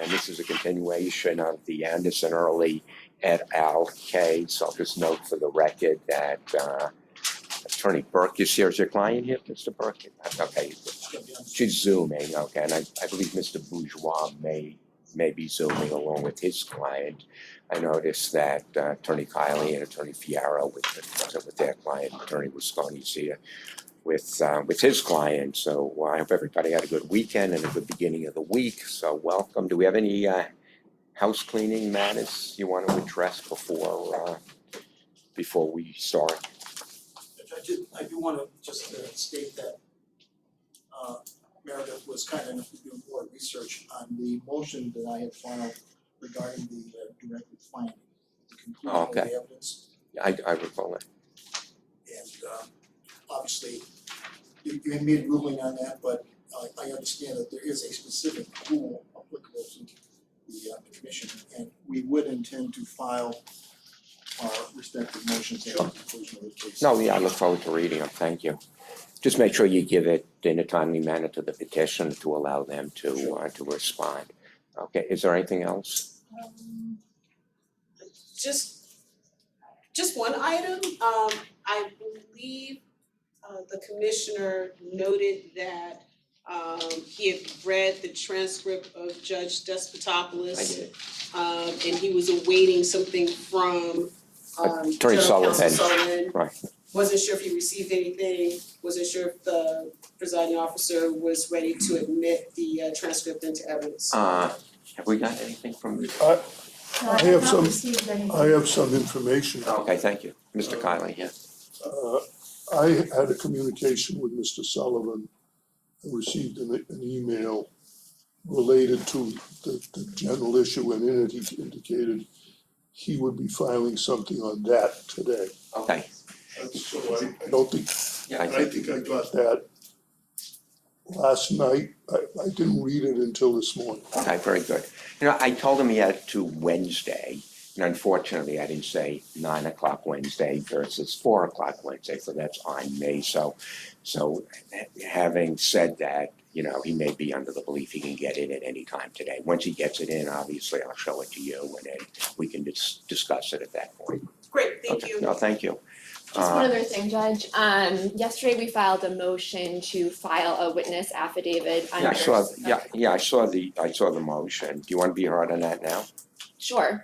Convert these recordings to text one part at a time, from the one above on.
and this is a continuation of the Anderson Early et al. Case. I'll just note for the record that Attorney Burke is here. Is your client here, Mr. Burke? Okay, she's Zooming, okay, and I believe Mr. Bourgeois may be Zooming along with his client. I noticed that Attorney Kiley and Attorney Fiero with their client, Attorney Visconti is here with his client. So I hope everybody had a good weekend and a good beginning of the week. So welcome. Do we have any house cleaning matters you want to address before we start? I do want to just state that Meredith was kind enough to do more research on the motion that I had filed regarding the directed finding, the conclusion of the evidence. I recall it. And obviously, you made a ruling on that, but I understand that there is a specific rule applicable to the commission, and we would intend to file our respective motions at the conclusion of the case. No, yeah, I look forward to reading them. Thank you. Just make sure you give it in a timely manner to the petition to allow them to respond. Okay, is there anything else? Just one item. I believe the commissioner noted that he had read the transcript of Judge Despotopoulos. I did. And he was awaiting something from Attorney General Sullivan. Counsel Sullivan. Right. Wasn't sure if he received anything, wasn't sure if the presiding officer was ready to admit the transcript into evidence. Have we got anything from? I have some information. Okay, thank you. Mr. Kiley, yeah. I had a communication with Mr. Sullivan. I received an email related to the general issue, and in it he indicated he would be filing something on that today. Okay. So I don't think, Yeah, I think I got that last night. I didn't read it until this morning. Okay, very good. You know, I told him he had to Wednesday, and unfortunately I didn't say 9 o'clock Wednesday versus 4 o'clock Wednesday, so that's on me. So having said that, you know, he may be under the belief he can get it at any time today. Once he gets it in, obviously I'll show it to you, and then we can discuss it at that point. Great, thank Okay. you. No, thank you. Just one other thing, Judge. Yesterday we filed a motion to file a witness affidavit under. I saw the motion. Do you want to be heard on that now? Sure.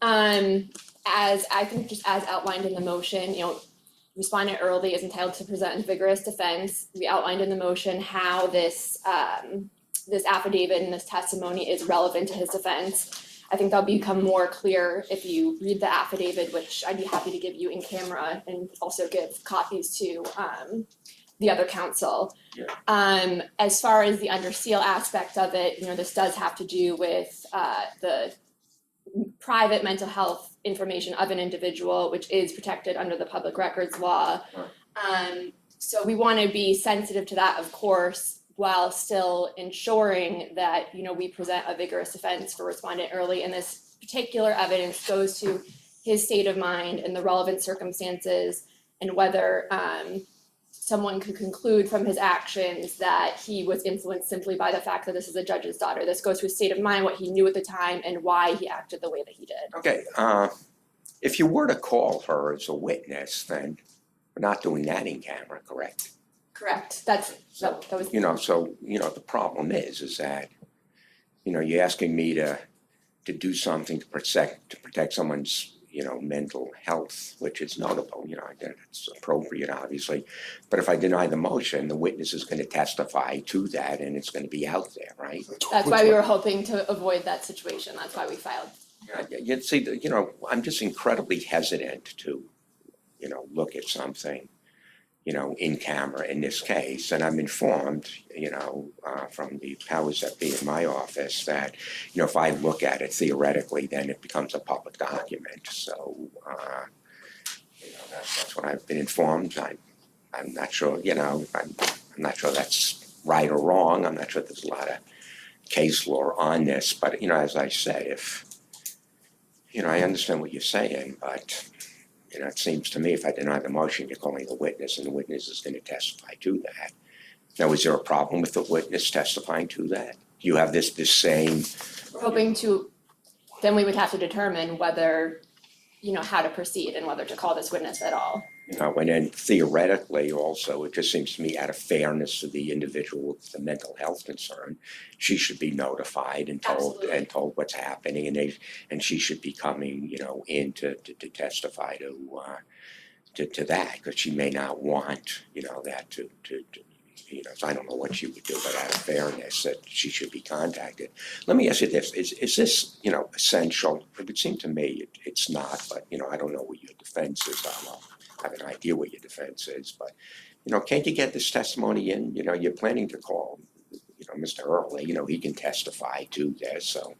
As I think, just as outlined in the motion, you know, respondent Early is entitled to present a vigorous defense. We outlined in the motion how this affidavit and this testimony is relevant to his defense. I think that'll become more clear if you read the affidavit, which I'd be happy to give you in camera and also give copies to the other counsel. Yeah. As far as the under seal aspect of it, you know, this does have to do with the private mental health information of an individual, which is protected under the public records law. Right. So we want to be sensitive to that, of course, while still ensuring that, you know, we present a vigorous defense for respondent Early, and this particular evidence goes to his state of mind and the relevant circumstances, and whether someone could conclude from his actions that he was influenced simply by the fact that this is a judge's daughter. This goes to his state of mind, what he knew at the time, and why he acted the way that he did. Okay, if you were to call her as a witness, then we're not doing that in camera, correct? Correct. That was. You know, so, you know, the problem is that, you know, you're asking me to do something to protect someone's, you know, mental health, which is notable, you know, it's appropriate, obviously. But if I deny the motion, the witness is going to testify to that, and it's going to be out there, right? That's why we were hoping to avoid that situation. That's why we filed. You see, you know, I'm just incredibly hesitant to, you know, look at something, you know, in camera in this case. And I'm informed, you know, from the powers that be in my office that, you know, if I look at it theoretically, then it becomes a public document. So, you know, that's what I've been informed. I'm not sure, you know, I'm not sure that's right or wrong. I'm not sure there's a lot of case law on this. But, you know, as I said, if, you know, I understand what you're saying, but, you know, it seems to me if I deny the motion, you're calling a witness, and the witness is going to testify to that. Now, is there a problem with the witness testifying to that? Do you have this same We're hoping to, then we would have to determine whether, how to proceed and whether to call this witness at all. And then theoretically also, it just seems to me out of fairness to the individual with the mental health concern, she should be notified and Absolutely. told what's happening, and she should be coming, in to testify to that, because she may not want, that to so I don't know what she would do, but out of fairness, that she should be contacted. Let me ask you this, is this, essential? It would seem to me it's not, but, I don't know what your defense is. I have an idea what your defense is, but, can't you get this testimony in? You're planning to call, Mr. Early, he can testify to this, so.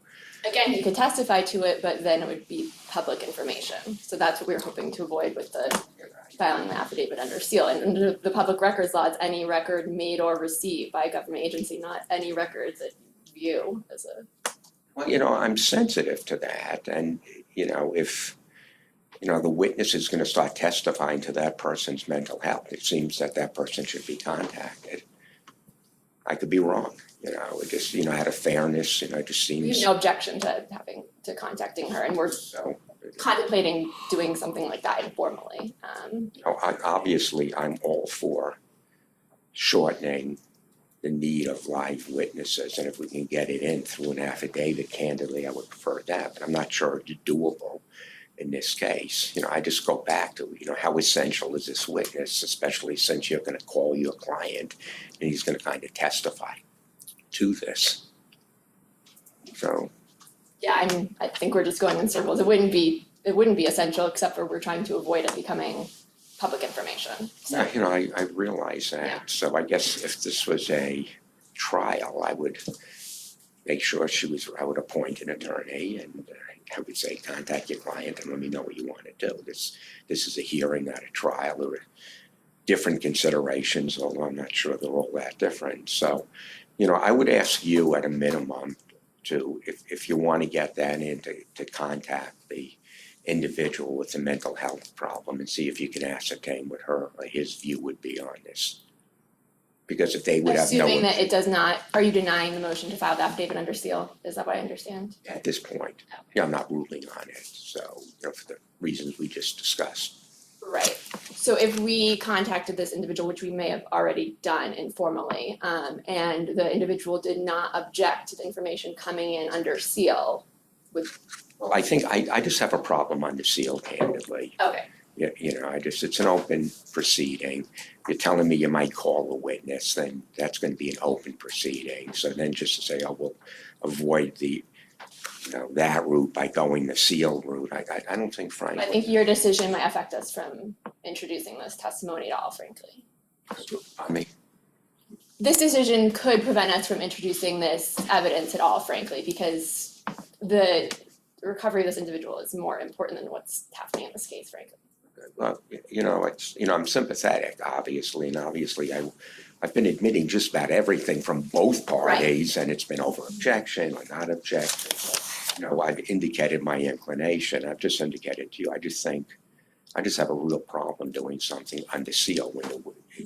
Again, he could testify to it, but then it would be public information. So that's what we were hoping to avoid with the filing the affidavit under seal. And under the public records law, it's any record made or received by a government agency, not any records that you view as a. Well, I'm sensitive to that, and, if, the witness is gonna start testifying to that person's mental health, it seems that person should be contacted. I could be wrong, it just, out of fairness, it just We seems. have no objection to contacting her, and we're So, contemplating doing something like that informally. obviously, I'm all for shortening the need of live witnesses, and if we can get it in through an affidavit, candidly, I would prefer that, but I'm not sure it's doable in this case. I just go back to, how essential is this witness, especially since you're gonna call your client and he's gonna kind of testify to this. So, Yeah, I think we're just going in circles. It wouldn't be essential, except for we're trying to avoid it becoming public information. So, I realize that. Yeah. So I guess if this was a trial, I would make sure I would appoint an attorney, and I would say, contact your client and let me know what you want to do. This is a hearing, not a trial. There are different considerations, although I'm not sure they're all that different. So, I would ask you at a minimum to, if you want to get that in, to contact the individual with the mental health problem and see if you can ascertain what his view would be on this. Because if they would have no. assuming that it does not, are you denying the motion to file the affidavit under seal? Is that what I understand? At this point, I'm not ruling on it, so, for the reasons we just discussed. Right. So if we contacted this individual, which we may have already done informally, and the individual did not object to the information coming in under seal, Well, I think I just have a problem under seal, candidly. okay, It's an open proceeding. You're telling me you might call a witness, then that's gonna be an open proceeding. So then just to say, we'll avoid the, that route by going the seal route, I don't think, frankly. I think your decision might affect us from introducing this testimony at all, frankly. I mean, This decision could prevent us from introducing this evidence at all, frankly, because the recovery of this individual is more important than what's happening in this case, frankly. well, I'm sympathetic, obviously, and obviously I've been admitting just about everything from both parties, and it's been over objection or not objection. I've indicated my inclination. I've just indicated to you, I just have a real problem doing something under seal when,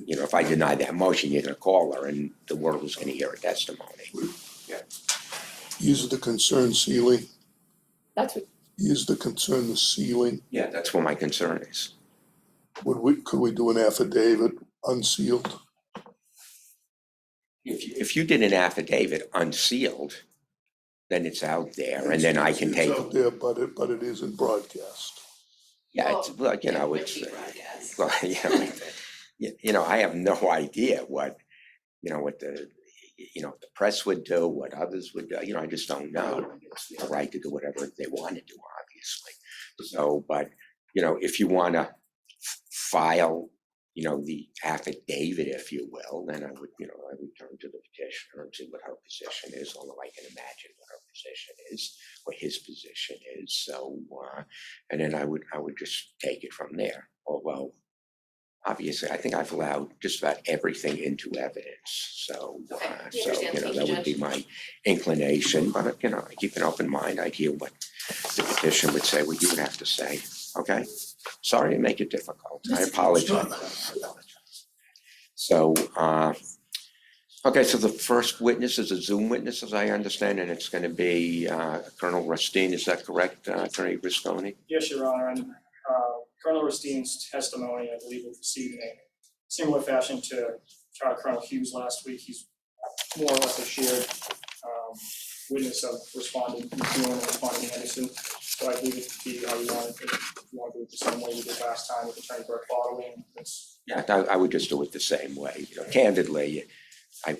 if I deny that motion, you're gonna call her and the world is gonna hear a testimony. Is the concern sealing? That's what, Is the concern the sealing? Yeah, that's what my concern is. Could we do an affidavit unsealed? If you did an affidavit unsealed, then it's out there, and then I can take. It's out there, but it isn't broadcast. Yeah, it's, I have no idea what the, the press would do, what others would do, I just don't know. It's their right to do whatever they want to do, obviously. So, but, if you want to file, the affidavit, if you will, then I would turn to the petitioner and see what her position is, although I can imagine what her position is, what his position is. So, and then I would just take it from there. Although, obviously, I think I've allowed just about everything into evidence. So, that would be my inclination. But I keep an open mind. I'd hear what the petitioner would say, what you would have to say. Okay. Sorry to make it difficult. I apologize. So, Okay, so the first witness is a Zoom witness, as I understand, and it's going to be Colonel Rustine. Is that correct, Attorney Risconi? Yes, Your Honor, and Colonel Rustine's testimony, I believe, will proceed in a similar fashion to Colonel Hughes last week. He's more or less a shared witness of Respondent McKeon and Respondent Anderson. So I believe it to be how you want it, if you want to do it the same way you did last time with Attorney Burke following. Yeah, I would just do it the same way. Candidly, I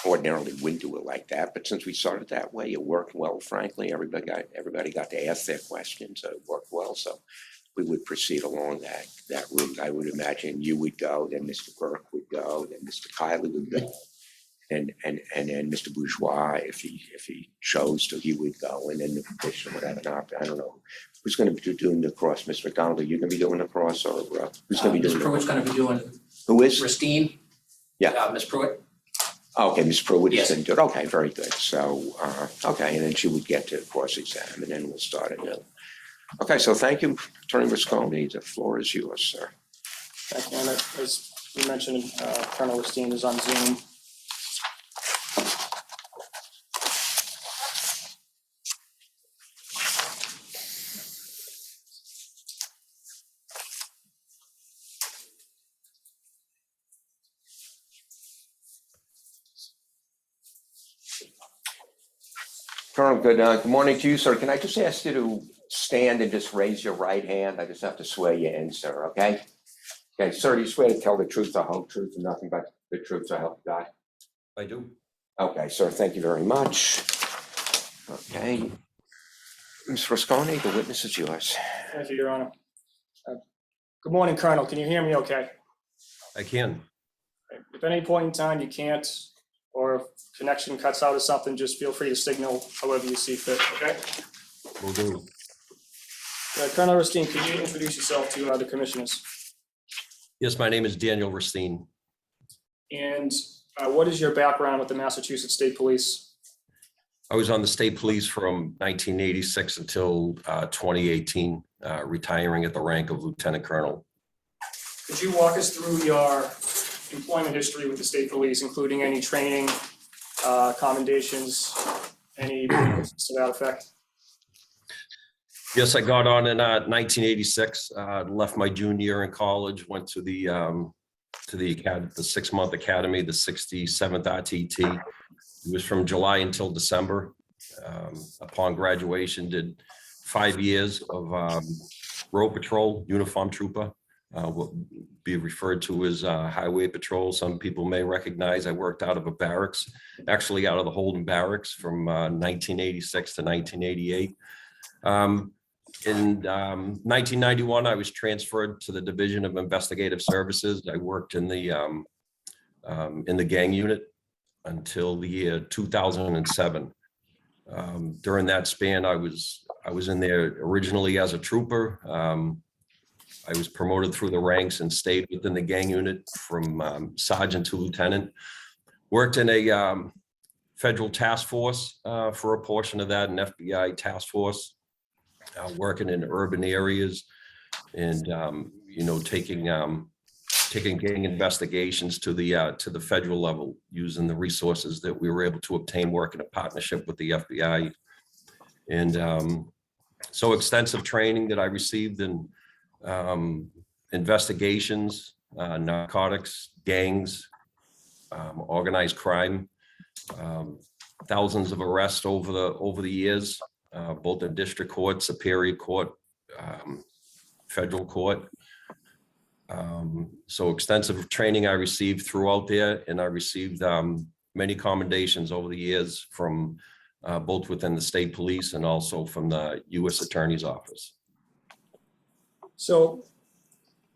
ordinarily wouldn't do it like that, but since we started that way, it worked well, frankly. Everybody got to ask their questions, so it worked well. So we would proceed along that route. I would imagine you would go, then Mr. Burke would go, then Mr. Kiley would go, and then Mr. Bourgeois, if he chose to, he would go, and then the petitioner would have an option. I don't know who's going to be doing the cross. Mr. McDonald, are you going to be doing the cross, or who's going to be doing? Ms. Pruitt's going to be doing. Who is? Rustine. Yeah. Ms. Pruitt. Okay, Ms. Pruitt is Yes. going to do it. Okay, very good. So, okay, and then she would get to cross-examine, and then we'll start anew. Okay, so thank you, Attorney Risconi. The floor is yours, sir. Thank you, and as you mentioned, Colonel Rustine is on Zoom. Colonel, good morning to you, sir. Can I just ask you to stand and just raise your right hand? I just have to swear you in, sir, okay? Okay, sir, do you swear to tell the truth, the whole truth, and nothing but the truth, so help you God? I do. Okay, sir, thank you very much. Okay. Ms. Risconi, the witness is yours. Thank you, Your Honor. Good morning, Colonel. Can you hear me okay? I can. If at any point in time you can't, or if connection cuts out or something, just feel free to signal however you see fit, okay? Will do. Colonel Rustine, could you introduce yourself to the commissioners? Yes, my name is Daniel Rustine. And what is your background with the Massachusetts State Police? I was on the state police from 1986 until 2018, retiring at the rank of lieutenant colonel. Could you walk us through your employment history with the state police, including any training, commendations, any to that effect? Yes, I got on in 1986, left my junior year in college, went to the 6-month academy, the 67th RTT. It was from July until December. Upon graduation, did 5 years of road patrol, uniform trooper, what be referred to as highway patrol. Some people may recognize I worked out of a barracks, actually out of the Holden Barracks from 1986 to 1988. In 1991, I was transferred to the Division of Investigative Services. I worked in the gang unit until the year 2007. During that span, I was in there originally as a trooper. I was promoted through the ranks and stayed within the gang unit from sergeant to lieutenant. Worked in a federal task force for a portion of that, an FBI task force, working in urban areas and taking gang investigations to the federal level using the resources that we were able to obtain working in partnership with the FBI. And so extensive training that I received in investigations, narcotics, gangs, organized crime, thousands of arrests over the years, both in district court, superior court, federal court. So extensive training I received throughout there, and I received many commendations over the years from both within the state police and also from the U.S. Attorney's Office. So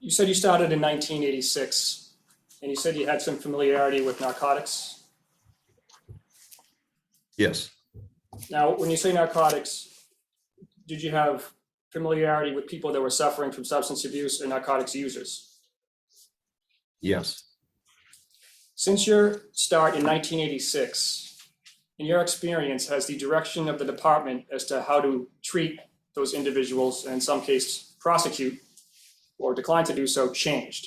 you said you started in 1986, and you said you had some familiarity with narcotics. Yes. Now, when you say narcotics, did you have familiarity with people that were suffering from substance abuse or narcotics users? Yes. Since your start in 1986, in your experience, has the direction of the department as to how to treat those individuals, and in some cases prosecute or decline to do so, changed?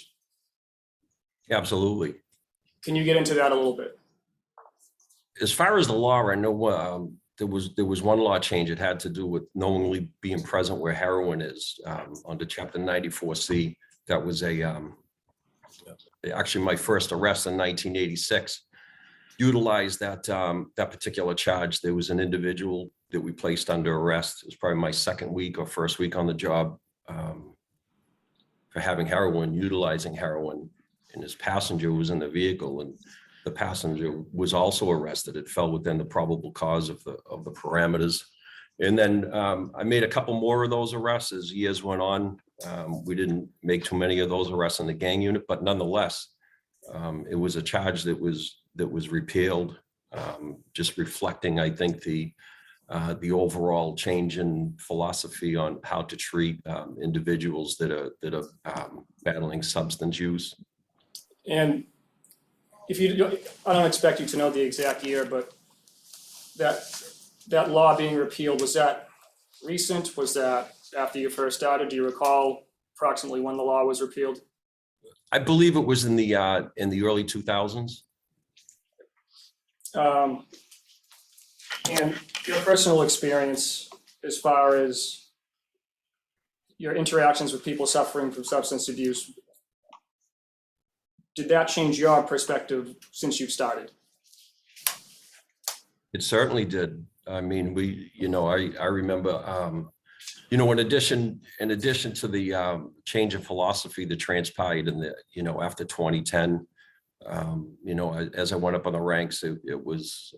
Absolutely. Can you get into that a little bit? as far as the law, I know there was one law change. It had to do with knowingly being present where heroin is under Chapter 94C. That was actually my first arrest in 1986. Utilized that particular charge. There was an individual that we placed under arrest. It was probably my second week or first week on the job for having heroin, utilizing heroin, and his passenger was in the vehicle, and the passenger was also arrested. It fell within the probable cause of the parameters. And then I made a couple more of those arrests as years went on. We didn't make too many of those arrests in the gang unit, but nonetheless, it was a charge that was repealed, just reflecting, I think, the overall change in philosophy on how to treat individuals that are battling substance use. And if you, I don't expect you to know the exact year, but that law being repealed, was that recent? Was that after you first started? Do you recall approximately when the law was repealed? I believe it was in the early 2000s. And your personal experience as far as your interactions with people suffering from substance abuse, did that change your perspective since you've started? It certainly did. I mean, I remember, in addition to the change of philosophy that transpired in the, after 2010, as I went up on the ranks, it was,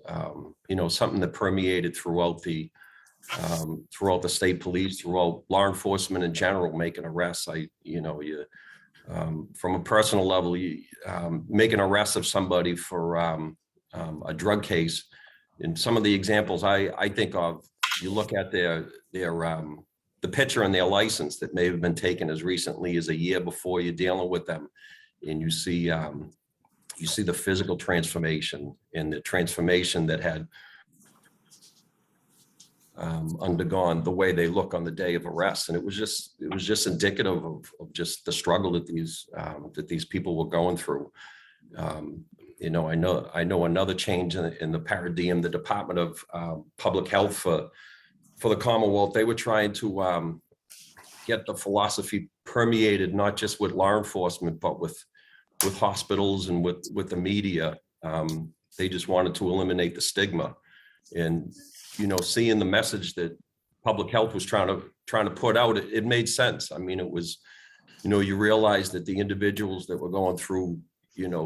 something that permeated throughout the state police, throughout law enforcement in general, making arrests. From a personal level, make an arrest of somebody for a drug case. And some of the examples I think of, you look at the picture on their license that may have been taken as recently as a year before you're dealing with them, and you see the physical transformation and the transformation that had undergone the way they look on the day of arrest. And it was just indicative of just the struggle that these people were going through. I know another change in the paradigm, the Department of Public Health for the Commonwealth, they were trying to get the philosophy permeated, not just with law enforcement, but with hospitals and with the media. They just wanted to eliminate the stigma. And seeing the message that public health was trying to put out, it made sense. I mean, it was, you realize that the individuals that were going through,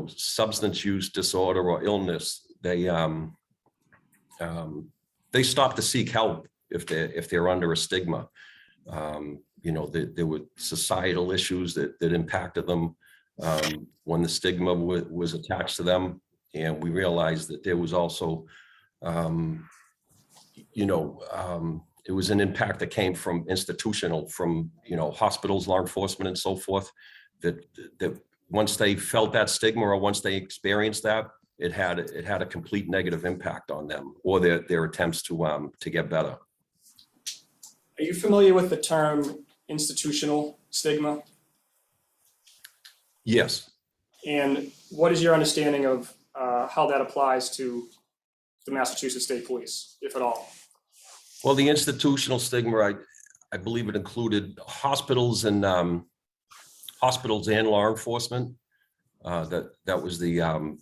substance use disorder or illness, they stop to seek help if they're under a stigma. There were societal issues that impacted them when the stigma was attached to them, and we realized that there was also it was an impact that came from institutional, from hospitals, law enforcement, and so forth, that once they felt that stigma, or once they experienced that, it had a complete negative impact on them or their attempts to get better. Are you familiar with the term institutional stigma? Yes. And what is your understanding of how that applies to the Massachusetts State Police, if at all? Well, the institutional stigma, I believe it included hospitals and law enforcement. That was the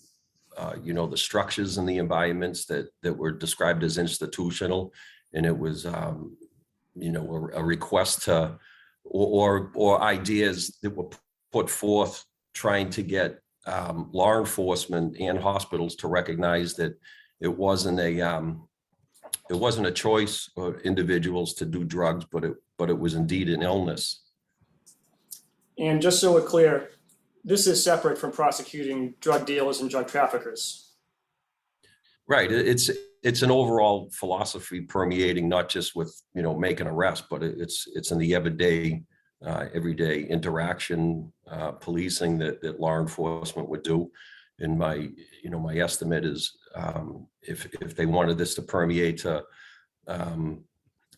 the structures and the environments that were described as institutional, and it was a request to or ideas that were put forth trying to get law enforcement and hospitals to recognize that it wasn't a choice for individuals to do drugs, but it was indeed an illness. And just so we're clear, this is separate from prosecuting drug dealers and drug traffickers. Right. It's an overall philosophy permeating, not just with making arrests, but it's in the everyday interaction, policing that law enforcement would do. And my estimate is if they wanted this to permeate to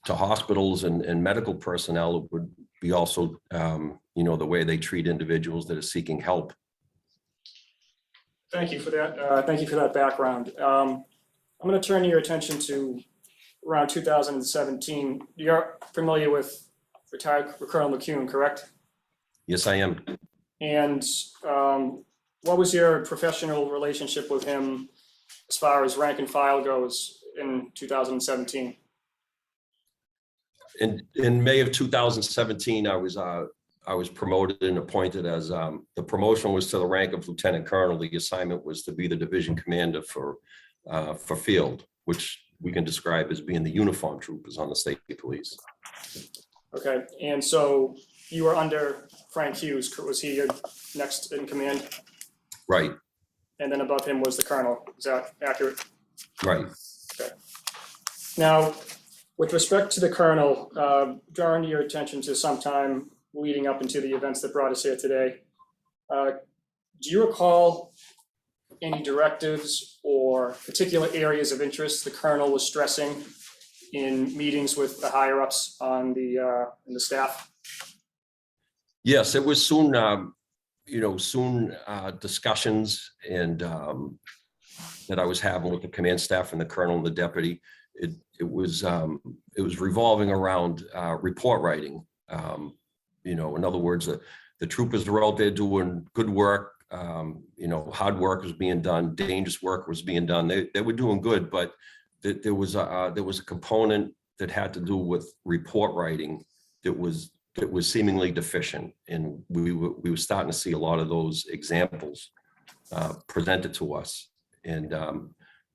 hospitals and medical personnel, it would be also the way they treat individuals that are seeking help. Thank you for that. Thank you for that background. I'm going to turn your attention to around 2017. You're familiar with retired Colonel McKeon, correct? Yes, I am. And what was your professional relationship with him as far as rank and file goes in 2017? In May of 2017, I was promoted and appointed as the promotion was to the rank of lieutenant colonel. The assignment was to be the division commander for field, which we can describe as being the uniform troopers on the state police. Okay, and so you were under Frank Hughes. Was he your next in command? Right, And then above him was the colonel. Is that accurate? right. Now, with respect to the colonel, drawing your attention to some time leading up into the events that brought us here today, do you recall any directives or particular areas of interest the colonel was stressing in meetings with the higher ups on the in the staff? Yes, it was soon, discussions and that I was having with the command staff and the colonel and the deputy. It was revolving around report writing. In other words, the troopers were out there doing good work. Hard work was being done, dangerous work was being done. They were doing good, but there was a component that had to do with report writing that was seemingly deficient, and we were starting to see a lot of those examples presented to us. And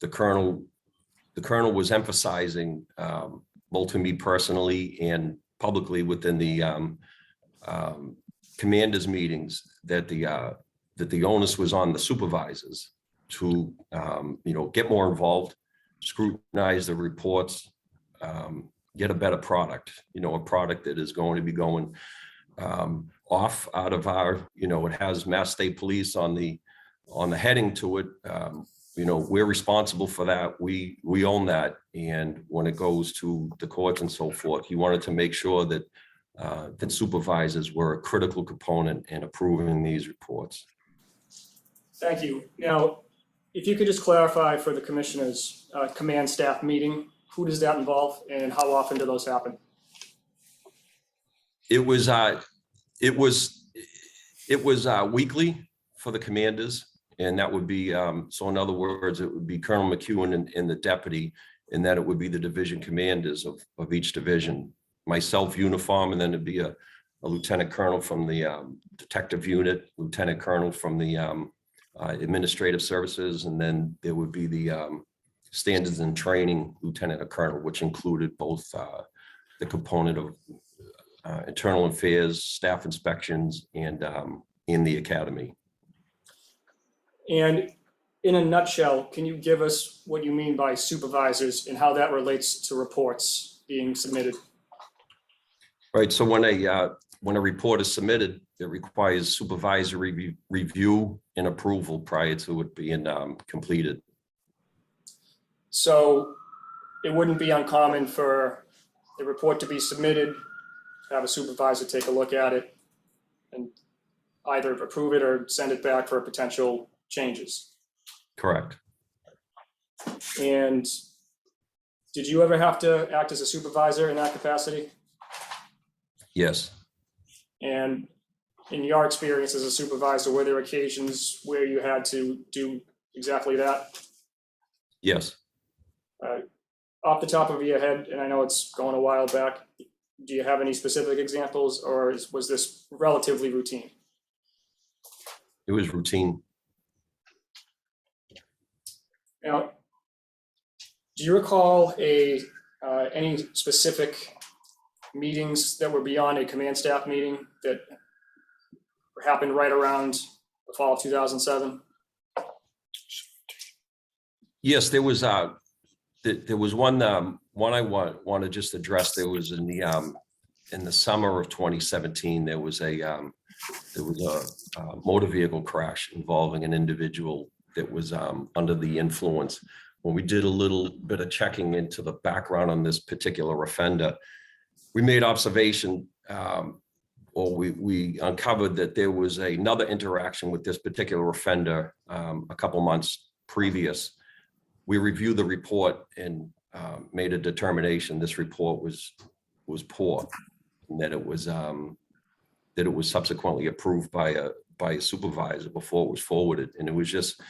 the colonel was emphasizing, both to me personally and publicly within the commanders meetings, that the onus was on the supervisors to get more involved, scrutinize the reports, get a better product, a product that is going to be going off out of our, it has Mass State Police on the heading to it. We're responsible for that. We own that. And when it goes to the courts and so forth, he wanted to make sure that that supervisors were a critical component in approving these reports. Thank you. Now, if you could just clarify for the commissioners, command staff meeting, who does that involve and how often do those happen? It was weekly for the commanders, and that would be, so in other words, it would be Colonel McKeon and the deputy, and then it would be the division commanders of each division. Myself, uniform, and then it'd be a lieutenant colonel from the detective unit, lieutenant colonel from the administrative services, and then there would be the standards and training lieutenant or colonel, which included both the component of internal affairs, staff inspections, and in the academy. And in a nutshell, can you give us what you mean by supervisors and how that relates to reports being submitted? Right. So when a report is submitted, it requires supervisory review and approval prior to it being completed. So it wouldn't be uncommon for the report to be submitted, have a supervisor take a look at it, and either approve it or send it back for potential changes. Correct. And did you ever have to act as a supervisor in that capacity? Yes. And in your experience as a supervisor, were there occasions where you had to do exactly that? Yes. Off the top of your head, and I know it's going a while back, do you have any specific examples, or was this relatively routine? It was routine. Now, do you recall any specific meetings that were beyond a command staff meeting that happened right around the fall of 2007? Yes, there was one I want to just address. There was in the summer of 2017, there was a motor vehicle crash involving an individual that was under the influence. When we did a little bit of checking into the background on this particular offender, we made observation, or we uncovered that there was another interaction with this particular offender a couple months previous, we reviewed the report and made a determination this report was poor, and that it was subsequently approved by a supervisor before it was forwarded, and it was just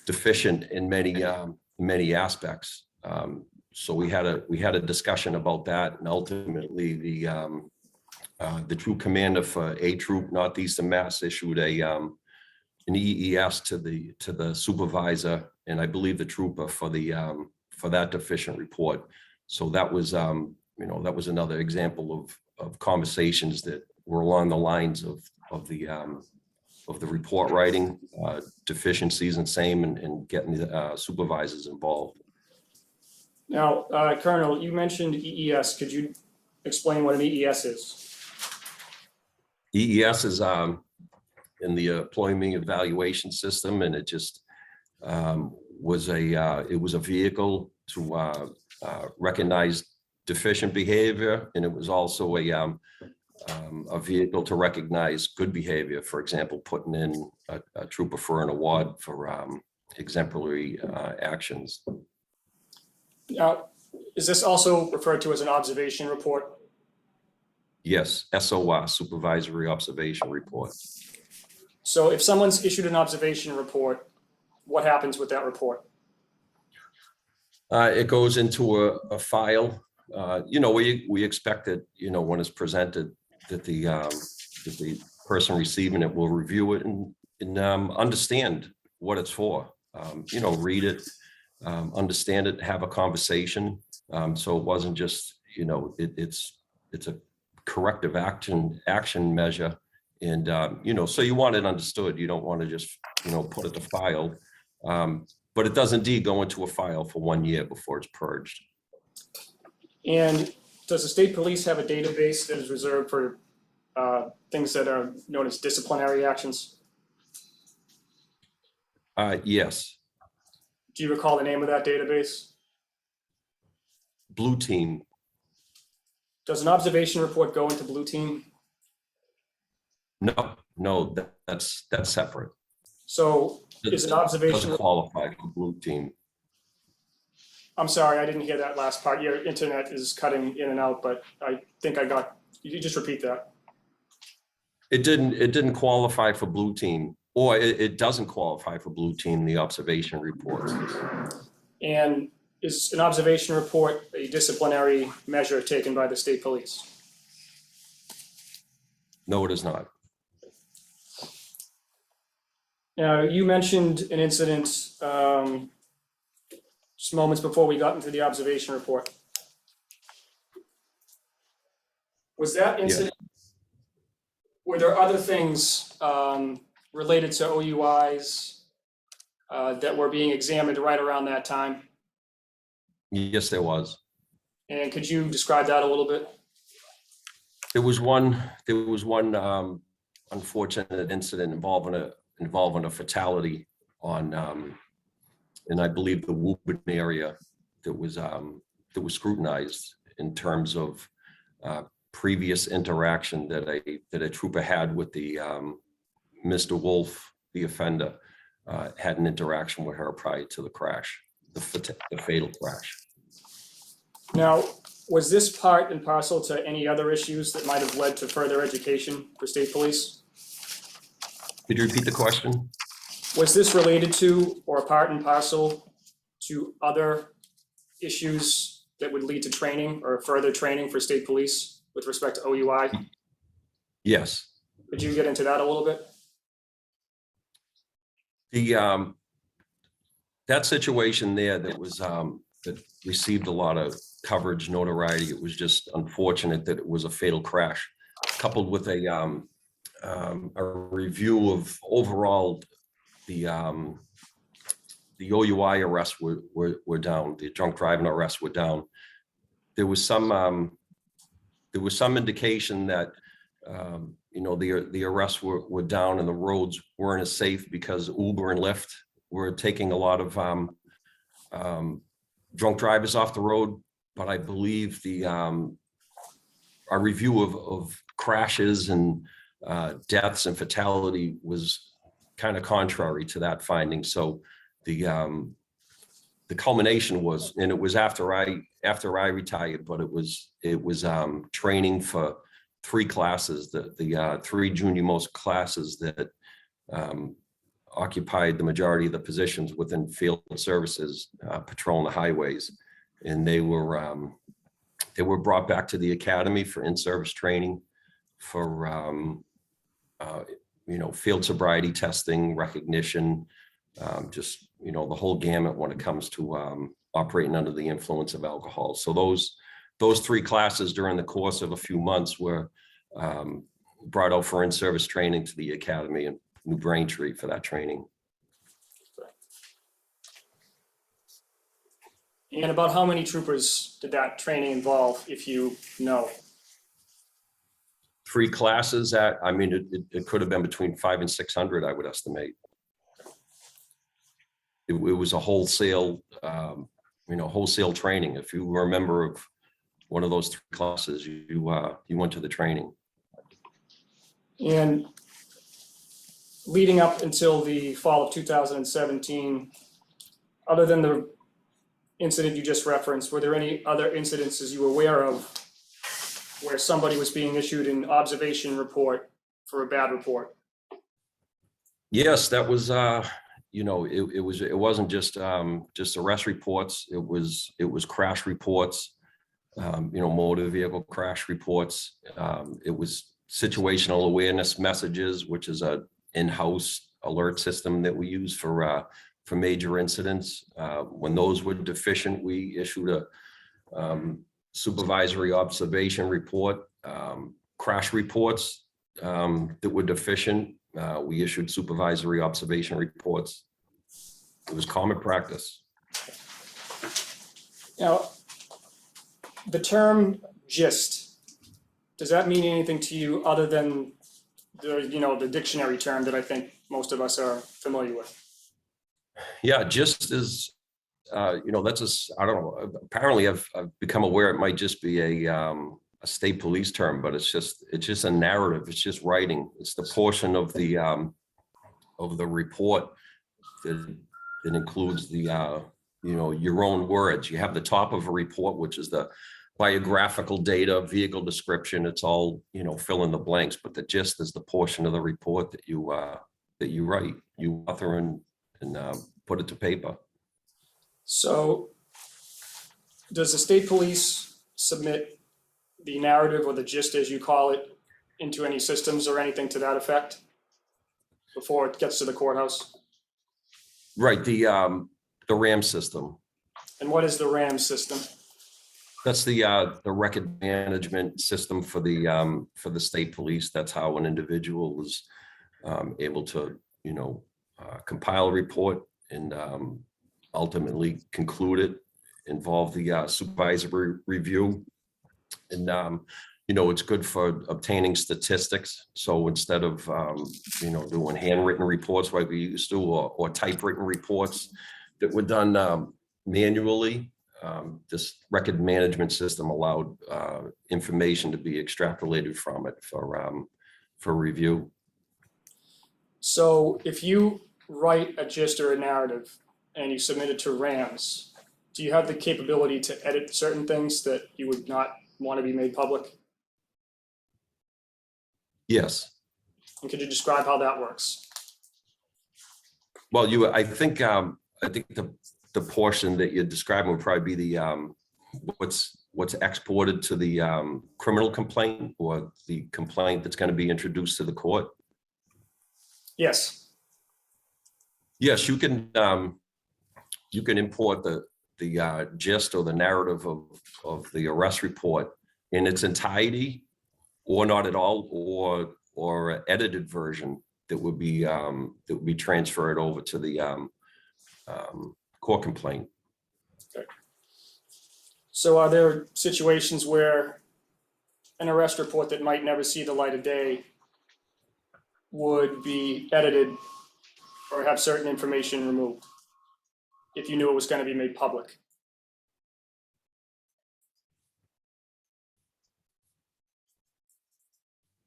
deficient in many aspects. So we had a discussion about that, and ultimately the troop commander for A Troop Northeastern Mass issued an EES to the supervisor, and I believe the trooper for that deficient report. So that was that was another example of conversations that were along the lines of the report writing deficiencies and same, and getting the supervisors involved. Now, Colonel, you mentioned EES. Could you explain what an EES is? EES is in the employment evaluation system, and it just was a vehicle to recognize deficient behavior, and it was also a vehicle to recognize good behavior. For example, putting in a trooper for an award for exemplary actions. Now, is this also referred to as an observation report? Yes, SOR, Supervisory Observation Report. So if someone's issued an observation report, what happens with that report? It goes into a file. We expect that, when it's presented, that the person receiving it will review it and understand what it's for. Read it, understand it, have a conversation. So it wasn't just, it's a corrective action measure. And, so you want it understood. You don't want to just, put it to file. But it does indeed go into a file for 1 year before it's purged. And does the state police have a database that is reserved for things that are known as disciplinary actions? Yes. Do you recall the name of that database? Blue Team. Does an observation report go into Blue Team? No, that's separate. So is an observation? Doesn't qualify for Blue Team. I'm sorry, I didn't hear that last part. Your internet is cutting in and out, but I think I got, you just repeat that. It didn't qualify for Blue Team, or it doesn't qualify for Blue Team, the observation reports. And is an observation report a disciplinary measure taken by the state police? No, it is not. Now, you mentioned an incident just moments before we got into the observation report. Was that incident, were there other things related to OUIs that were being examined right around that time? Yes, there was. And could you describe that a little bit? There was one unfortunate incident involving a fatality on and I believe the Woburn area that was scrutinized in terms of previous interaction that a trooper had with the Mr. Wolf, the offender, had an interaction with her prior to the crash, the fatal crash. Now, was this part and parcel to any other issues that might have led to further education for state police? Could you repeat the question? Was this related to or part and parcel to other issues that would lead to training or further training for state police with respect to OUI? Yes. Could you get into that a little bit? That situation there that received a lot of coverage, notoriety, it was just unfortunate that it was a fatal crash, coupled with a review of overall the OUI arrests were down, the drunk driving arrests were down. There was some indication that the arrests were down and the roads weren't as safe because Uber and Lyft were taking a lot of drunk drivers off the road. But I believe our review of crashes and deaths and fatality was kind of contrary to that finding. So the the culmination was, and it was after I retired, but it was training for 3 classes, the 3 junior most classes that occupied the majority of the positions within field services, patrolling the highways. And they were brought back to the academy for in-service training for, field sobriety testing, recognition, just, the whole gamut when it comes to operating under the influence of alcohol. So those 3 classes during the course of a few months were brought out for in-service training to the academy in New Braintree for that training. And about how many troopers did that training involve, if you know? 3 classes it could have been between 500 and 600, I would estimate. It was a wholesale, wholesale training. If you were a member of one of those 3 classes, you went to the training. And leading up until the fall of 2017, other than the incident you just referenced, were there any other incidences you were aware of where somebody was being issued an observation report for a bad report? Yes, that was, it wasn't just arrest reports. It was crash reports, motor vehicle crash reports. It was situational awareness messages, which is a in-house alert system that we use for major incidents. When those were deficient, we issued a supervisory observation report. Crash reports that were deficient, we issued supervisory observation reports. It was common practice. Now, the term gist, does that mean anything to you other than the dictionary term that I think most of us are familiar with? Yeah, just as, that's I don't know, apparently I've become aware it might just be a state police term, but it's just a narrative. It's just writing. It's the portion of the report that includes the, your own words. You have the top of a report, which is the biographical data, vehicle description. It's all, fill in the blanks, but the gist is the portion of the report that you write, you author and put it to paper. So does the state police submit the narrative or the gist, as you call it, into any systems or anything to that effect before it gets to the courthouse? Right, the RAM system. And what is the RAM system? That's the record management system for the state police. That's how an individual was able to, compile a report and ultimately conclude it, involve the supervisory review. And, it's good for obtaining statistics. So instead of, doing handwritten reports like we used to, or typewritten reports that were done manually, this record management system allowed information to be extrapolated from it for review. So if you write a gist or a narrative and you submit it to RAMs, do you have the capability to edit certain things that you would not want to be made public? Yes. And could you describe how that works? Well, I think the portion that you're describing would probably be the what's exported to the criminal complaint or the complaint that's going to be introduced to the court. Yes. Yes, you can import the gist or the narrative of the arrest report in its entirety, or not at all, or an edited version that would be transferred over to the court complaint. Okay. So are there situations where an arrest report that might never see the light of day would be edited or have certain information removed if you knew it was going to be made public?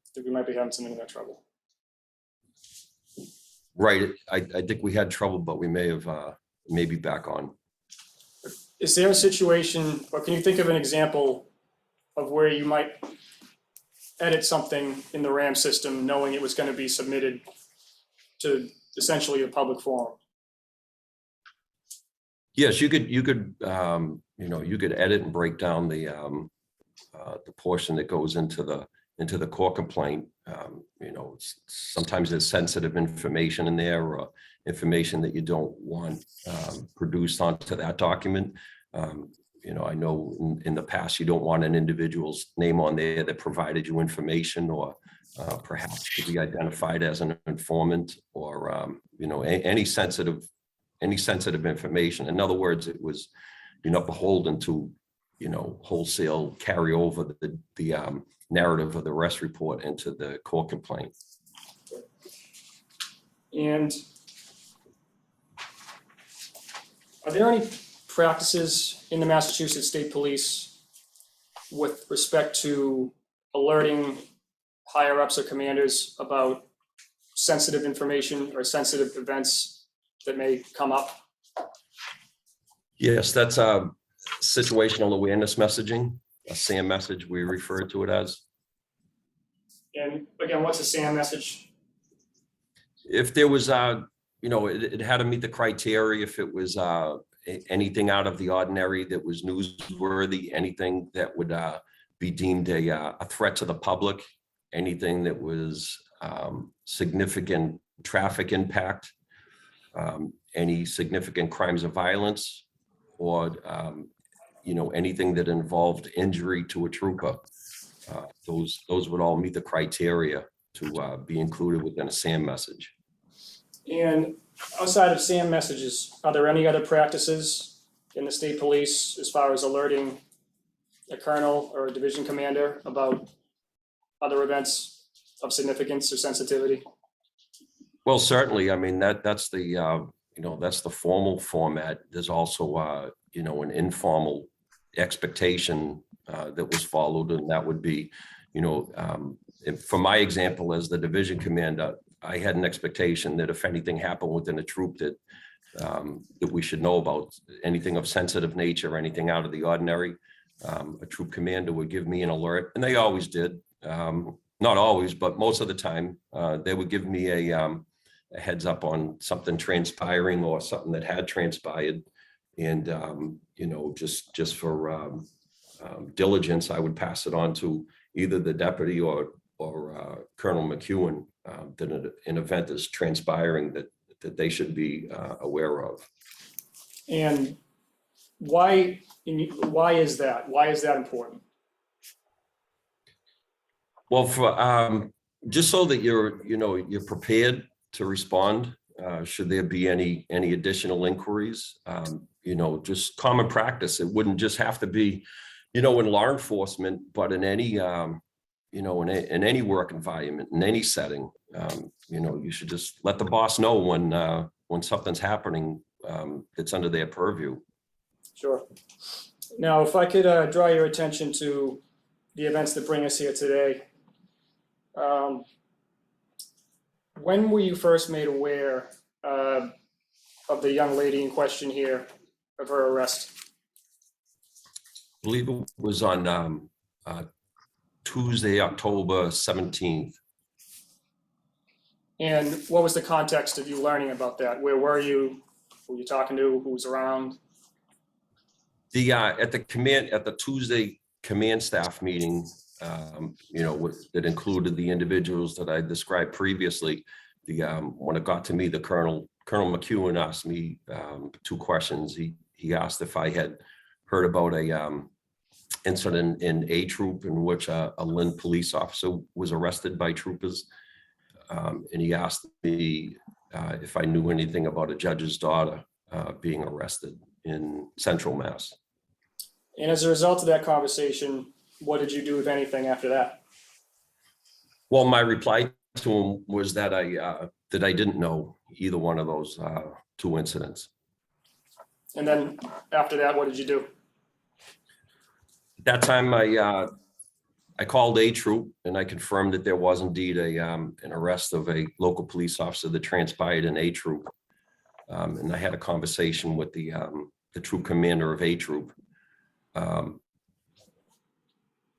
I think we might be having some internet trouble. Right. I think we had trouble, but we may be back on. is there a situation, or can you think of an example of where you might edit something in the RAM system knowing it was going to be submitted to essentially a public forum? Yes, you could, you could edit and break down the portion that goes into the core complaint. Sometimes there's sensitive information in there, or information that you don't want produced onto that document. I know in the past, you don't want an individual's name on there that provided you information, or perhaps to be identified as an informant, or any sensitive information. In other words, it was beholden to wholesale carry over the narrative of the arrest report into the court complaint. And are there any practices in the Massachusetts State Police with respect to alerting higher ups or commanders about sensitive information or sensitive events that may come up? Yes, that's a situational awareness messaging, a SAM message, we refer to it as. And again, what's a SAM message? If there was it had to meet the criteria. If it was anything out of the ordinary that was newsworthy, anything that would be deemed a threat to the public, anything that was significant traffic impact, any significant crimes of violence, or anything that involved injury to a trooper. Those would all meet the criteria to be included within a SAM message. And outside of SAM messages, are there any other practices in the state police as far as alerting a colonel or a division commander about other events of significance or sensitivity? Well, certainly. I mean, that's the that's the formal format. There's also an informal expectation that was followed, and that would be, for my example as the division commander, I had an expectation that if anything happened within a troop that we should know about, anything of sensitive nature, anything out of the ordinary, a troop commander would give me an alert, and they always did. Not always, but most of the time, they would give me a heads up on something transpiring or something that had transpired. And, just for diligence, I would pass it on to either the deputy or Colonel McKeon, that an event is transpiring that they should be aware of. And why is that? Why is that important? Well, for just so that you're prepared to respond, should there be any additional inquiries, just common practice. It wouldn't just have to be, in law enforcement, but in any, in any work environment, in any setting, you should just let the boss know when something's happening that's under their purview. Sure. Now, if I could draw your attention to the events that bring us here today. When were you first made aware of the young lady in question here, of her arrest? I believe it was on Tuesday, October 17th. And what was the context of you learning about that? Where were you? Who were you talking to? Who was around? At the Tuesday command staff meeting, that included the individuals that I described previously. When it got to me, Colonel McKeon asked me two questions. He asked if I had heard about a incident in a troop in which a Lynn police officer was arrested by troopers, and he asked me if I knew anything about a judge's daughter being arrested in Central Mass. And as a result of that conversation, what did you do, if anything, after that? Well, my reply to him was that I didn't know either one of those two incidents. And then after that, what did you do? At that time, I called a troop and I confirmed that there was indeed an arrest of a local police officer that transpired in a troop. And I had a conversation with the the troop commander of A troop.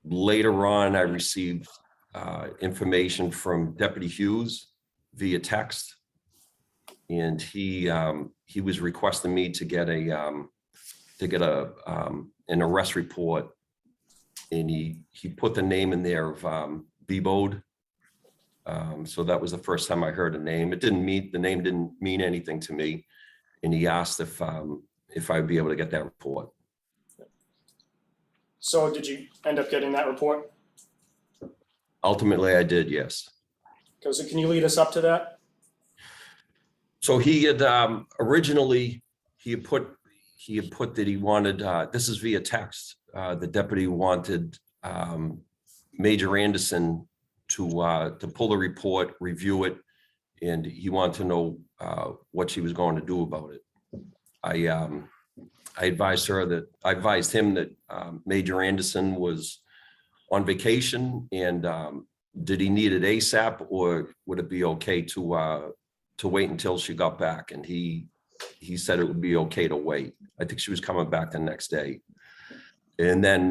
Later on, I received information from Deputy Hughes via text, and he was requesting me to get an arrest report, and he put the name in there of Bebode. So that was the first time I heard a name. The name didn't mean anything to me, and he asked if I'd be able to get that report. So did you end up getting that report? Ultimately, I did, yes. Because can you lead us up to that? So he had originally he had put that he wanted. This is via text. The deputy wanted Major Anderson to pull the report, review it, and he wanted to know what she was going to do about it. I advised him that Major Anderson was on vacation, and did he need it ASAP, or would it be okay to wait until she got back? And he said it would be okay to wait. I think she was coming back the next day. And then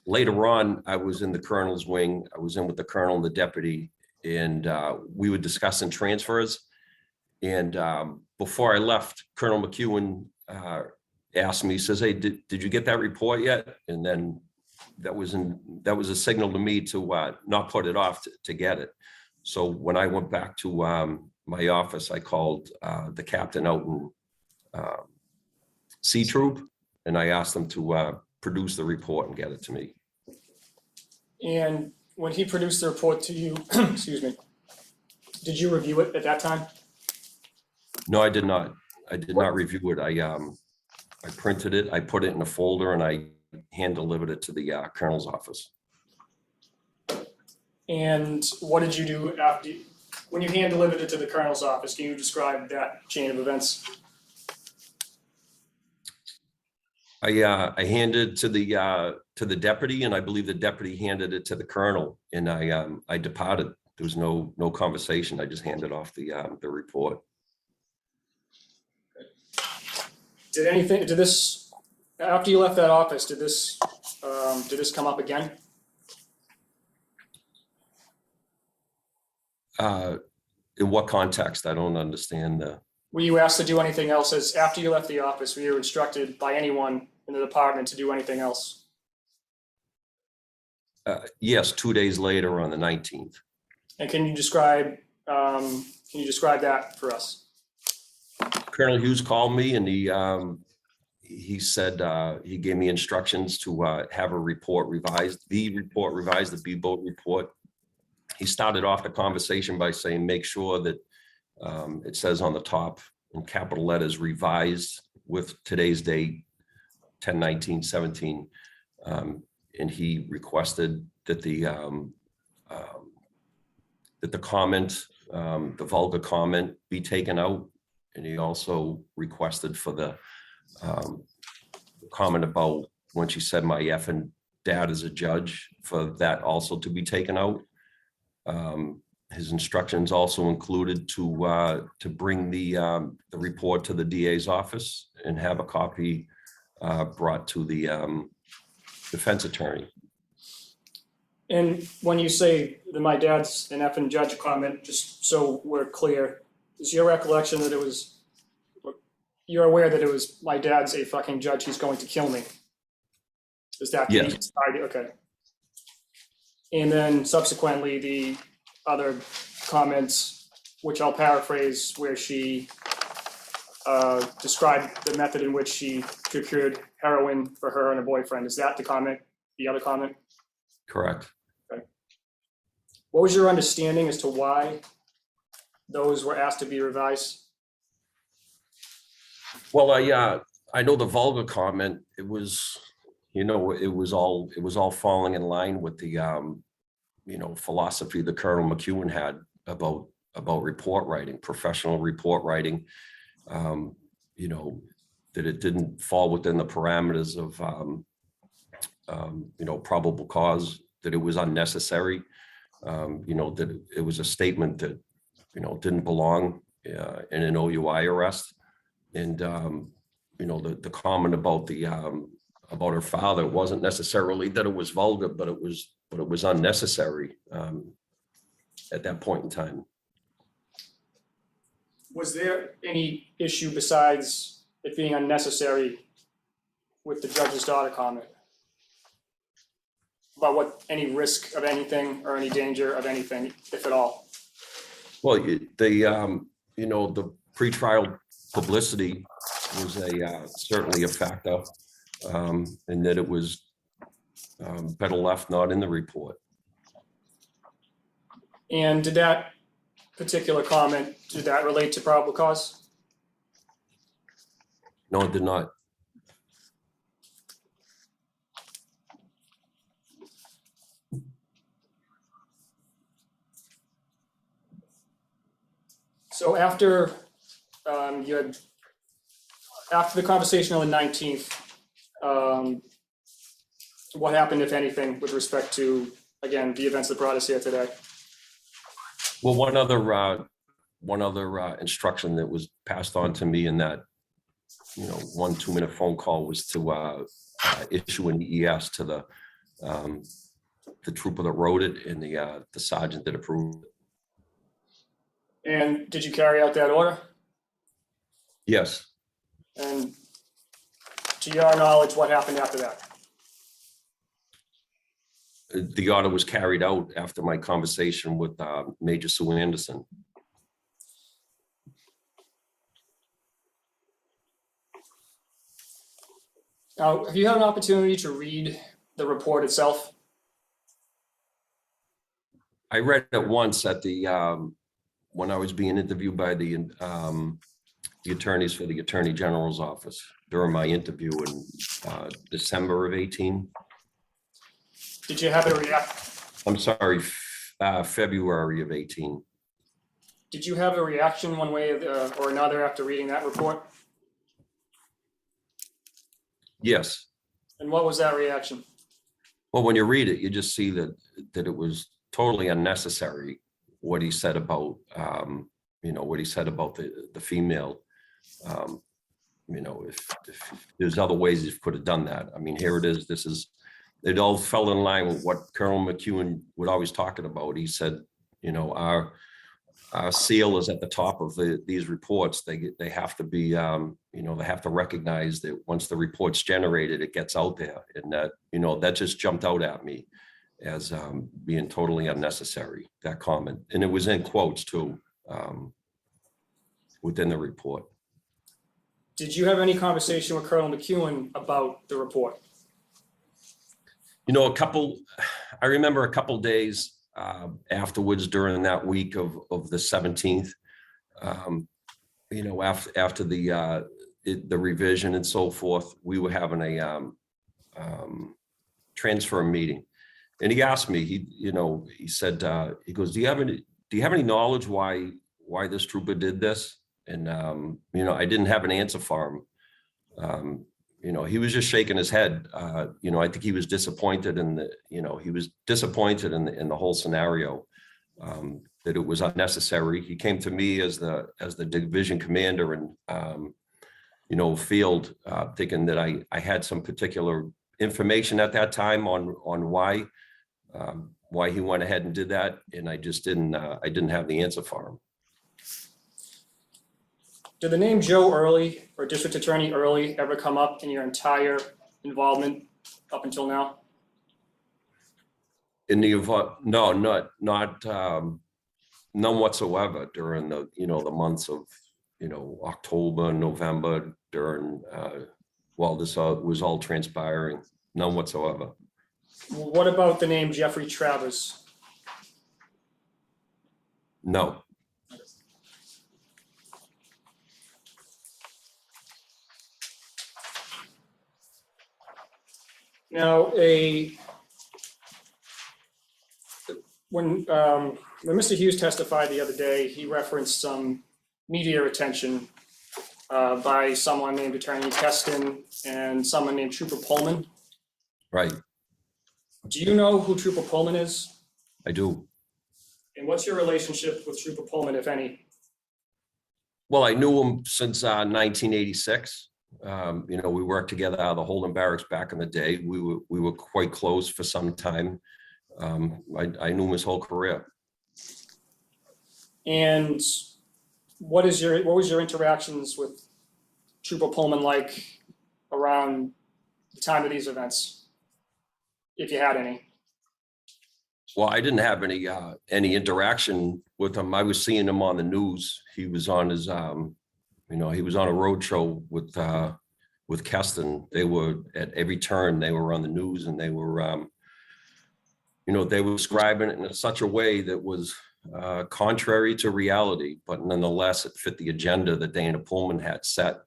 later on, I was in the colonel's wing. I was in with the colonel and the deputy, and we were discussing transfers. And before I left, Colonel McKeon asked me, he says, "Hey, did you get that report yet?" And then that was a signal to me to not put it off to get it. So when I went back to my office, I called the captain out in C Troop, and I asked him to produce the report and get it to me. And when he produced the report to you, excuse me, did you review it at that time? No, I did not. I did not review it. I printed it, I put it in a folder, and I hand delivered it to the colonel's office. And what did you do after, when you hand delivered it to the colonel's office? Can you describe that chain of events? I handed it to the deputy, and I believe the deputy handed it to the colonel, and I departed. There was no conversation. I just handed off the report. Did this, after you left that office, did this come up again? In what context? I don't understand. Were you asked to do anything else as after you left the office? Were you instructed by anyone in the department to do anything else? Yes, 2 days later on the 19th. And can you describe that for us? Colonel Hughes called me, and he said he gave me instructions to have a report revised, the B-boat report. He started off the conversation by saying, make sure that it says on the top in capital letters, revised with today's date, 10/19/17. And he requested that the comment, the vulgar comment, be taken out. And he also requested for the comment about when she said my effing dad is a judge, for that also to be taken out. His instructions also included to bring the report to the DA's office and have a copy brought to the defense attorney. And when you say that my dad's an effing judge comment, just so we're clear, is your recollection that you're aware that it was my dad's a fucking judge, he's going to kill me? Is that the Yes. idea? Okay. And then subsequently, the other comments, which I'll paraphrase, where she described the method in which she procured heroin for her and her boyfriend. Is that the comment, the other comment? Correct. Okay. What was your understanding as to why those were asked to be revised? Well, I know the vulgar comment, it was, it was all falling in line with the, philosophy that Colonel McKeon had about report writing, professional report writing, that it didn't fall within the parameters of, probable cause, that it was unnecessary, that it was a statement that, didn't belong in an OUI arrest. And, the comment about about her father wasn't necessarily that it was vulgar, but it was unnecessary at that point in time. Was there any issue besides it being unnecessary with the judge's daughter comment? About what any risk of anything or any danger of anything, if at all? Well, the pretrial publicity was certainly a factor, and that it was better left not in the report. And did that particular comment, did that relate to probable cause? No, it did not. So after after the conversation on the 19th, what happened, if anything, with respect to, again, the events that brought us here today? Well, one other instruction that was passed on to me in that 1 2-minute phone call was to issue an ES to the trooper that wrote it and the sergeant that approved it. And did you carry out that order? Yes. And to your knowledge, what happened after that? The order was carried out after my conversation with Major Sue Anderson. Now, have you had an opportunity to read the report itself? I read it once at when I was being interviewed by the attorneys for the Attorney General's office during my interview in December of 18. Did you have a react? I'm sorry, February of 18. Did you have a reaction one way or another after reading that report? Yes. And what was that reaction? Well, when you read it, you just see that it was totally unnecessary what he said about what he said about the female. If there's other ways he could have done that. I mean, here it is. It all fell in line with what Colonel McKeon would always talking about. He said, our seal is at the top of these reports. They have to be, they have to recognize that once the report's generated, it gets out there, and that just jumped out at me as being totally unnecessary, that comment. And it was in quotes too, within the report. Did you have any conversation with Colonel McKeon about the report? I remember a couple days afterwards during that week of the 17th, after the revision and so forth, we were having a transfer meeting. And he asked me, he said, he goes, do you have any knowledge why this trooper did this? And, I didn't have an answer for him. He was just shaking his head. I think he was disappointed in the whole scenario, that it was unnecessary. He came to me as the division commander and, field, thinking that I had some particular information at that time on why he went ahead and did that. And I just didn't have the answer for him. Did the name Joe Early or District Attorney Early ever come up in your entire involvement up until now? No, none whatsoever during the months of October, November, during while this was all transpiring. None whatsoever. What about the name Jeffrey Travers? No. Now, when Mr. Hughes testified the other day, he referenced some media attention by someone named Attorney Keston and someone named Trooper Pullman. Right. Do you know who Trooper Pullman is? I do. And what's your relationship with Trooper Pullman, if any? Well, I knew him since 1986. You know, we worked together out of the Holden Barracks back in the day. We were quite close for some time. I knew him his whole career. And what was your interactions with Trooper Pullman like around the time of these events, if you had any? Well, I didn't have any interaction with him. I was seeing him on the news. He was on his, you know, he was on a road show with Keston. They were at every turn, they were on the news, and they were, you know, they were describing it in such a way that was contrary to reality, but nonetheless, it fit the agenda that Dana Pullman had set.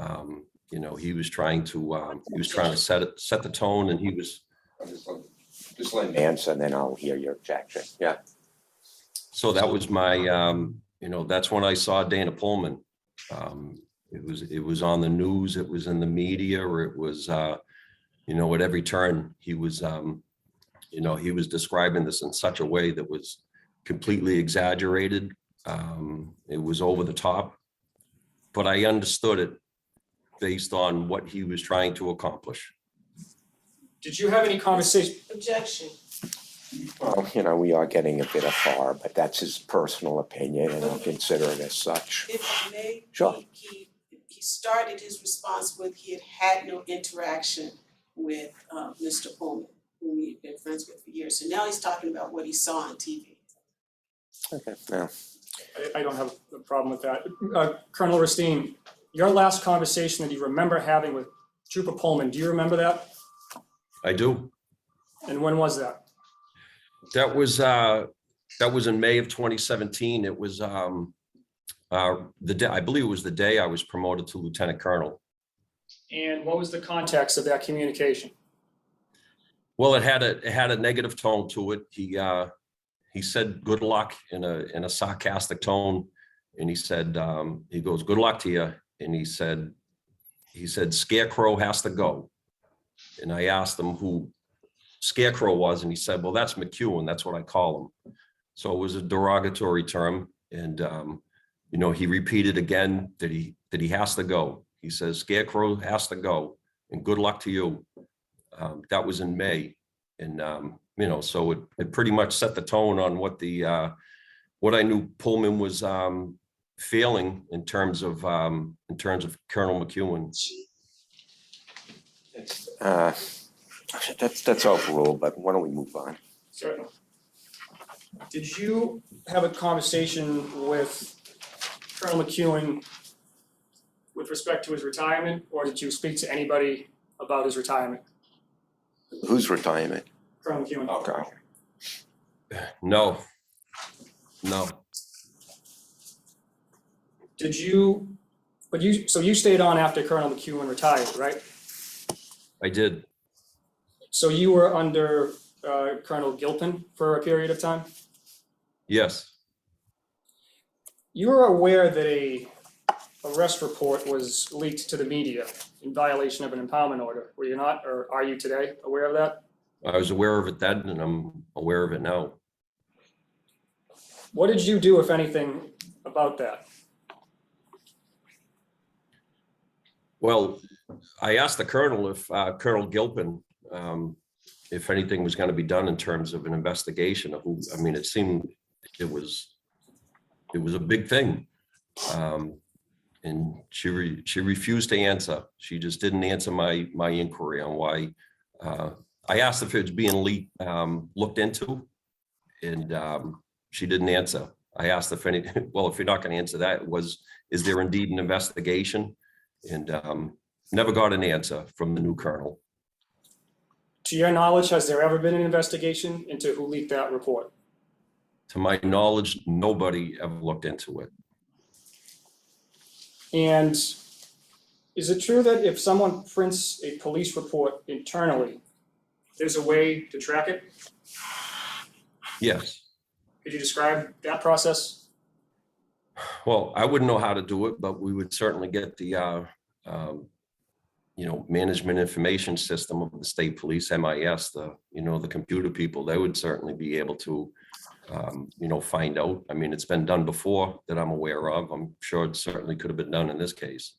You know, he was trying to set the tone, and he was. Just let me answer, and then I'll hear your objection. Yeah. So that was my, you know, that's when I saw Dana Pullman. It was on the news, it was in the media, or it was, you know, at every turn, he was, you know, he was describing this in such a way that was completely exaggerated. It was over the top, but I understood it based on what he was trying to accomplish. Did you have any conversation? Objection. Well, you know, we are getting a bit afar, but that's his personal opinion, and I'll consider it as such. If I may. Sure. He started his response with he had no interaction with Mr. Pullman, whom he'd been friends with for years. So now he's talking about what he saw on TV. Okay, now, I don't have a problem with that. Colonel Racine, your last conversation that you remember having with Trooper Pullman, do you remember that? I do. And when was that? That was in May of 2017. It was the day, I believe it was the day I was promoted to Lieutenant Colonel. And what was the context of that communication? Well, it had a negative tone to it. He said good luck in a sarcastic tone, and he said, he goes, good luck to you. And he said Scarecrow has to go. And I asked him who Scarecrow was, and he said, well, that's McKeon, that's what I call him. So it was a derogatory term. And you know, he repeated again that he has to go. He says Scarecrow has to go, and good luck to you. That was in May. And you know, so it pretty much set the tone on what I knew Pullman was feeling in terms of Colonel McKeon. that's overruled, but why don't we move on? Certainly. Did you have a conversation with Colonel McKeon with respect to his retirement, or did you speak to anybody about his retirement? Whose retirement? Colonel McKeon. Okay. No. Did you, so you stayed on after Colonel McKeon retired, right? I did. So you were under Colonel Gilpin for a period of time? Yes. You were aware that a arrest report was leaked to the media in violation of an impoundment order, were you not, or are you today aware of that? I was aware of it then, and I'm aware of it now. What did you do, if anything, about that? Well, I asked the Colonel if Colonel Gilpin, if anything was going to be done in terms of an investigation of who, I mean, it seemed it was a big thing. And she refused to answer. She just didn't answer my inquiry on why. I asked if it was being looked into, and she didn't answer. I asked if well, if you're not going to answer that, is there indeed an investigation? And never got an answer from the new colonel. To your knowledge, has there ever been an investigation into who leaked that report? To my knowledge, nobody ever looked into it. And is it true that if someone prints a police report internally, there's a way to track it? Yes. Could you describe that process? Well, I wouldn't know how to do it, but we would certainly get the, you know, management information system of the state police, MIS, the computer people. They would certainly be able to, you know, find out. I mean, it's been done before that I'm aware of. I'm sure it certainly could have been done in this case.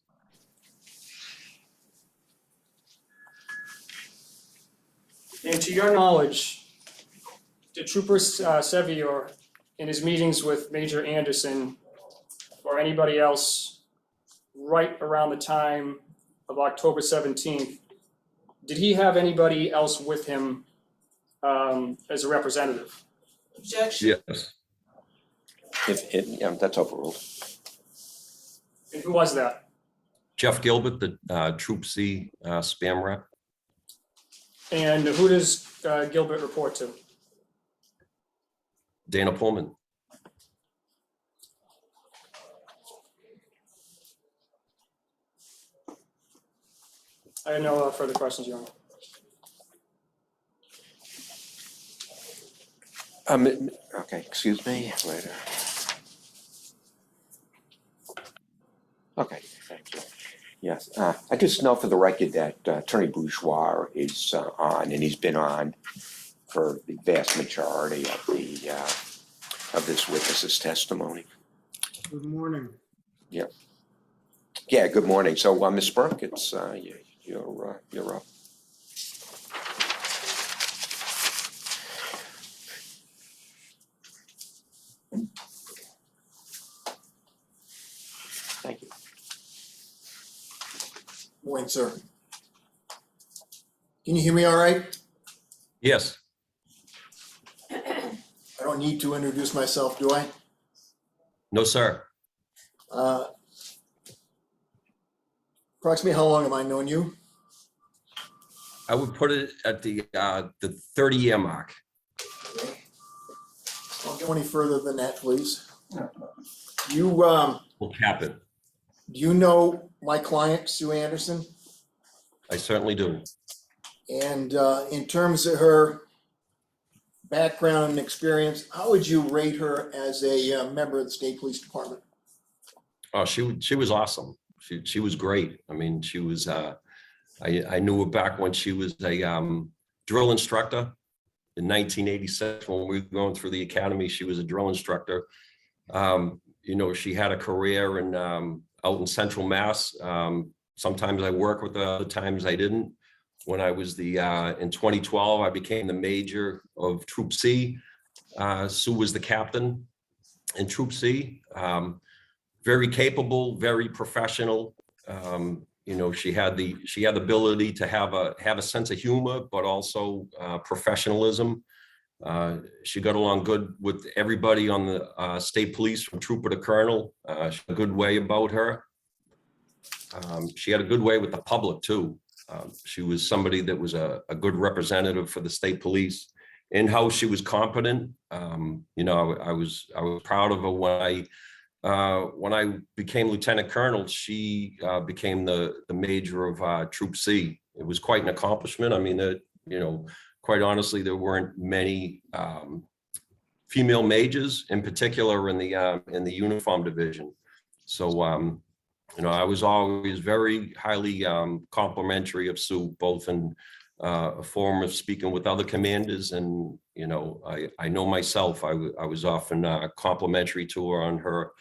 And to your knowledge, did Trooper Sevior, in his meetings with Major Anderson or anybody else right around the time of October 17th, did he have anybody else with him as a representative? Objection. Yes, Yeah, that's overruled. And who was that? Jeff Gilbert, the Troop C spam rep. And who does Gilbert report to? Dana Pullman. I have no further questions, Your Honor. Okay, excuse me, later. Okay, thank you. Yes, I just know for the record that Attorney Bourgeois is on, and he's been on for the vast majority of this witness's testimony. Good morning. Yeah, good morning. So, Ms. Burke, it's you're up. Thank you. Morning, sir. Can you hear me all right? Yes, I don't need to introduce myself, do I? no, sir. Approximately how long have I known you? I would put it at the 30-year mark. Okay. Don't go any further than that, please. You, We'll cap it. do you know my client, Sue Anderson? I certainly do. And in terms of her background and experience, how would you rate her as a member of the State Police Department? Oh, she was awesome. She was great. I mean, she was. I knew her back when she was a drill instructor in 1986 when we were going through the academy. She was a drill instructor. You know, she had a career in out in Central Mass. Sometimes I worked with her, other times I didn't. When I was in 2012, I became the major of Troop C. Sue was the captain in Troop C. Very capable, very professional. You know, she had the ability to have a sense of humor, but also professionalism. She got along good with everybody on the state police, from trooper to colonel. She had a good way about her. She had a good way with the public too. She was somebody that was a good representative for the state police. In how she was competent. You know, I was proud of her when I became lieutenant colonel. She became the major of Troop C. It was quite an accomplishment. I mean, you know, quite honestly, there weren't many female majors, in particular in the uniform division. So, you know, I was always very highly complimentary of Sue, both in a form of speaking with other commanders, and you know, I know myself, I was often complimentary to her on her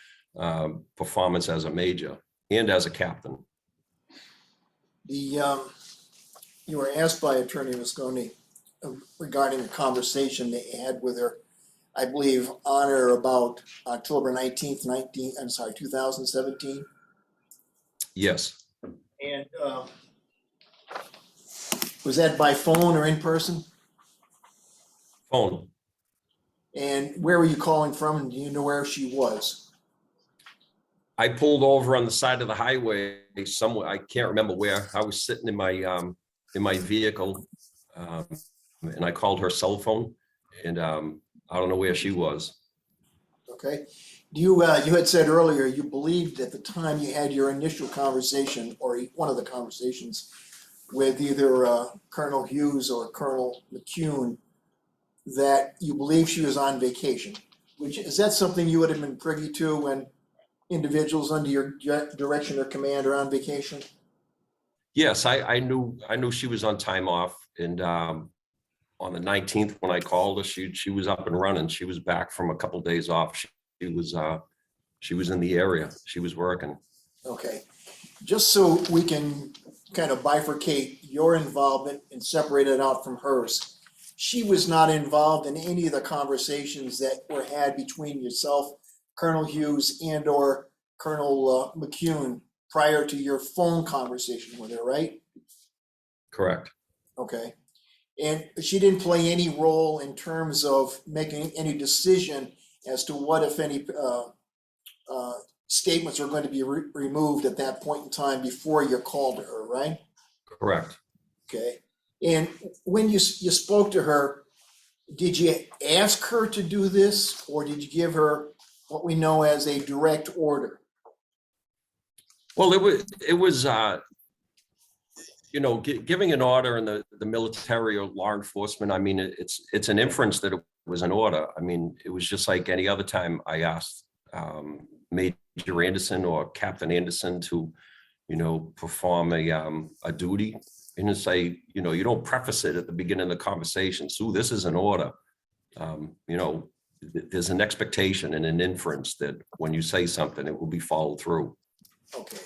performance as a major and as a captain. You were asked by Attorney Visconti regarding a conversation they had with her, I believe, on or about October 19th, 2017. Yes, And was that by phone or in person? phone. And where were you calling from, and do you know where she was? I pulled over on the side of the highway somewhere. I can't remember where. I was sitting in my vehicle, and I called her cell phone, and I don't know where she was. Okay. You had said earlier you believed at the time you had your initial conversation, or one of the conversations, with either Colonel Hughes or Colonel McKeon, that you believe she was on vacation. Which is that something you would have been privy to when individuals under your direction or command are on vacation? Yes, I knew she was on time off, and on the 19th when I called her, she was up and running. She was back from a couple of days off. She was in the area. She was working. Okay. Just so we can kind of bifurcate your involvement and separate it out from hers. she was not involved in any of the conversations that were had between yourself, Colonel Hughes, and or Colonel McKeon prior to your phone conversation with her, right? Correct. Okay. And she didn't play any role in terms of making any decision as to what, if any, statements are going to be removed at that point in time before you called to her, right? Correct. Okay. And when you spoke to her, did you ask her to do this, or did you give her what we know as a direct order? Well, it was giving an order in the military or law enforcement. I mean, it's an inference that it was an order. I mean, it was just like any other time I asked Major Anderson or Captain Anderson to, perform a duty. And it's like, you don't preface it at the beginning of the conversation. So this is an order. There's an expectation and an inference that when you say something, it will be followed through. Okay.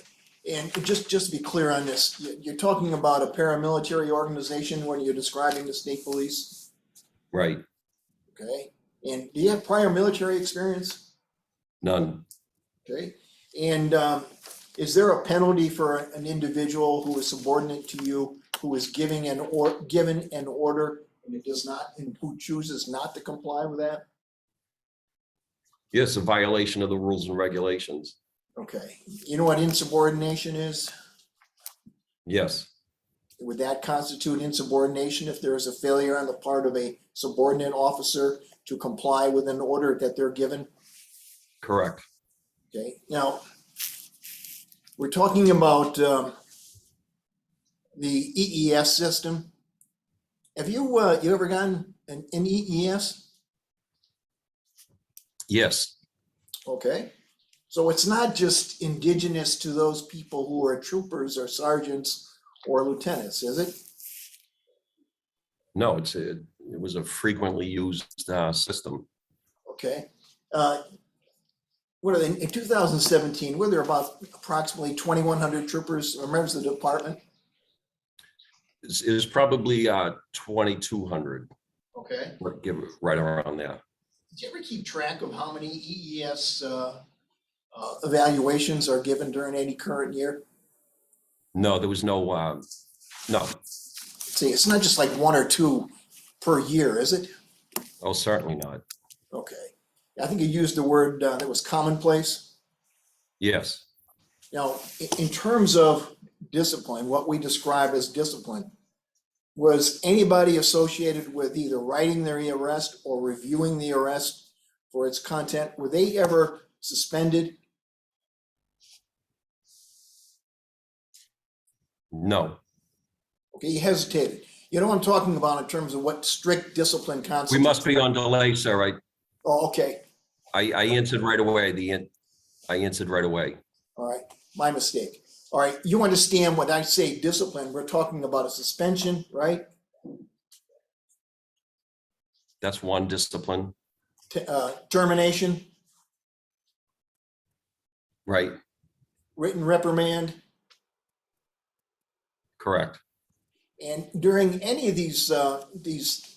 And just to be clear on this, you're talking about a paramilitary organization when you're describing the state police? Right. Okay. And do you have prior military experience? None. Okay. And is there a penalty for an individual who is subordinate to you, who is given an order and it does not, and who chooses not to comply with that? Yes, a violation of the rules and regulations. Okay. You know what insubordination is? Yes. Would that constitute insubordination if there is a failure on the part of a subordinate officer to comply with an order that they're given? Correct. Okay. Now, we're talking about the EES system. Have you ever gotten an EES? Yes. Okay. So it's not just indigenous to those people who are troopers or sergeants or lieutenants, is it? No, it was a frequently used system. Okay. What are they, in 2017, were there about approximately 2,100 troopers or members of the department? It was probably 2,200. Okay. Give it right around there. Did you ever keep track of how many EES evaluations are given during any current year? No, there was no. No. See, it's not just like one or two per year, is it? Oh, certainly not. Okay. I think you used the word that was commonplace. Yes. Now, in terms of discipline, what we describe as discipline, was anybody associated with either writing the arrest or reviewing the arrest for its content, were they ever suspended? No. Okay, you hesitated. You know what I'm talking about in terms of what strict discipline constitutes? We must be on delay, sir. Oh, okay. I answered right away. I answered right away. All right, my mistake. All right, you understand when I say discipline, we're talking about a suspension, right? That's one discipline. Termination, Right. written reprimand. Correct. And during any of these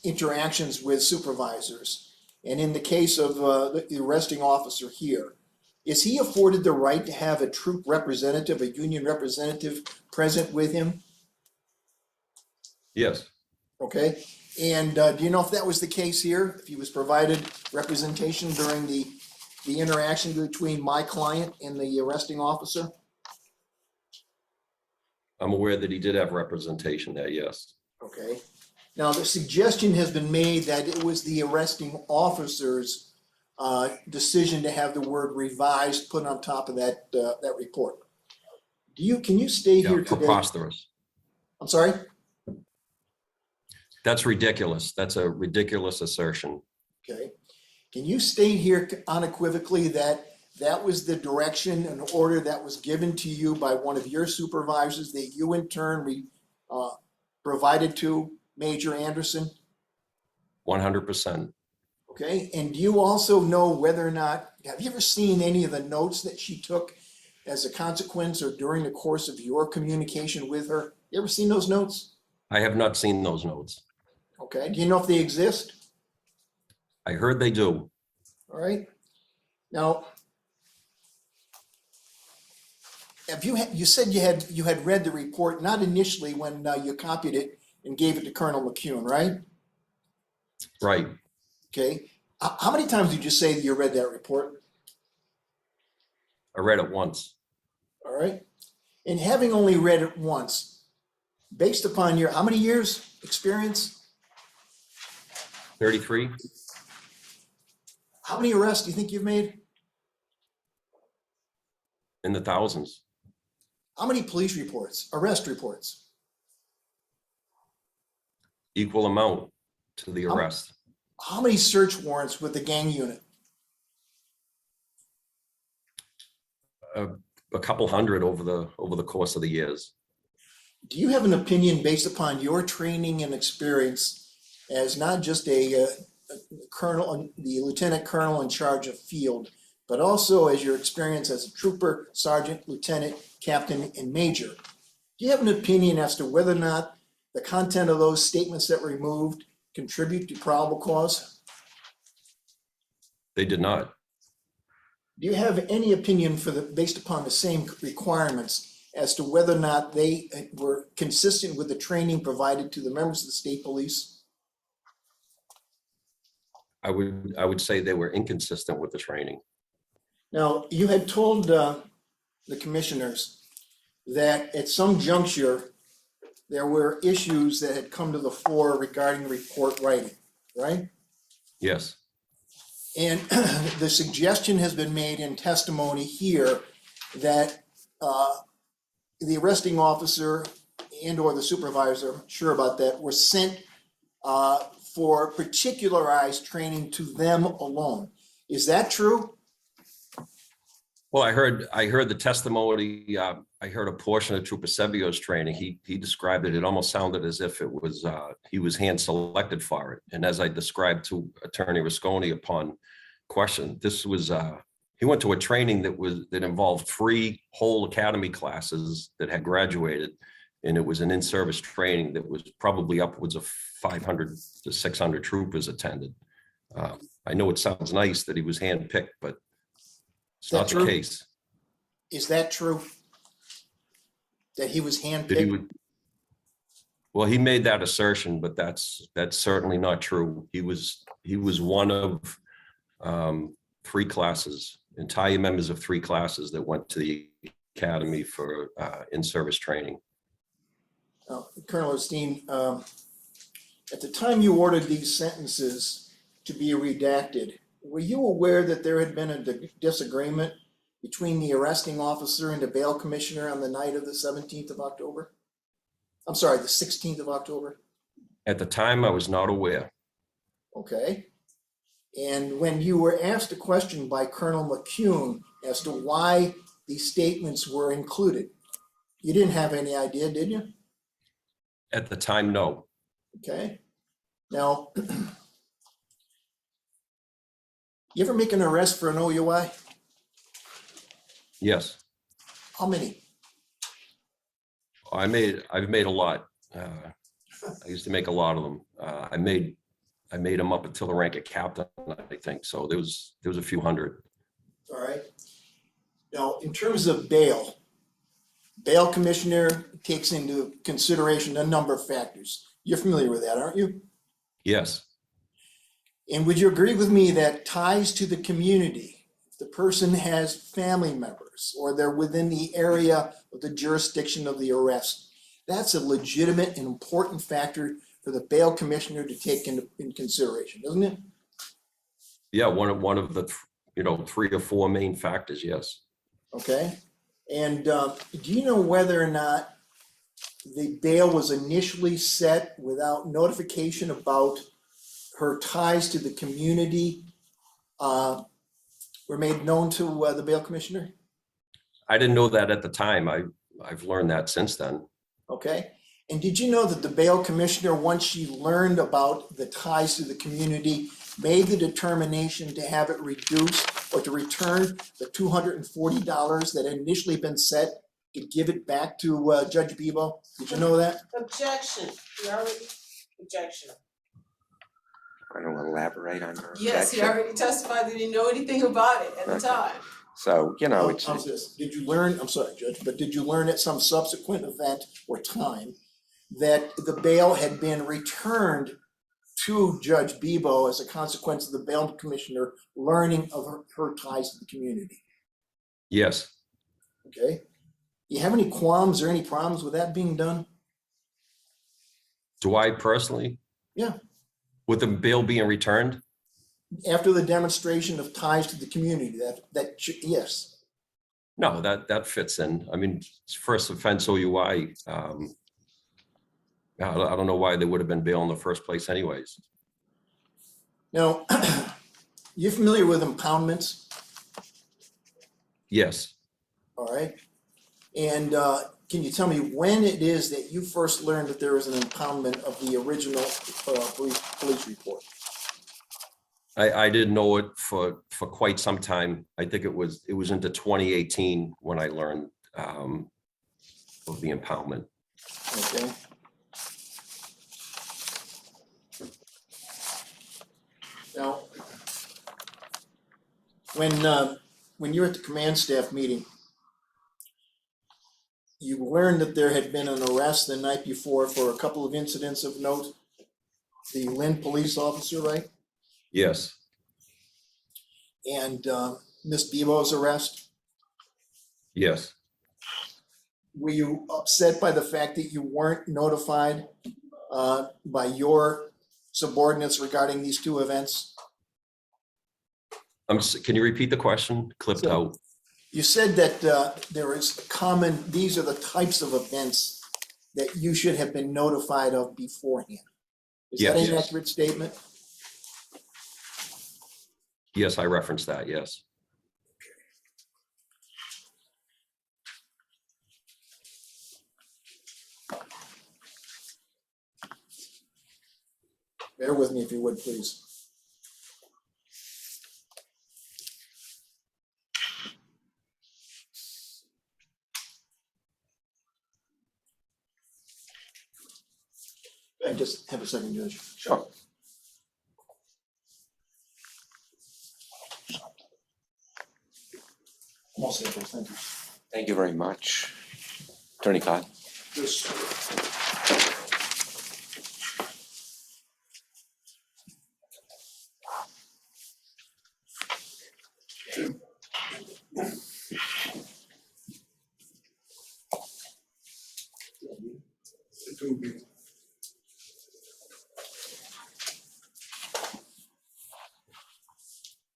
interactions with supervisors, and in the case of the arresting officer here, is he afforded the right to have a troop representative, a union representative present with him? Yes. Okay, and do you know if that was the case here? If he was provided representation during the interaction between my client and the arresting officer? I'm aware that he did have representation there. Yes. Okay. Now, the suggestion has been made that it was the arresting officer's decision to have the word revised put on top of that report. Can you stay here today? Preposterous. I'm sorry? That's ridiculous. That's a ridiculous assertion. Okay. Can you state here unequivocally that that was the direction and order that was given to you by one of your supervisors that you in turn provided to Major Anderson? 100%. Okay, and do you also know whether or not, have you ever seen any of the notes that she took as a consequence or during the course of your communication with her? You ever seen those notes? I have not seen those notes. Okay, do you know if they exist? I heard they do. All right. Now, have you said you had read the report, not initially when you copied it and gave it to Colonel McKeon, right? Right. Okay. How many times did you say that you read that report? I read it once. All right. And having only read it once, based upon your, how many years experience? 33. How many arrests do you think you've made? In the thousands. How many police reports, arrest reports? Equal amount to the arrest. How many search warrants with the gang unit? A couple hundred over the course of the years. Do you have an opinion based upon your training and experience as not just a colonel, the lieutenant colonel in charge of field, but also as your experience as a trooper, sergeant, lieutenant, captain, and major? Do you have an opinion as to whether or not the content of those statements that were removed contribute to probable cause? They did not. Do you have any opinion based upon the same requirements as to whether or not they were consistent with the training provided to the members of the state police? I would say they were inconsistent with the training. Now, you had told the commissioners that at some juncture, there were issues that had come to the fore regarding report writing, right? Yes. And the suggestion has been made in testimony here that the arresting officer and or the supervisor, I'm sure about that, were sent for particularized training to them alone. Is that true? Well, I heard the testimony. I heard a portion of Trooper Sebio's training. He described it. It almost sounded as if it was he was hand selected for it. And as I described to Attorney Rasconi upon question, this was he went to a training that involved 3 whole academy classes that had graduated, and it was an in-service training that was probably upwards of 500 to 600 troopers attended. I know it sounds nice that he was handpicked, but it's not the case. Is that true? That he was handpicked? Well, he made that assertion, but that's certainly not true. He was one of 3 classes, entire members of 3 classes that went to the academy for in-service training. Colonel Osteen, at the time you ordered these sentences to be redacted, were you aware that there had been a disagreement between the arresting officer and the bail commissioner on the night of the 17th of October? I'm sorry, the 16th of October? At the time, I was not aware. Okay. And when you were asked a question by Colonel McKeon as to why these statements were included, you didn't have any idea, did you? At the time, no. Okay. Now, you ever make an arrest for an OUI? Yes, How many? I've made a lot. I used to make a lot of them. I made them up until the rank of captain, I think. So there was a few hundred. All right. Now, in terms of bail commissioner takes into consideration a number of factors. You're familiar with that, aren't you? Yes, And would you agree with me that ties to the community, if the person has family members or they're within the area of the jurisdiction of the arrest, that's a legitimate and important factor for the bail commissioner to take into consideration, isn't it? yeah, one of the 3 or 4 main factors. Yes, Okay. And do you know whether or not the bail was initially set without notification about her ties to the community were made known to the bail commissioner? I didn't know that at the time. I've learned that since then. Okay. And did you know that the bail commissioner, once she learned about the ties to the community, made the determination to have it reduced or to return the $240 that had initially been set, to give it back to Judge Bebo? Did you know that? Objection, we already, objection. want to elaborate on your Yes, he objection? already testified that he didn't know anything about it at the Okay. time. So, you know, it's, How's this? Did you learn, I'm sorry, Judge, but did you learn at some subsequent event or time that the bail had been returned to Judge Bebo as a consequence of the bail commissioner learning of her ties to the community? Yes, Okay? Do you have any qualms or any problems with that being done? do I personally? Yeah. With the bail being returned? After the demonstration of ties to the community, yes. No, that fits in. I mean, it's first offense OUI. I don't know why there would have been bail in the first place anyways. Now, you familiar with impoundments, Yes, all right? And can you tell me when it is that you first learned that there was an impoundment of the original police report? I didn't know it for quite some time. I think it was into 2018 when I learned of the impoundment. Okay. Now, when you were at the command staff meeting, you learned that there had been an arrest the night before for a couple of incidents of note. The Lynn police officer, right? Yes, And Miss Bebo's arrest. yes. Were you upset by the fact that you weren't notified by your subordinates regarding these two events? Can you repeat the question? Clipped Sure. out. You said that there is these are the types of events that you should have been notified of beforehand. Is that Yes. an accurate statement? Yes, I referenced that, yes. Bear with me if you would, please. Just have a second, Judge. sure. I'm all set, Judge. Thank you. Thank you very much. Attorney Cog? This,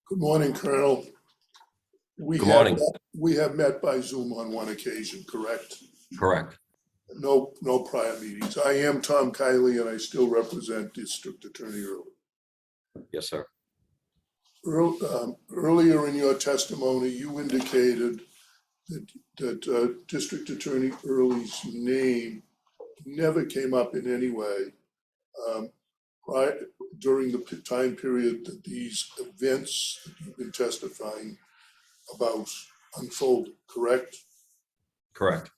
good morning, Colonel. Good morning. We have met by Zoom on one occasion, correct? Correct. No prior meetings. I am Tom Kiley and I still represent District Attorney Early. Yes, sir. Earlier in your testimony, you indicated that District Attorney Early's name never came up in any way during the time period that these events that you've been testifying about unfolded, correct? Correct.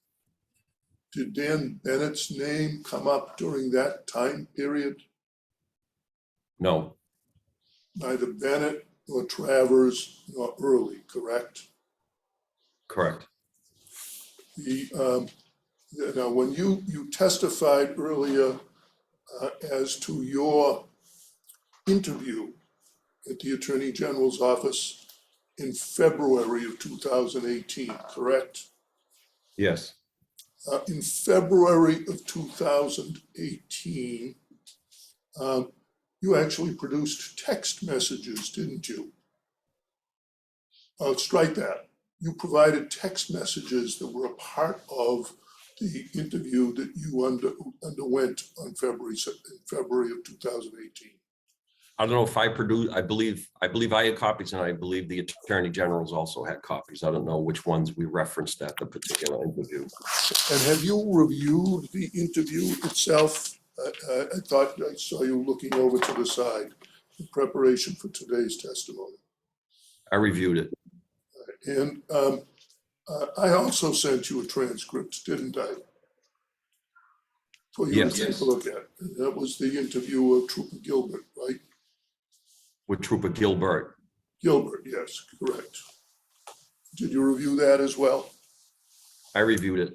Did Dan Bennett's name come up during that time period? No, Neither Bennett nor Travers nor Early, correct? correct. Now, when you testified earlier as to your interview at the Attorney General's office in February of 2018, correct? Yes, In February of 2018, you actually produced text messages, didn't you? Strike that. You provided text messages that were a part of the interview that you underwent on February of 2018. I don't know if I produced, I believe I had copies and I believe the Attorney General's also had copies. I don't know which ones we referenced at the particular interview. And have you reviewed the interview itself? I thought I saw you looking over to the side in preparation for today's testimony. I reviewed it. And I also sent you a transcript, didn't I? For you to Yes. take a look at. And that was the interview of Trooper Gilbert, right? with Trooper Gilbert. Gilbert, yes, correct. Did you review that as well? I reviewed it.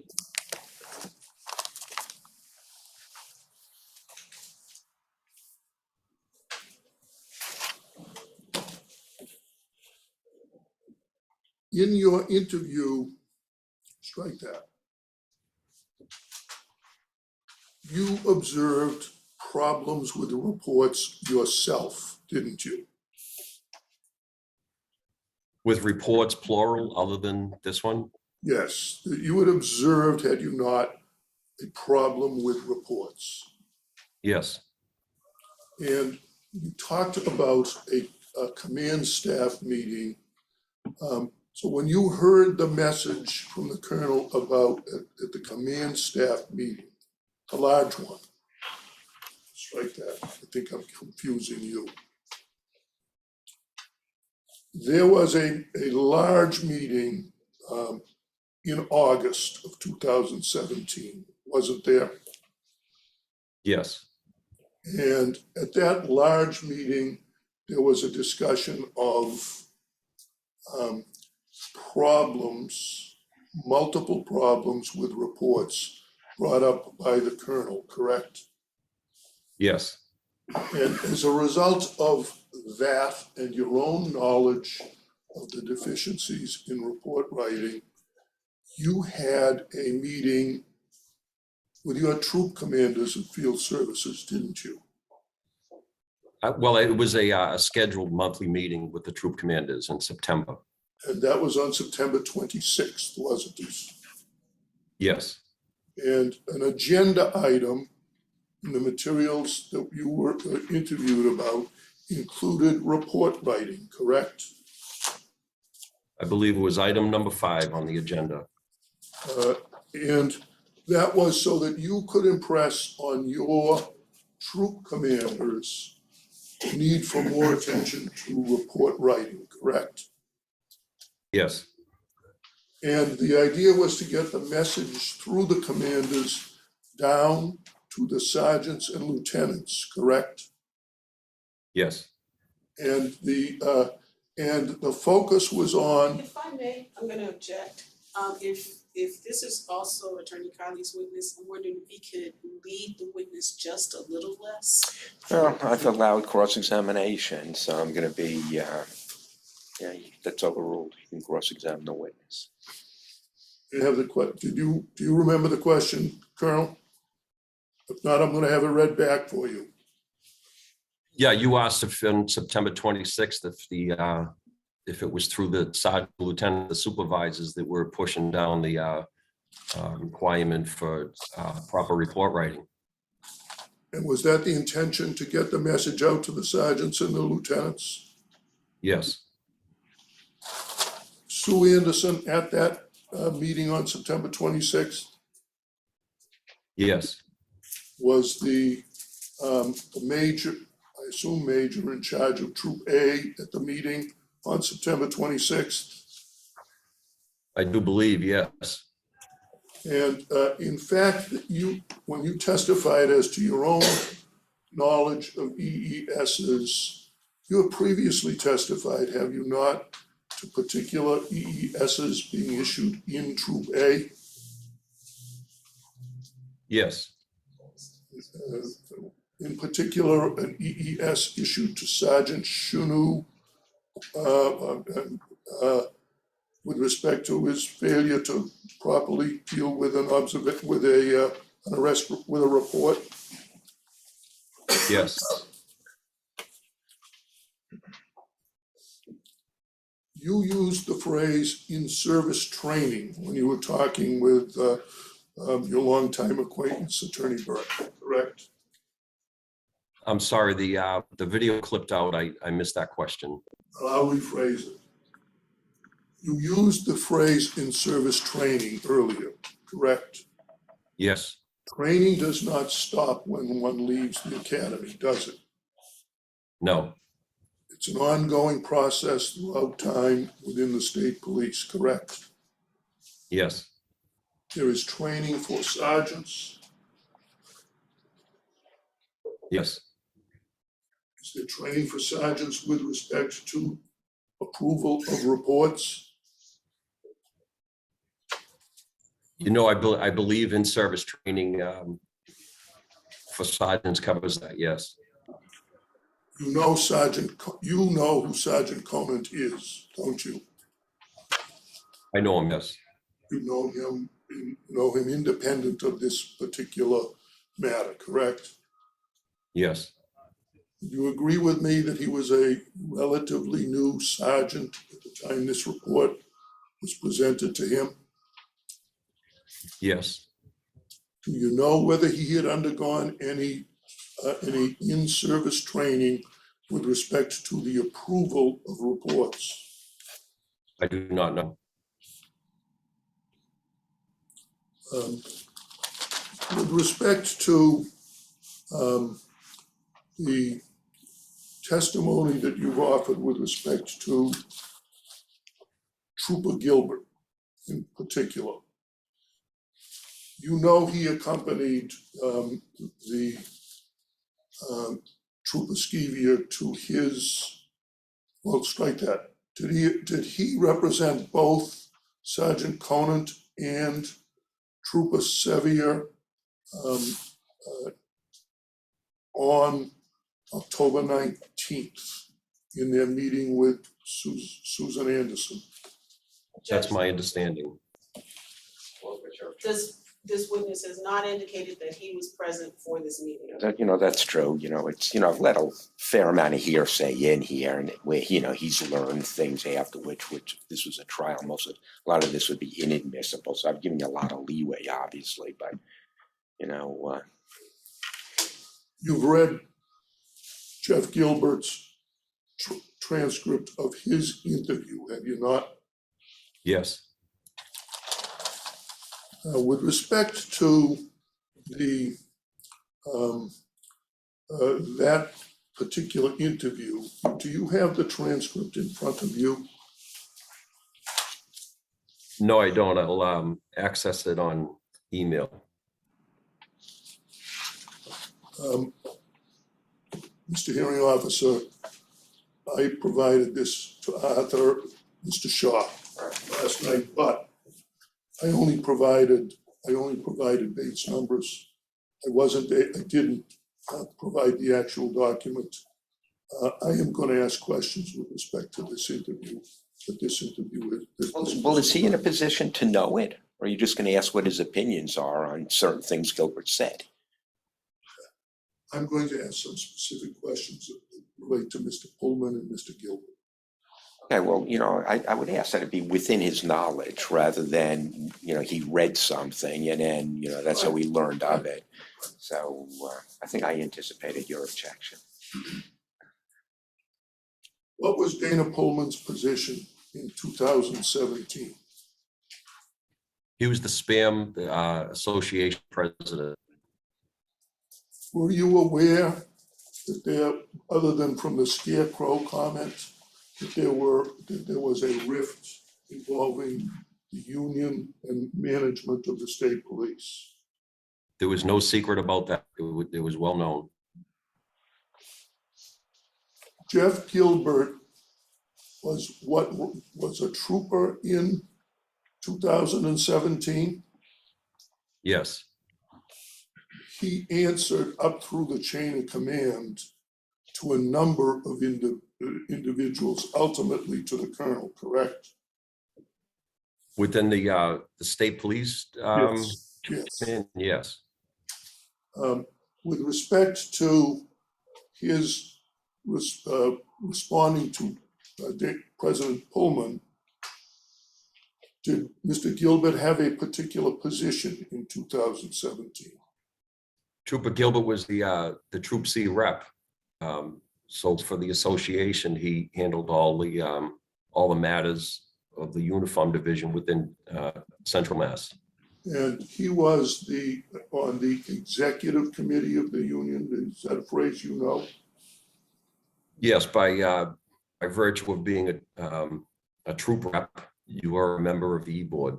In your interview, strike that. You observed problems with the reports yourself, didn't you? With reports plural other than this one? Yes, that you had observed, had you not, a problem with reports. Yes, And you talked about a command staff meeting. So when you heard the message from the colonel about at the command staff meeting, a large one, strike that, I think I'm confusing you. There was a large meeting in August of 2017, wasn't there? yes, And at that large meeting, there was a discussion of problems, multiple problems with reports brought up by the colonel, correct? yes, And as a result of that and your own knowledge of the deficiencies in report writing, you had a meeting with your troop commanders and field services, didn't you? Well, it was a scheduled monthly meeting with the troop commanders in September. And that was on September 26th, wasn't it? Yes, And an agenda item in the materials that you were interviewed about included report writing, correct? I believe it was item number 5 on the agenda. And that was so that you could impress on your troop commanders the need for more attention to report writing, correct? Yes, And the idea was to get the message through the commanders down to the sergeants and lieutenants, correct? yes. And the focus was on, If I may, I'm gonna object. If this is also Attorney Colley's witness, I'm wondering if he could lead the witness just a little less. Well, I've allowed cross-examination, so I'm gonna be, yeah, that's overruled. You can cross-examine the witness. you have do you remember the question, Colonel? If not, I'm gonna have it read back for you. Yeah, you asked if on September 26th, if it was through the sergeant, lieutenant, the supervisors that were pushing down the requirement for proper report writing. And was that the intention, to get the message out to the sergeants and the lieutenants? Yes, Sue Anderson at that meeting on September 26th yes, was the major, I assume major in charge of Troop A at the meeting on September 26th. I do believe, yes. And in fact, when you testified as to your own knowledge of EESs, you have previously testified, have you not, to particular EESs being issued in Troop A? Yes, In particular, an EES issued to Sergeant Shunu with respect to his failure to properly deal with an arrest with a report. yes, You used the phrase "in-service training" when you were talking with your longtime acquaintance, Attorney Burke, correct? I'm sorry, the video clipped out. I missed that question. I'll rephrase it. You used the phrase "in-service training" earlier, correct? Yes, Training does not stop when one leaves the academy, does it? no, It's an ongoing process throughout time within the state police, correct? yes, There is training for sergeants. yes, Is Is there training for sergeants with respect to approval of reports? You know, I believe in service training for sergeants covers that, yes. You know you know who Sergeant Conant is, don't you? I know him, yes. You know him independent of this particular matter, correct? Yes, You agree with me that he was a relatively new sergeant at the time this report was presented to him? yes. Do you know whether he had undergone any in-service training with respect to the approval of reports? I do not know. With respect to the testimony that you've offered with respect to Trooper Gilbert in particular, you know he accompanied the Trooper Skeevier to his, well, strike that. Did he represent both Sergeant Conant and Trooper Sevier on October 19th in their meeting with Susan Anderson? That's my understanding. This witness has not indicated that he was present for this meeting. That's true, it's, I've let a fair amount of hearsay in here, and where, he's learned things afterwards, which this was a trial, a lot of this would be inadmissible, so I've given you a lot of leeway, obviously, but, You've read Jeff Gilbert's transcript of his interview, have you not? Yes, With respect to the that particular interview, do you have the transcript in front of you? no, I don't. I'll access it on email. Mr. Hearing Officer, I provided this to Arthur, Mr. Shaw last night, but I only provided Bates numbers. I didn't provide the actual document. I am going to ask questions with respect to this interview, well, is he in a position to know it? Or are you just gonna ask what his opinions are on certain things Gilbert said? I'm going to ask some specific questions that relate to Mr. Pullman and Mr. Gilbert. Okay, well, I would ask that it be within his knowledge rather than, he read something and then, that's how he learned of it. So I think I anticipated your objection. What was Dana Pullman's position in 2017? He was the Spam Association president. Were you aware that there, other than from the scarecrow comment, that there was a rift involving the union and management of the state police? There was no secret about that. It was well known. Jeff Gilbert was a trooper in 2017. Yes, He answered up through the chain of command to a number of individuals, ultimately to the colonel, correct? within the state police. Yes. Yes, With respect to his responding to President Pullman, did Mr. Gilbert have a particular position in 2017? Trooper Gilbert was the Troop C rep. So for the association, he handled all the matters of the uniform division within Central Mass. And he was on the executive committee of the union. Is that a phrase you know? Yes, by virtue of being a troop rep, you are a member of the E-board.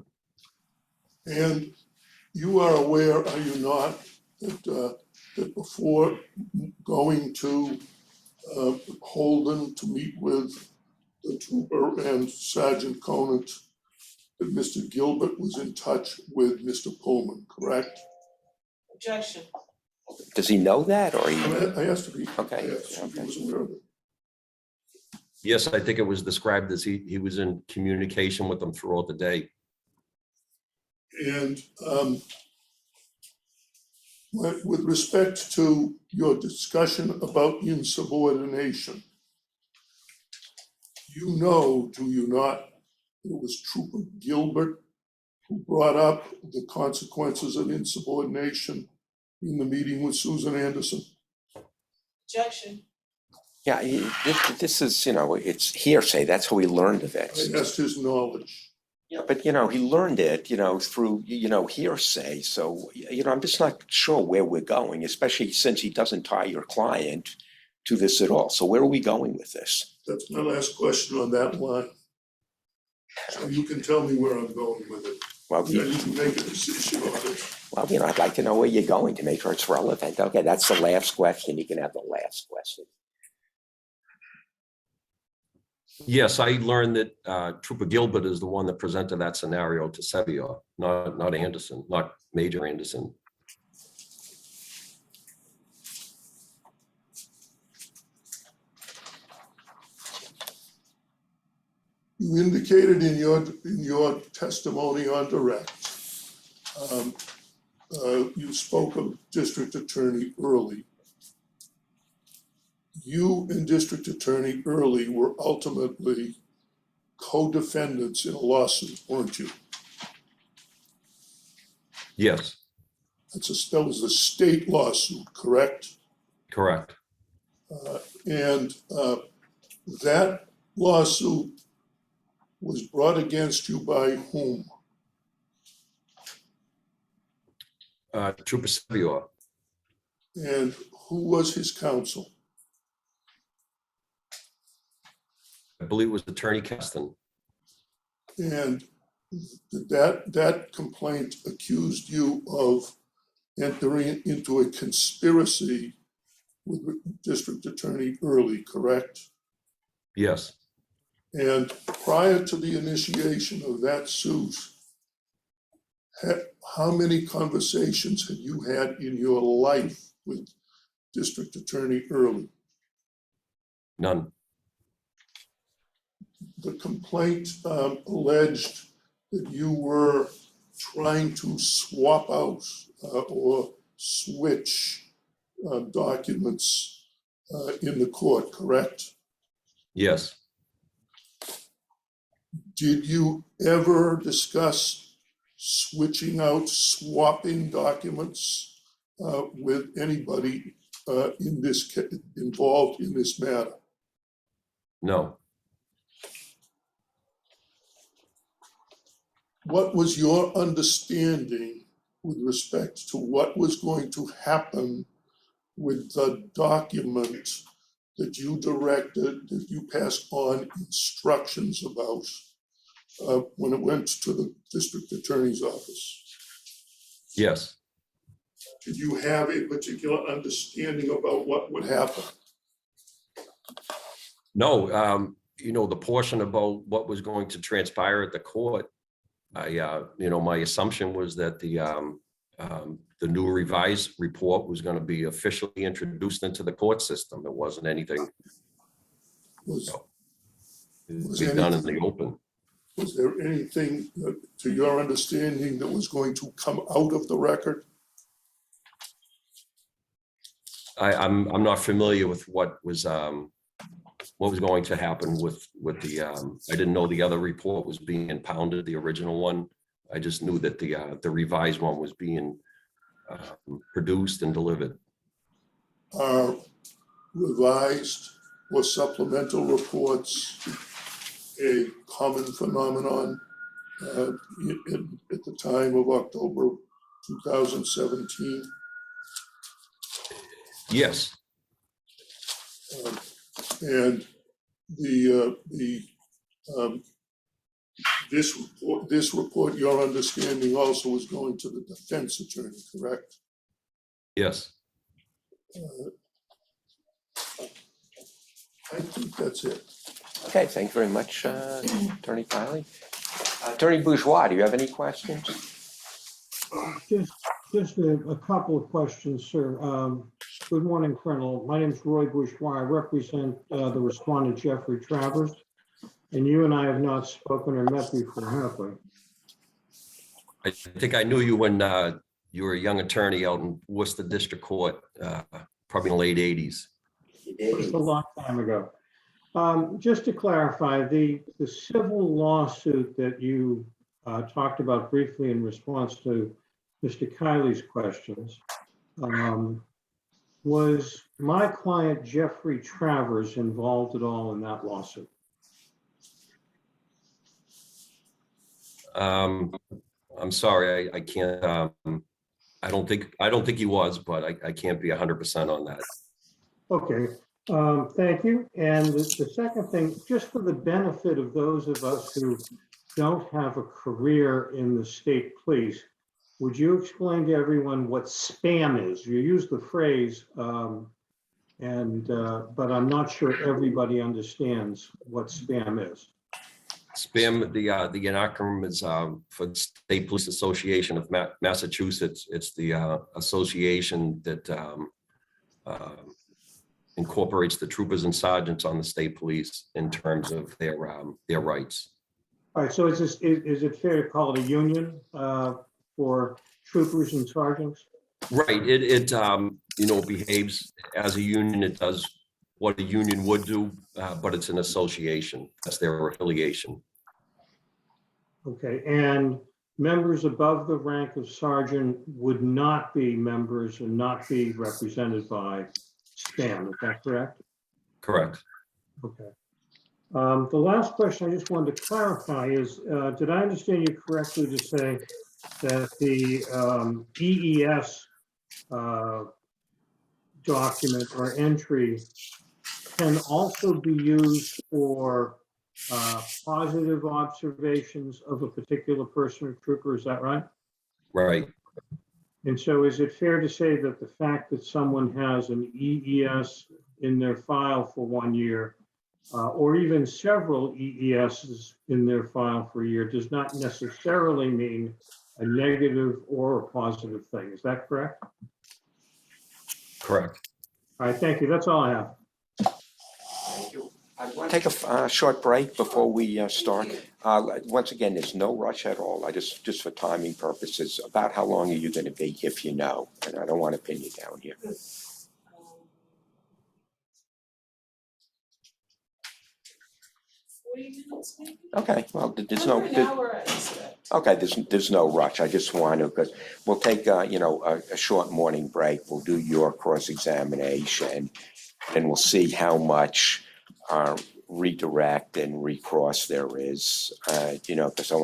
And you are aware, are you not, that before going to Holden to meet with the trooper and Sergeant Conant that Mr. Gilbert was in touch with Mr. Pullman, correct? Objection. Does he know that or he? I asked if he, Okay, I asked if he okay. was aware of it. Yes, I think it was described as he was in communication with them throughout the day. And with respect to your discussion about insubordination, you know, do you not, it was Trooper Gilbert who brought up the consequences of insubordination in the meeting with Susan Anderson? Objection. Yeah, this is, it's hearsay. That's how he learned of it. I asked his knowledge. Yeah, but he learned it, through, hearsay. So, I'm just not sure where we're going, especially since he doesn't tie your client to this at all. So where are we going with this? That's my last question on that line. So you can tell me where I'm going with it. Well, Then you can make a decision on it. well, I'd like to know where you're going to make sure it's relevant. Okay, that's the last question. You can have the last question. Yes, I learned that Trooper Gilbert is the one that presented that scenario to Sevier, not Anderson, not Major Anderson. You indicated in your testimony on direct, you spoke of District Attorney Early. You and District Attorney Early were ultimately co-defendants in a lawsuit, weren't you? Yes, That was a state lawsuit, correct? correct. And that lawsuit was brought against you by whom? Trooper Sevier, And who was his counsel? I believe it was Attorney Keston. And that complaint accused you of entering into a conspiracy with District Attorney Early, correct? Yes, And prior to the initiation of that suit, how many conversations had you had in your life with District Attorney Early? none. The complaint alleged that you were trying to swap out or switch documents in the court, correct? Yes, Did you ever discuss switching out, swapping documents with anybody involved in this matter? no. What was your understanding with respect to what was going to happen with the document that you directed, that you passed on instructions about when it went to the district attorney's office? Yes, Did you have a particular understanding about what would happen? no. The portion about what was going to transpire at the court, my assumption was that the new revised report was going to be officially introduced into the court system. It wasn't anything Was be done in the open. Was there anything, to your understanding, that was going to come out of the record? I'm not familiar with what was going to happen with the, I didn't know the other report was being impounded, the original one. I just knew that the revised one was being produced and delivered. Are revised or supplemental reports a common phenomenon at the time of October 2017? Yes, And this report, your understanding also was going to the defense attorney, correct? yes, I think that's it. Okay, thank you very much, Attorney Kiley. Attorney Bourgeois, do you have any questions? Just a couple of questions, sir. Good morning, Colonel. My name is Roy Bourgeois. I represent the respondent Jeffrey Travers, and you and I have not spoken or met before, have we? I think I knew you when you were a young attorney out in Worcester District Court, probably in the late 80s. It's a long time ago. Just to clarify, the civil lawsuit that you talked about briefly in response to Mr. Kiley's questions, was my client Jeffrey Travers involved at all in that lawsuit? I'm sorry, I can't. I don't think he was, but I can't be 100% on that. Okay, thank you. And the second thing, just for the benefit of those of us who don't have a career in the state police, would you explain to everyone what spam is? You use the phrase, but I'm not sure everybody understands what spam is. SPAM, the acronym is for the State Police Association of Massachusetts. It's the association that incorporates the troopers and sergeants on the state police in terms of their rights. All right, so is it fair to call it a union for troopers and sergeants? Right. It behaves as a union. It does what a union would do, but it's an association. That's their affiliation. Okay, and members above the rank of sergeant would not be members and not be represented by SPAM, is that correct? Correct. Okay. The last question I just wanted to clarify is, did I understand you correctly to say that the EES document or entry can also be used for positive observations of a particular person or trooper, is that right? Right. And so is it fair to say that the fact that someone has an EES in their file for 1 year, or even several EESs in their file for a year, does not necessarily mean a negative or a positive thing? Is that correct? Correct. All right, thank you. That's all I have. Thank you. I want to take a short break before we start. Once again, there's no rush at all. I just for timing purposes, about how long are you going to be, if you know? And I don't want to pin you down here. 40 minutes maybe? Okay, well, there's no. Under an hour, I expect. Okay, there's no rush. I just want to, because we'll take a short morning break. We'll do your cross-examination, and we'll see how much redirect and recross there is. Because I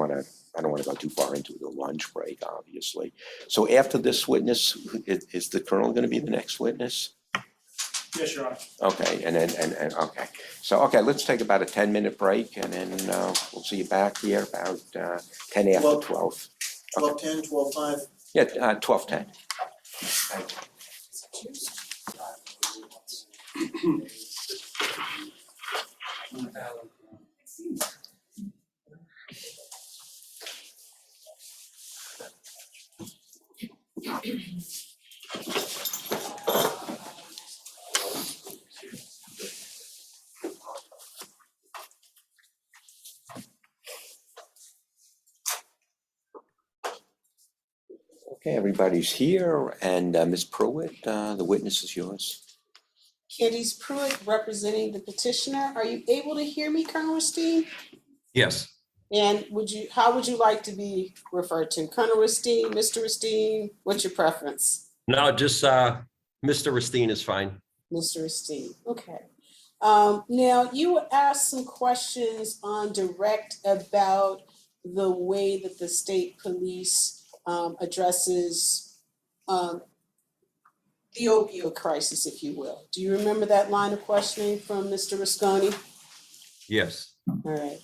don't want to go too far into the lunch break, obviously. So after this witness, is the colonel going to be the next witness? Yes, Your Honor. Okay, and okay. So, let's take about a 10-minute break, and then we'll see you back here about 10 after 12. 12:10, 12:05. Yeah, 12:10. Okay, everybody's here, and Ms. Pruitt, the witness is yours. Candice Pruitt, representing the petitioner. Are you able to hear me, Colonel Ristine? Yes. And how would you like to be referred to? Colonel Ristine, Mr. Ristine? What's your preference? No, just Mr. Ristine is fine. Mr. Ristine, okay. Now, you asked some questions on direct about the way that the state police addresses the opioid crisis, if you will. Do you remember that line of questioning from Mr. Rasconi? Yes. All right.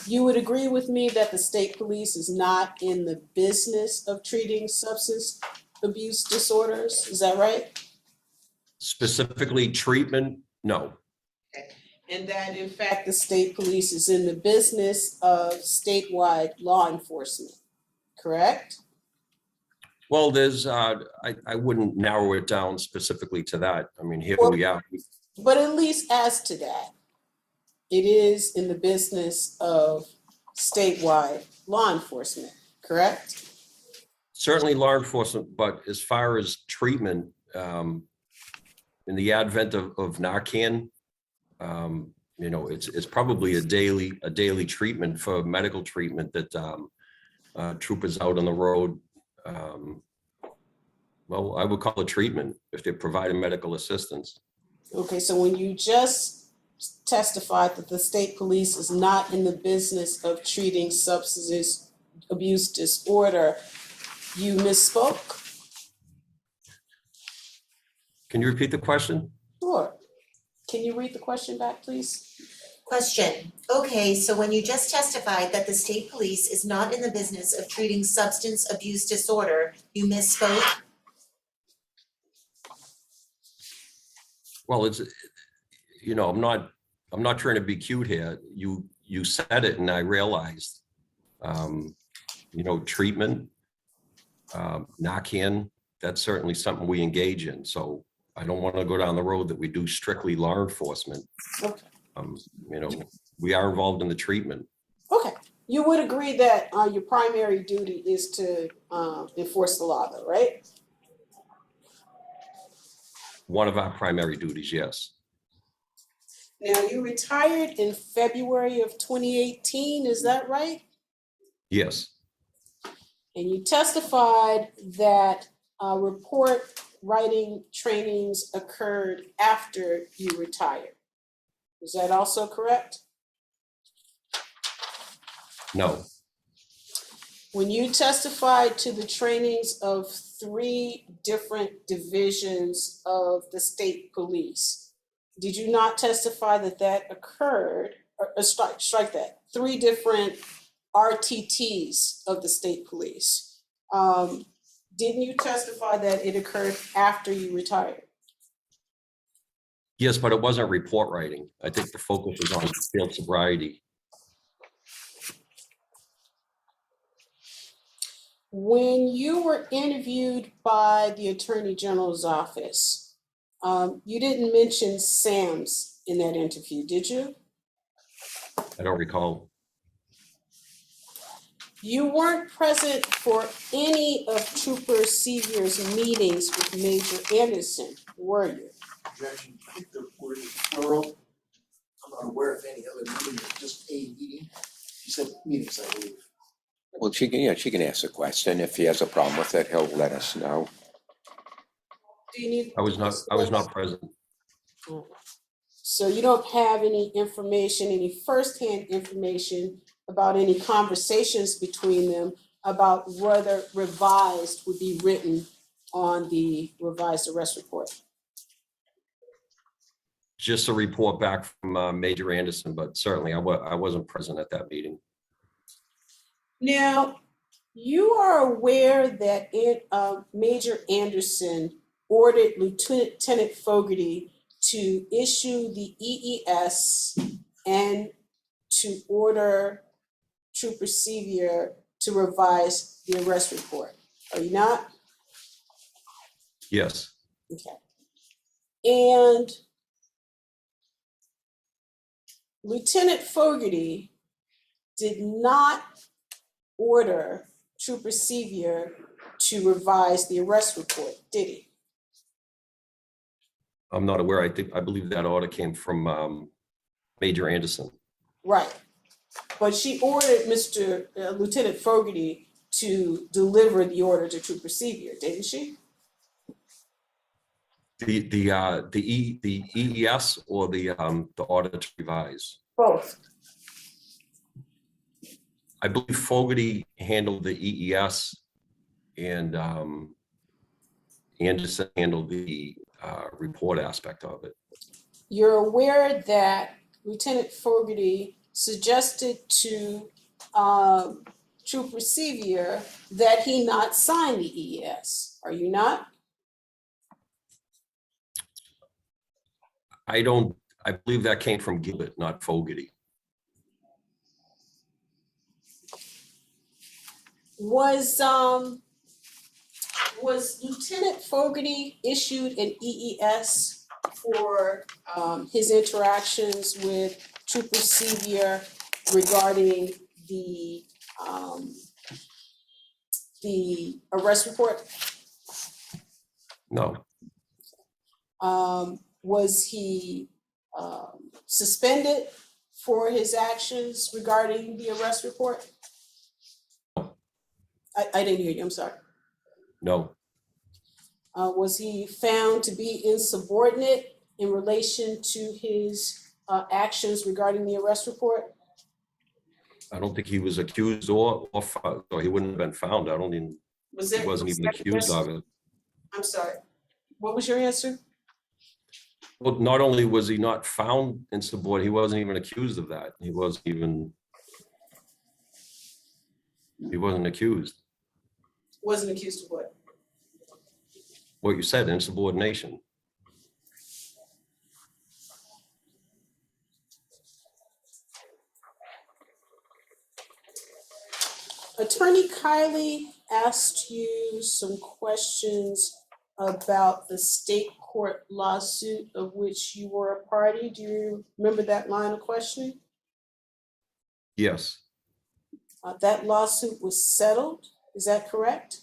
You would agree with me that the state police is not in the business of treating substance abuse disorders, is that right? Specifically treatment, no. and that in fact the state police is in the business of statewide law enforcement, correct? Well, there's, I wouldn't narrow it down specifically to that. I mean, here we are. But at least as to that, it is in the business of statewide law enforcement, correct? Certainly law enforcement, but as far as treatment, in the advent of Narcan, you know, it's probably a daily treatment for medical treatment that troopers out on the road. Well, I would call it treatment if they're providing medical assistance. Okay, so when you just testified that the state police is not in the business of treating substance abuse disorder, you misspoke? Can you repeat the question? Sure. Can you read the question back, please? Question. Okay, so when you just testified that the state police is not in the business of treating substance abuse disorder, you misspoke? Well, it's, you know, I'm not trying to be cute here. You said it and I realized, you know, treatment, Narcan, that's certainly something we engage in. So I don't want to go down the road that we do strictly law enforcement. Okay. You know, we are involved in the treatment. Okay, you would agree that your primary duty is to enforce the law though, right? One of our primary duties, yes. Now, you retired in February of 2018, is that right? Yes, And you testified that report writing trainings occurred after you retired. Is that also correct? no, When you testified to the trainings of 3 different divisions of the state police, did you not testify that that occurred, or strike that, 3 different RTTs of the state police? Didn't you testify that it occurred after you retired? yes, but it wasn't report writing. I think the focus was on field sobriety. When you were interviewed by the Attorney General's office, you didn't mention SAMS in that interview, did you? I don't recall. You weren't present for any of Trooper Seavier's meetings with Major Anderson, were you? Objection, I think the word is plural. I'm not aware of any other meeting, just a meeting. She said meetings, I believe. Well, she can ask a question. If he has a problem with it, he'll let us know. Do you need? I was not present. So you don't have any information, any firsthand information about any conversations between them about whether revised would be written on the revised arrest report? Just a report back from Major Anderson, but certainly I wasn't present at that meeting. Now, you are aware that Major Anderson ordered Lieutenant Fogarty to issue the EES and to order Trooper Sevier to revise the arrest report. Are you not? Yes, Okay. And Lieutenant Fogarty did not order Trooper Sevier to revise the arrest report, did he? I'm not aware. I believe that order came from Major Anderson. Right. But she ordered Lieutenant Fogarty to deliver the order to Trooper Sevier, didn't she? The EES or the order to revise? Both. I believe Fogarty handled the EES and Anderson handled the report aspect of it. You're aware that Lieutenant Fogarty suggested to Trooper Sevier that he not sign the EES, are you not? I don't I believe that came from Gibbet, not Fogarty. Was Lieutenant Fogarty issued an EES for his interactions with Trooper Sevier regarding the arrest report? No, Was he suspended for his actions regarding the arrest report? I didn't hear you, I'm sorry. no, Was he found to be insubordinate in relation to his actions regarding the arrest report? I don't think he was accused or he wouldn't have been found. I don't even, Was he it? wasn't was even that the accused of answer? it. I'm sorry. What was your answer? Well, not only was he not found insubordinate, he wasn't even accused of that. He wasn't accused. Wasn't accused of what? What you said, insubordination. Attorney Kiley asked you some questions about the state court lawsuit of which you were a party. Do you remember that line of questioning? Yes, That lawsuit was settled, is that correct?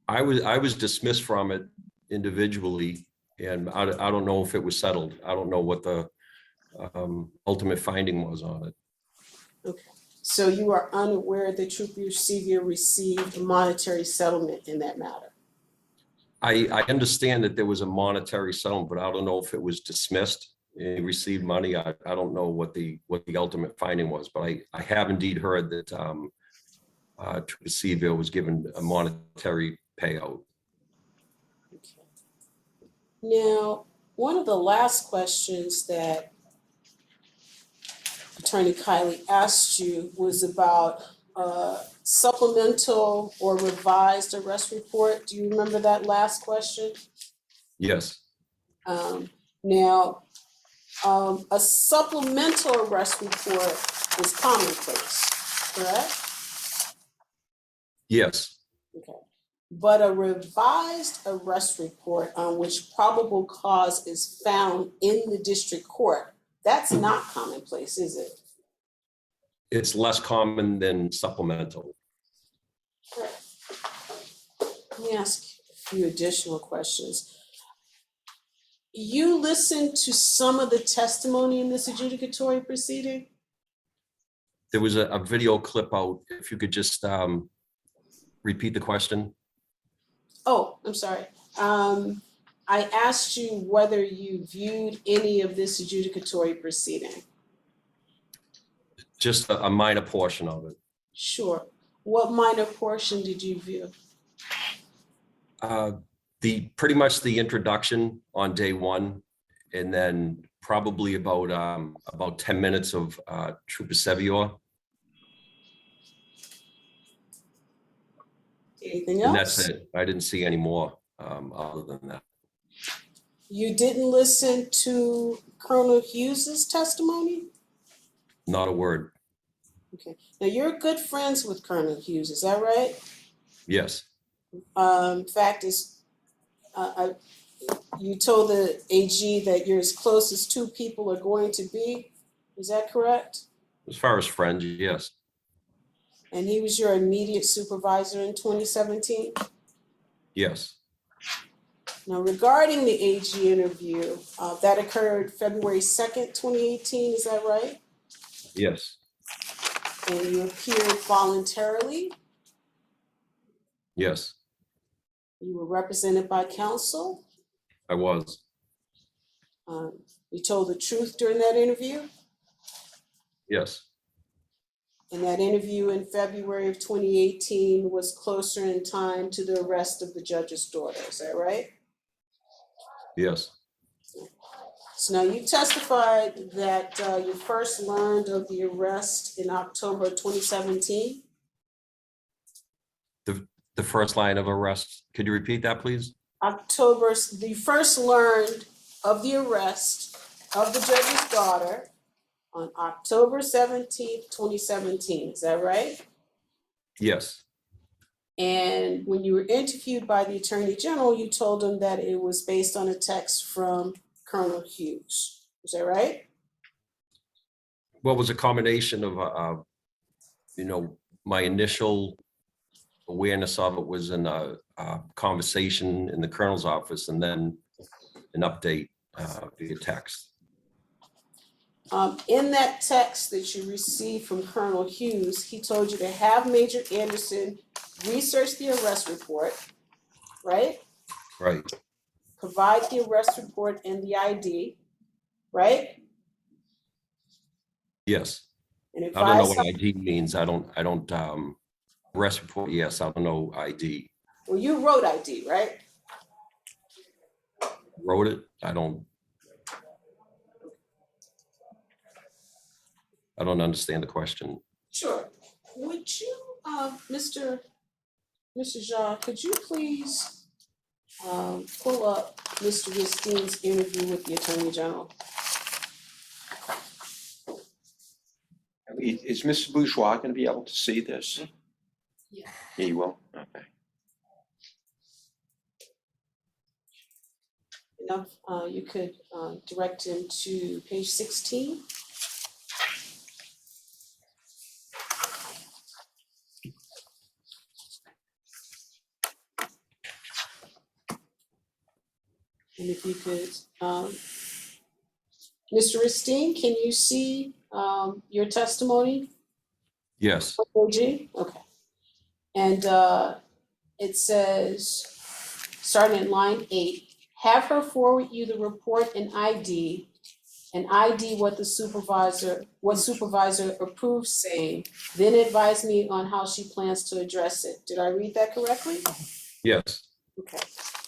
I was dismissed from it individually, and I don't know if it was settled. I don't know what the ultimate finding was on it. Okay, so you are unaware that Trooper Sevier received a monetary settlement in that matter? I understand that there was a monetary settlement, but I don't know if it was dismissed. He received money. I don't know what the ultimate finding was, but I have indeed heard that Trooper Sevier was given a monetary payout. Okay. Now, one of the last questions that Attorney Kiley asked you was about supplemental or revised arrest report. Do you remember that last question? Yes, Now, a supplemental arrest report is commonplace, correct? yes, Okay. But a revised arrest report on which probable cause is found in the district court, that's not commonplace, is it? it's less common than supplemental. Let me ask a few additional questions. You listened to some of the testimony in this adjudicatory proceeding? There was a video clip out. If you could just repeat the question. Oh, I'm sorry. I asked you whether you viewed any of this adjudicatory proceeding. Just a minor portion of it. Sure. What minor portion did you view? Pretty much the introduction on day one, and then probably about 10 minutes of Trooper Sevier. Anything And else? that's it. I didn't see any more other than that. You didn't listen to Colonel Hughes's testimony? Not a word. Okay. Now you're good friends with Colonel Hughes, is that right? Yes, Fact is, you told the AG that you're as close as two people are going to be. Is that correct? as far as friends, yes, And he was your immediate supervisor in 2017? yes, Now regarding the AG interview, that occurred February 2nd, 2018, is that right? yes, And you appeared voluntarily? yes, You were represented by counsel? I was. You told the truth during that interview? Yes, And that interview in February of 2018 was closer in time to the arrest of the judge's daughter, is that right? yes, So now you testified that you first learned of the arrest in October 2017? the The first line of arrest. Could you repeat that, please? You first learned of the arrest of the judge's daughter on October 17th, 2017, is that right? Yes, And when you were interviewed by the Attorney General, you told him that it was based on a text from Colonel Hughes, is that right? what was a combination of, my initial awareness of it was in a conversation in the colonel's office and then an update via text. In that text that you received from Colonel Hughes, he told you to have Major Anderson research the arrest report, right? Right, Provide the arrest report and the ID, right? yes. And I don't know advise, what ID means. I don't, arrest report, yes, I don't know ID. well, you wrote ID, right? Wrote it, I don't understand the question. Sure. Would you, Mr. Jean, could you please pull up Mr. Ristein's interview with the Attorney General? Is Mr. Bourgeois going to be able to see this? Yeah. He will, okay. Enough, you could direct him to page 16. And if you could, Mr. Ristein, can you see your testimony? Yes, OG? Okay. And it says, starting at line 8, have her forward you the report and ID what supervisor approves saying, then advise me on how she plans to address it. Did I read that correctly? yes, Okay,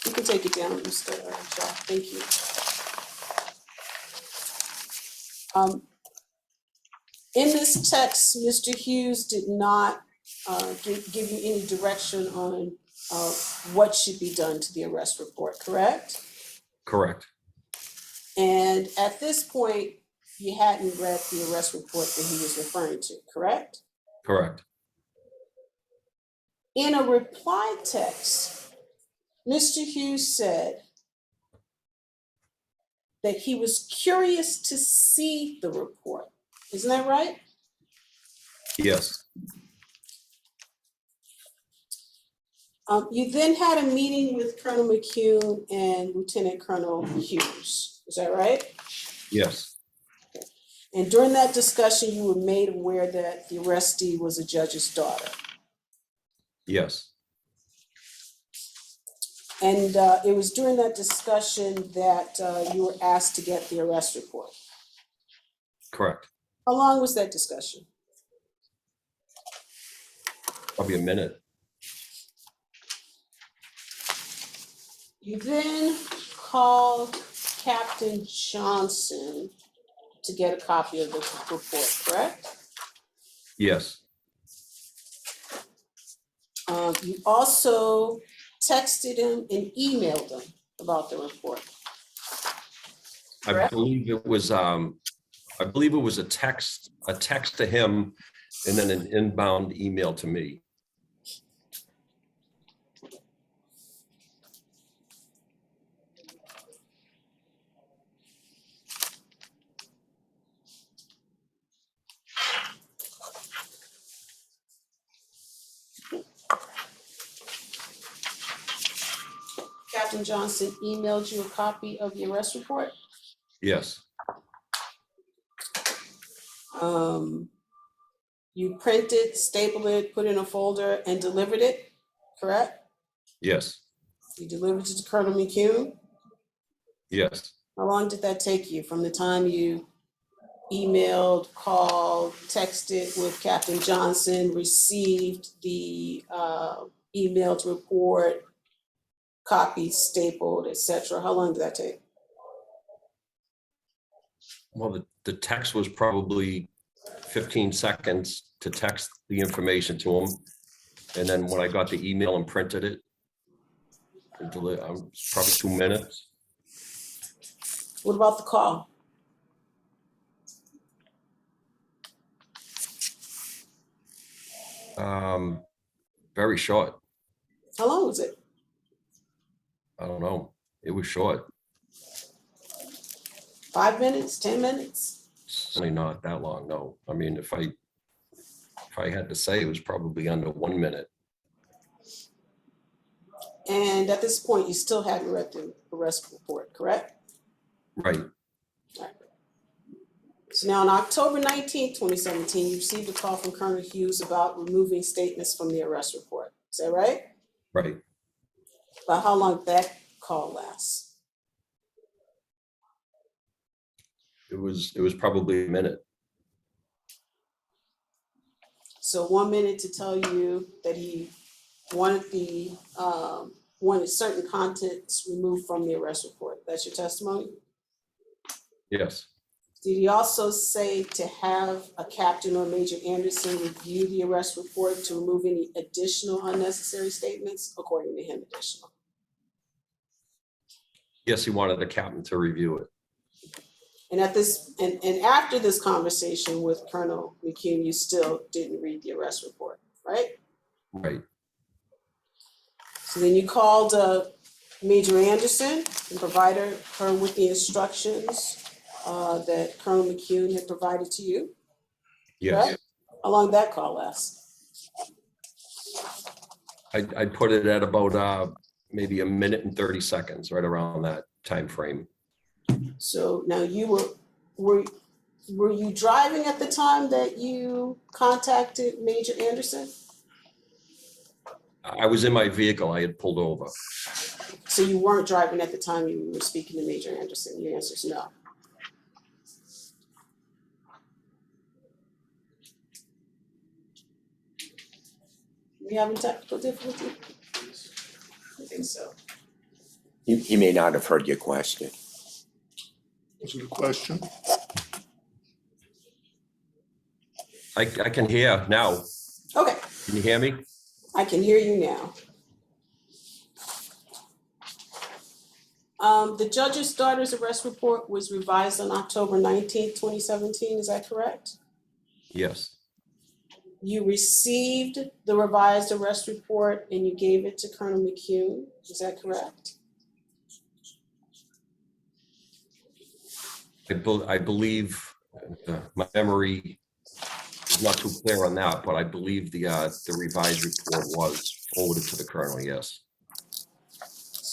you can take it down, Mr. Shaw, thank you. In this text, Mr. Hughes did not give you any direction on what should be done to the arrest report, correct? correct. And at this point, you hadn't read the arrest report that he was referring to, correct? Correct. In a reply text, Mr. Hughes said that he was curious to see the report. Isn't that right? Yes, You then had a meeting with Colonel McKeon and Lieutenant Colonel Hughes. Is that right? yes, And during that discussion, you were made aware that the arrestee was a judge's daughter. yes, And it was during that discussion that you were asked to get the arrest report. correct. How long was that discussion? Probably a minute. You then called Captain Johnson to get a copy of the report, correct? Yes, You also texted him and emailed him about the report. I Correct. believe it was a text to him and then an inbound email to me. Captain Johnson emailed you a copy of the arrest report. Yes, You printed, stapled it, put it in a folder, and delivered it, correct? yes, You delivered it to Colonel McKeon. yes. How long did that take you from the time you emailed, called, texted with Captain Johnson, received the emailed report, copies stapled, etc.? How long did that take? Well, the text was probably 15 seconds to text the information to him. And then when I got the email and printed it, probably 2 minutes. What about the call? Very short. How long was it? I don't know. It was short. 5 minutes, 10 minutes? Certainly not that long, no. I mean, if I had to say, it was probably under 1 minute. And at this point, you still hadn't read the arrest report, correct? Right, So now on October 19th, 2017, you received a call from Colonel Hughes about removing statements from the arrest report. Is that right? right. About how long did that call last? It was probably a minute. So 1 minute to tell you that he wanted certain contents removed from the arrest report. That's your testimony? Yes, Did he also say to have a Captain or Major Anderson review the arrest report to remove any additional unnecessary statements, according to him, additional? yes, he wanted the captain to review it. And and after this conversation with Colonel McKeon, you still didn't read the arrest report, right? Right, So then you called Major Anderson and provided her with the instructions that Colonel McKeon had provided to you, yes. correct? How long did that call last? I put it at about maybe 1 minute and 30 seconds, right around that time frame. So now were you driving at the time that you contacted Major Anderson? I was in my vehicle. I had pulled over. So you weren't driving at the time you were speaking to Major Anderson? Your answer is no. You having technical difficulty? I think so. He may not have heard your question. Was it a question? I can hear now. Okay, Can you hear me? I can hear you now. The judge's daughter's arrest report was revised on October 19th, 2017, is that correct? Yes, You received the revised arrest report and you gave it to Colonel McKeon, is that correct? I believe my memory is not too clear on that, but I believe the revised report was forwarded to the colonel, yes.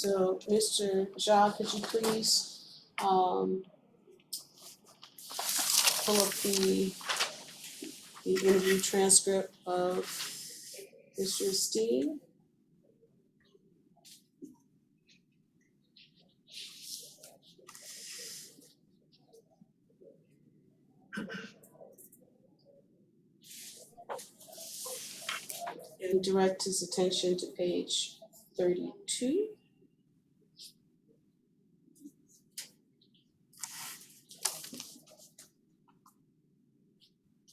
So, Mr. Jha, could you please pull up the interview transcript of Mr. Steen? And direct his attention to page 32.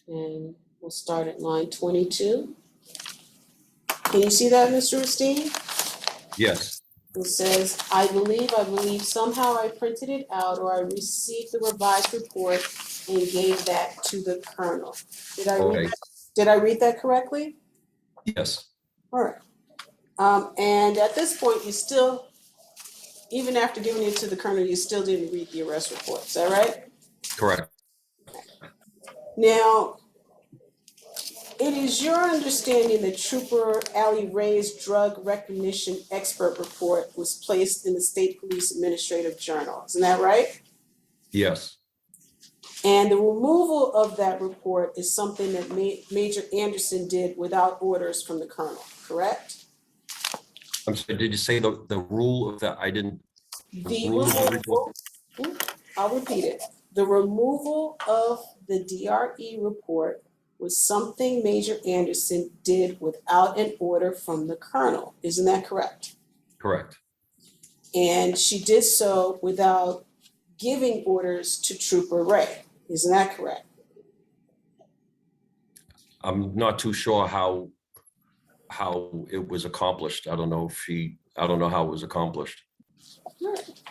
And we'll start at line 22. Can you see that, Mr. Steen? Yes, It says, I believe somehow I printed it out or I received the revised report and gave that to the colonel. Did okay, I read that correctly? yes, All right. And at this point, you still, even after giving it to the colonel, you still didn't read the arrest report, is that right? correct. Now, it is your understanding that Trooper Ali Ray's drug recognition expert report was placed in the State Police Administrative Journal, isn't that right? Yes, And the removal of that report is something that Major Anderson did without orders from the colonel, correct? I'm sorry, did you say the rule of that? I didn't. The rule of the removal, report? I'll repeat it. The removal of the DRE report was something Major Anderson did without an order from the colonel, isn't that correct? Correct, And she did so without giving orders to Trooper Ray, isn't that correct? I'm not too sure how how it was accomplished. I don't know how it was accomplished. All right.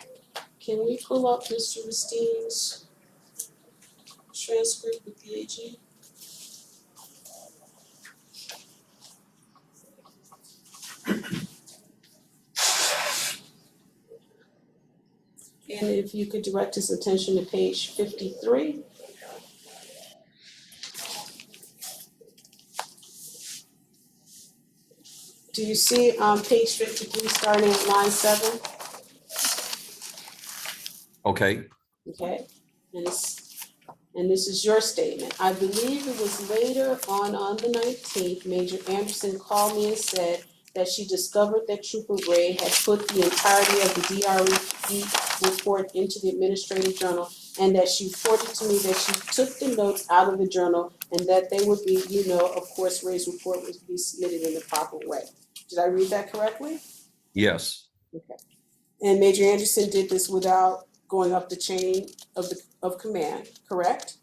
Can we pull up Mr. Rustein's transcript with the AG? And if you could direct his attention to page 53. Do you see on page 53, starting at line 7? Okay, Okay, and this is your statement. I believe it was later on the 19th, Major Anderson called me and said that she discovered that Trooper Gray had put the entirety of the DRE report into the administrative journal, and that she reported to me that she took the notes out of the journal and that they would be, of course, Ray's report would be submitted in the proper way. Did I read that correctly? yes, Okay. And Major Anderson did this without going up the chain of command, correct?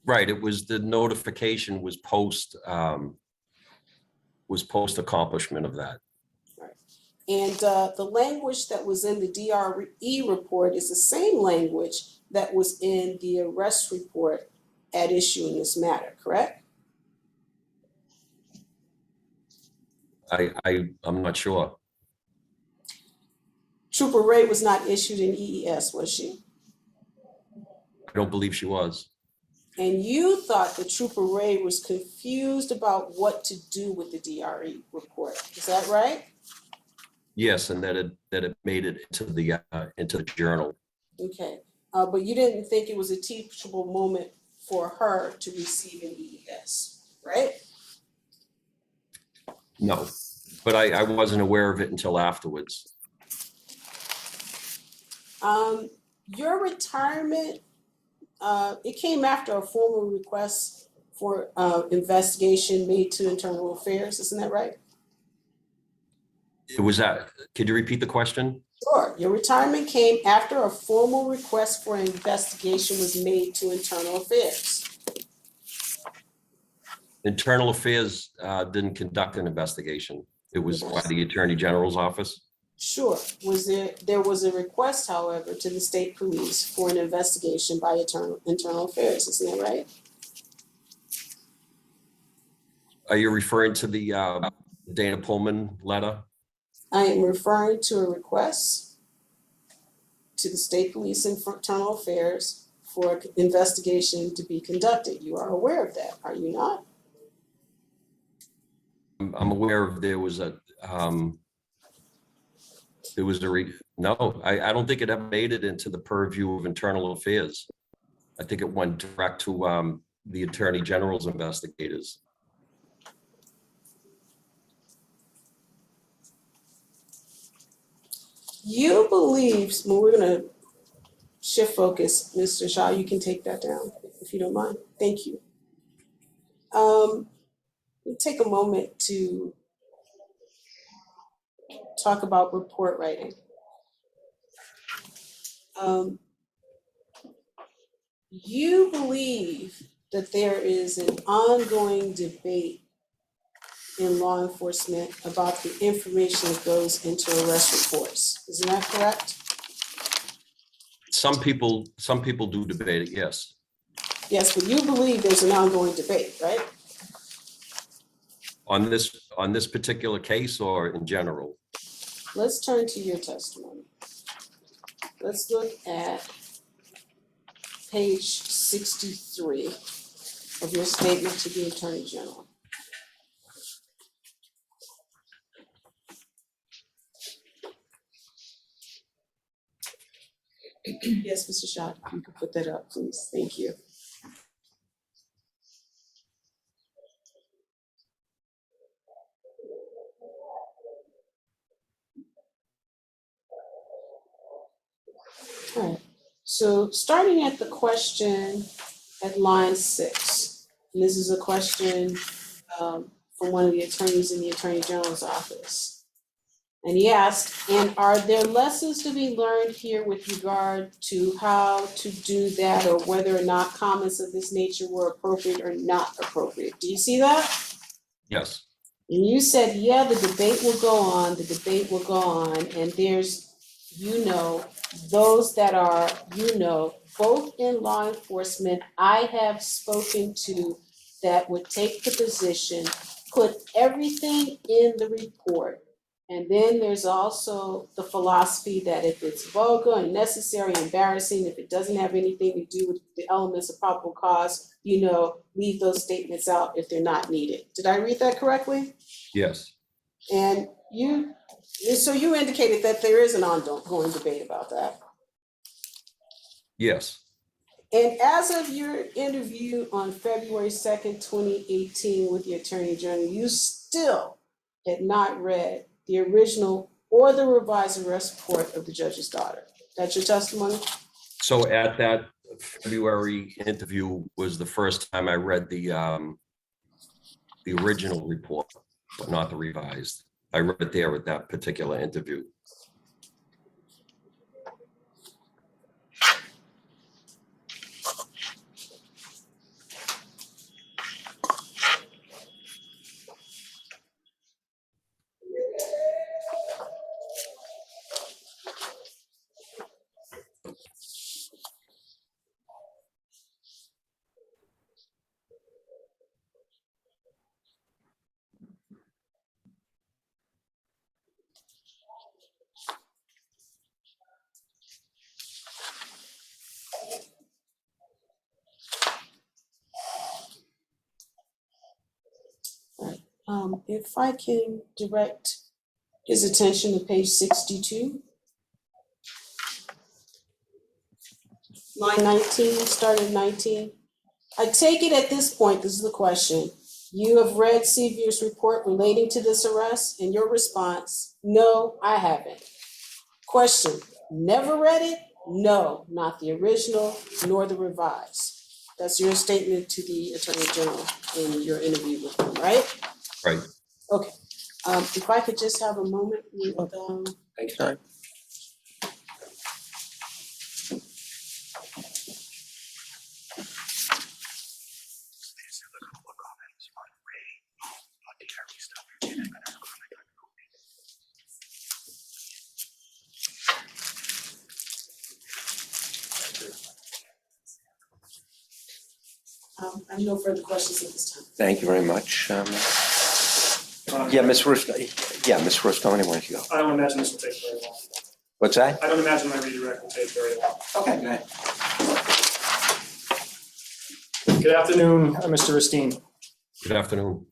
right. It was the notification was post accomplishment of that. And the language that was in the DRE report is the same language that was in the arrest report at issue in this matter, correct? I'm not sure. Trooper Ray was not issued an EES, was she? I don't believe she was. And you thought that Trooper Ray was confused about what to do with the DRE report, is that right? Yes, and that it made it into the journal. Okay, but you didn't think it was a teachable moment for her to receive an EES, right? No, but I wasn't aware of it until afterwards. Your retirement, it came after a formal request for investigation made to Internal Affairs, isn't that right? It was that. Could you repeat the question? Sure. Your retirement came after a formal request for an investigation was made to Internal Affairs. Internal Affairs didn't conduct an investigation. It was by the Attorney General's office. Sure. There was a request, however, to the state police for an investigation by Internal Affairs, isn't that right? Are you referring to the Dana Pullman letter? I am referring to a request to the state police and Internal Affairs for an investigation to be conducted. You are aware of that, are you not? I'm aware of there was a no, I don't think it ever made it into the purview of Internal Affairs. I think it went direct to the Attorney General's investigators. You believe, well, we're gonna shift focus, Mr. Shaw, you can take that down if you don't mind. Thank you. We'll take a moment to talk about report writing. You believe that there is an ongoing debate in law enforcement about the information that goes into arrest reports. Isn't that correct? Some people do debate it, yes. Yes, but you believe there's an ongoing debate, right? On this particular case or in general? Let's turn to your testimony. Let's look at page 63 of your statement to the Attorney General. Yes, Mr. Shaw, you can put that up, please. Thank you. All right, so starting at the question at line 6, and this is a question from one of the attorneys in the Attorney General's office. And he asked, and are there lessons to be learned here with regard to how to do that, or whether or not comments of this nature were appropriate or not appropriate? Do you see that? Yes. And you said, yeah, the debate will go on, and there's, those that are, both in law enforcement, I have spoken to that would take the position, put everything in the report. And then there's also the philosophy that if it's vulgar, unnecessary, embarrassing, if it doesn't have anything to do with the elements of probable cause, leave those statements out if they're not needed. Did I read that correctly? Yes, And so you indicated that there is an ongoing debate about that. yes. And as of your interview on February 2nd, 2018 with the Attorney General, you still had not read the original or the revised arrest report of the judge's daughter. That's your testimony? So at that February interview was the first time I read the original report, but not the revised. I read it there at that particular interview. If I can direct his attention to page 62. Line 19, start at 19. I take it at this point, this is the question, you have read Sevier's report relating to this arrest, and your response, no, I haven't. Question, never read it? No, not the original nor the revised. That's your statement to the Attorney General in your interview with him, right? Right. Okay, if I could just have a moment with, Take your time. I have no further questions at this time. Thank you very much. Yeah, Ms. Russo, anyone can go. I don't imagine this will take very long. What's that? I don't imagine my redirect will take very long. Okay, go ahead. Good afternoon, Mr. Ristine. Good afternoon.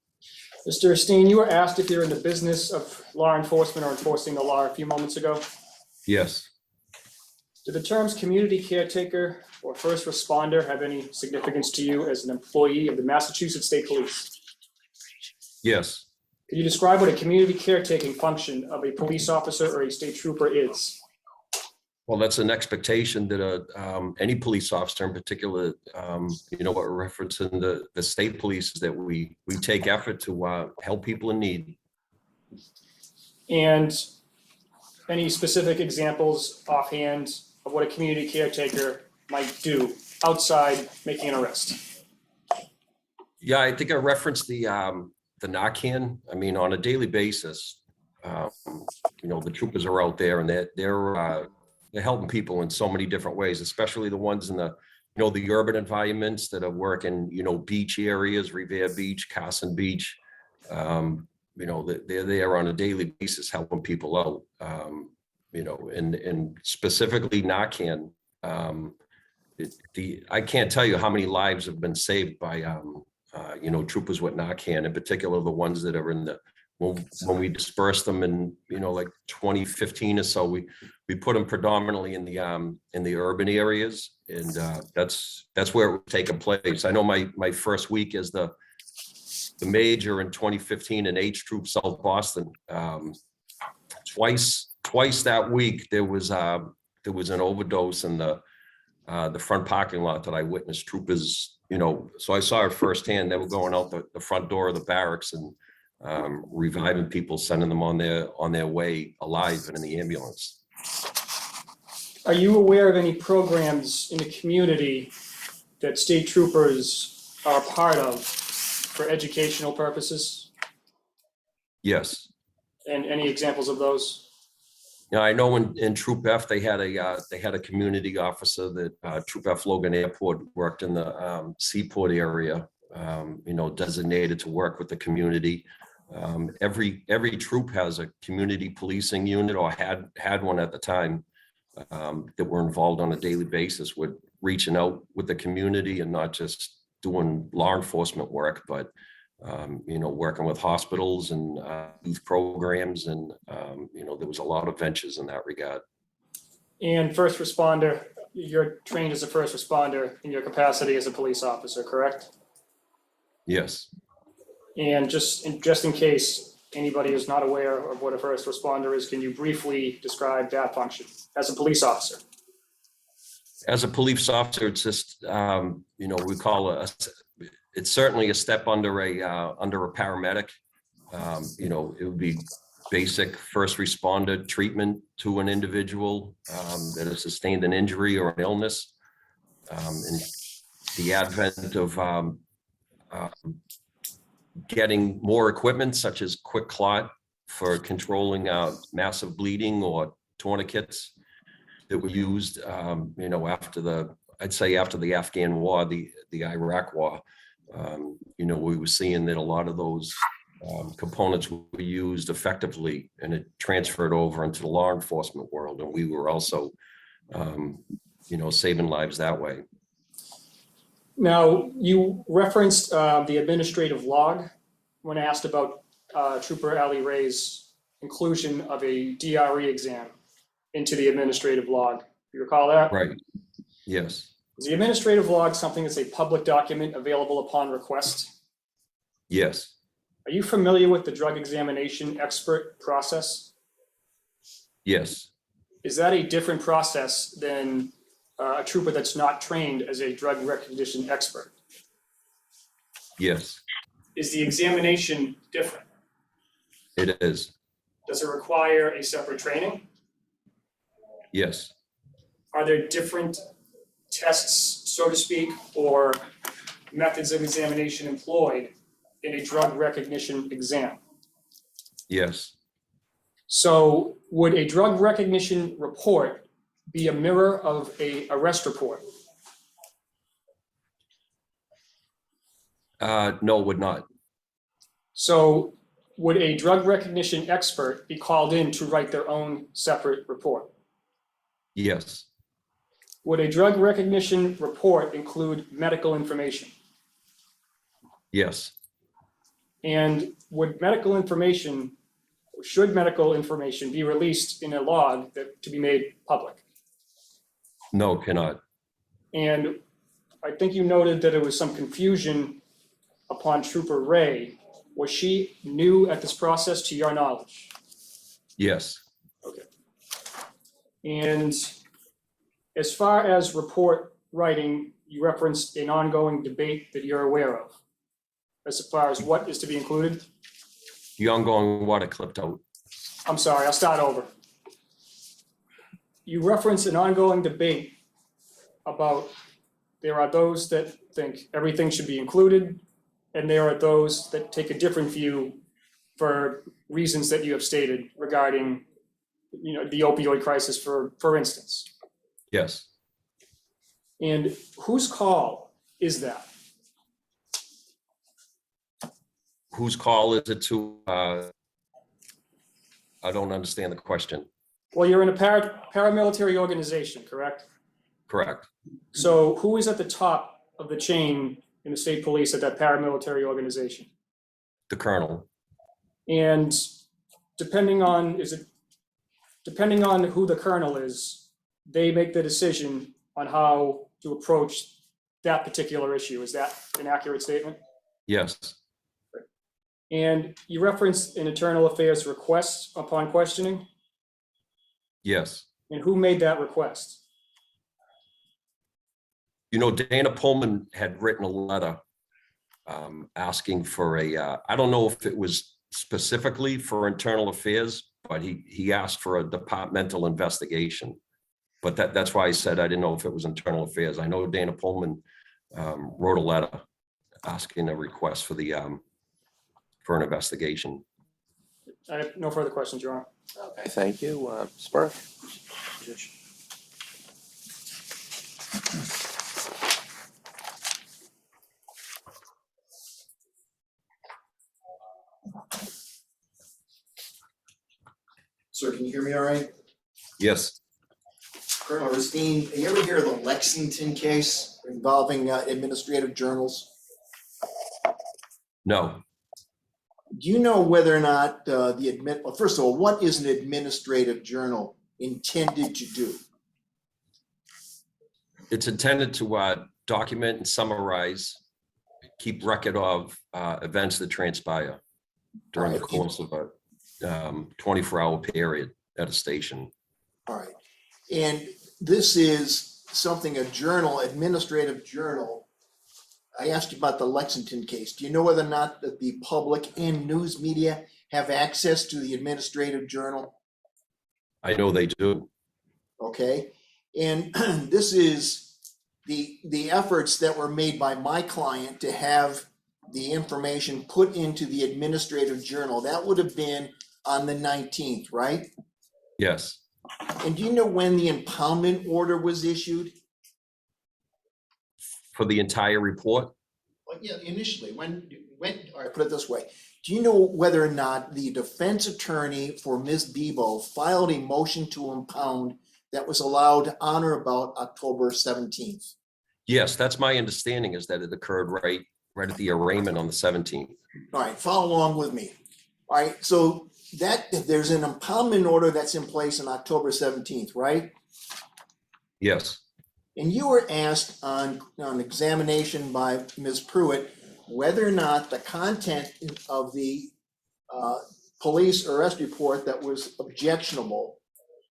Mr. Ristine, you were asked if you're in the business of law enforcement or enforcing the law a few moments ago. Yes, Do the terms community caretaker or first responder have any significance to you as an employee of the Massachusetts State Police? yes. Can you describe what a community caretaking function of a police officer or a state trooper is? Well, that's an expectation that any police officer in particular, what we're referencing the state police is that we take effort to help people in need. And any specific examples offhand of what a community caretaker might do outside making an arrest? Yeah, I think I referenced the McKeon. I mean, on a daily basis, the troopers are out there and they're helping people in so many different ways, especially the ones in the urban environments that are working, beach areas, Revere Beach, Carson Beach. They're there on a daily basis helping people out. And specifically McKeon. I can't tell you how many lives have been saved by troopers with McKeon, in particular the ones that are in when we dispersed them in like 2015 or so, we put them predominantly in the urban areas, and that's where it was taking place. I know my first week as the major in 2015 in H Troop South Boston, twice that week there was an overdose in the front parking lot that I witnessed troopers, so I saw it firsthand. They were going out the front door of the barracks and reviving people, sending them on their way alive and in the ambulance. Are you aware of any programs in the community that state troopers are a part of for educational purposes? Yes. And any examples of those? Now, I know in Troop F, they had a community officer that Troop F Logan Airport worked in the Seaport area, designated to work with the community. Every troop has a community policing unit, or had one at the time, that were involved on a daily basis with reaching out with the community and not just doing law enforcement work, but working with hospitals and youth programs, and there was a lot of ventures in that regard. And first responder, you're trained as a first responder in your capacity as a police officer, correct? Yes. And just in case anybody is not aware of what a first responder is, can you briefly describe that function as a police officer? As a police officer, it's just, we call it's certainly a step under a paramedic. It would be basic first responder treatment to an individual that has sustained an injury or an illness. And the advent of getting more equipment such as quick clot for controlling massive bleeding, or tourniquets that were used, after the Afghan war, the Iraq war. We were seeing that a lot of those components were used effectively, and it transferred over into the law enforcement world. And we were also, saving lives that way. Now, you referenced the administrative log when asked about Trooper Ali Ray's inclusion of a DRE exam into the administrative log. You recall that? Right. Yes. Is the administrative log something that's a public document available upon request? Yes. Are you familiar with the drug examination expert process? Yes. Is that a different process than a trooper that's not trained as a drug recognition expert? Yes. Is the examination different? It is. Does it require a separate training? Yes. Are there different tests, so to speak, or methods of examination employed in a drug recognition exam? Yes. So would a drug recognition report be a mirror of an arrest report? No, it would not. So would a drug recognition expert be called in to write their own separate report? Yes. Would a drug recognition report include medical information? Yes. And should medical information be released in a log to be made public? No, cannot. And I think you noted that there was some confusion upon Trooper Ray. Was she new at this process, to your knowledge? Yes. Okay. And as far as report writing, you referenced an ongoing debate that you're aware of, as far as what is to be included. The ongoing water clipped out. I'm sorry, I'll start over. You referenced an ongoing debate about there are those that think everything should be included, and there are those that take a different view for reasons that you have stated regarding, the opioid crisis, for instance. Yes. And whose call is that? Whose call is it to? I don't understand the question. Well, you're in a paramilitary organization, correct? Correct. So who is at the top of the chain in the state police at that paramilitary organization? The colonel. And depending on who the colonel is, they make the decision on how to approach that particular issue. Is that an accurate statement? Yes. And you referenced an internal affairs request upon questioning. Yes. And who made that request? Dana Pullman had written a letter asking for I don't know if it was specifically for internal affairs, but he asked for a departmental investigation. But that's why I said I didn't know if it was internal affairs. I know Dana Pullman wrote a letter asking a request for an investigation. I have no further questions, Your Honor. Okay, thank you. Spur? Sir, can you hear me all right? Yes, Colonel Rustine, you ever hear of the Lexington case involving administrative journals? no, Do you know whether or not well, first of all, what is an administrative journal intended to do? it's intended to document and summarize, keep record of events that transpire during the Alright. course of a 24-hour period at a station. All right, and this is something, a journal, administrative journal. I asked you about the Lexington case. Do you know whether or not that the public and news media have access to the administrative journal? I know they do. Okay, and this is the efforts that were made by my client to have the information put into the administrative journal. That would have been on the 19th, right? Yes, And do you know when the impoundment order was issued? for the entire report. Well, yeah, initially, all right, put it this way. Do you know whether or not the defense attorney for Ms. Bebo filed a motion to impound that was allowed on or about October 17th? Yes, that's my understanding, is that it occurred right at the arraignment on the 17th. All right, follow along with me. All right, so that there's an impoundment order that's in place on October 17th, right? Yes, And you were asked on examination by Ms. Pruitt whether or not the content of the police arrest report that was objectionable,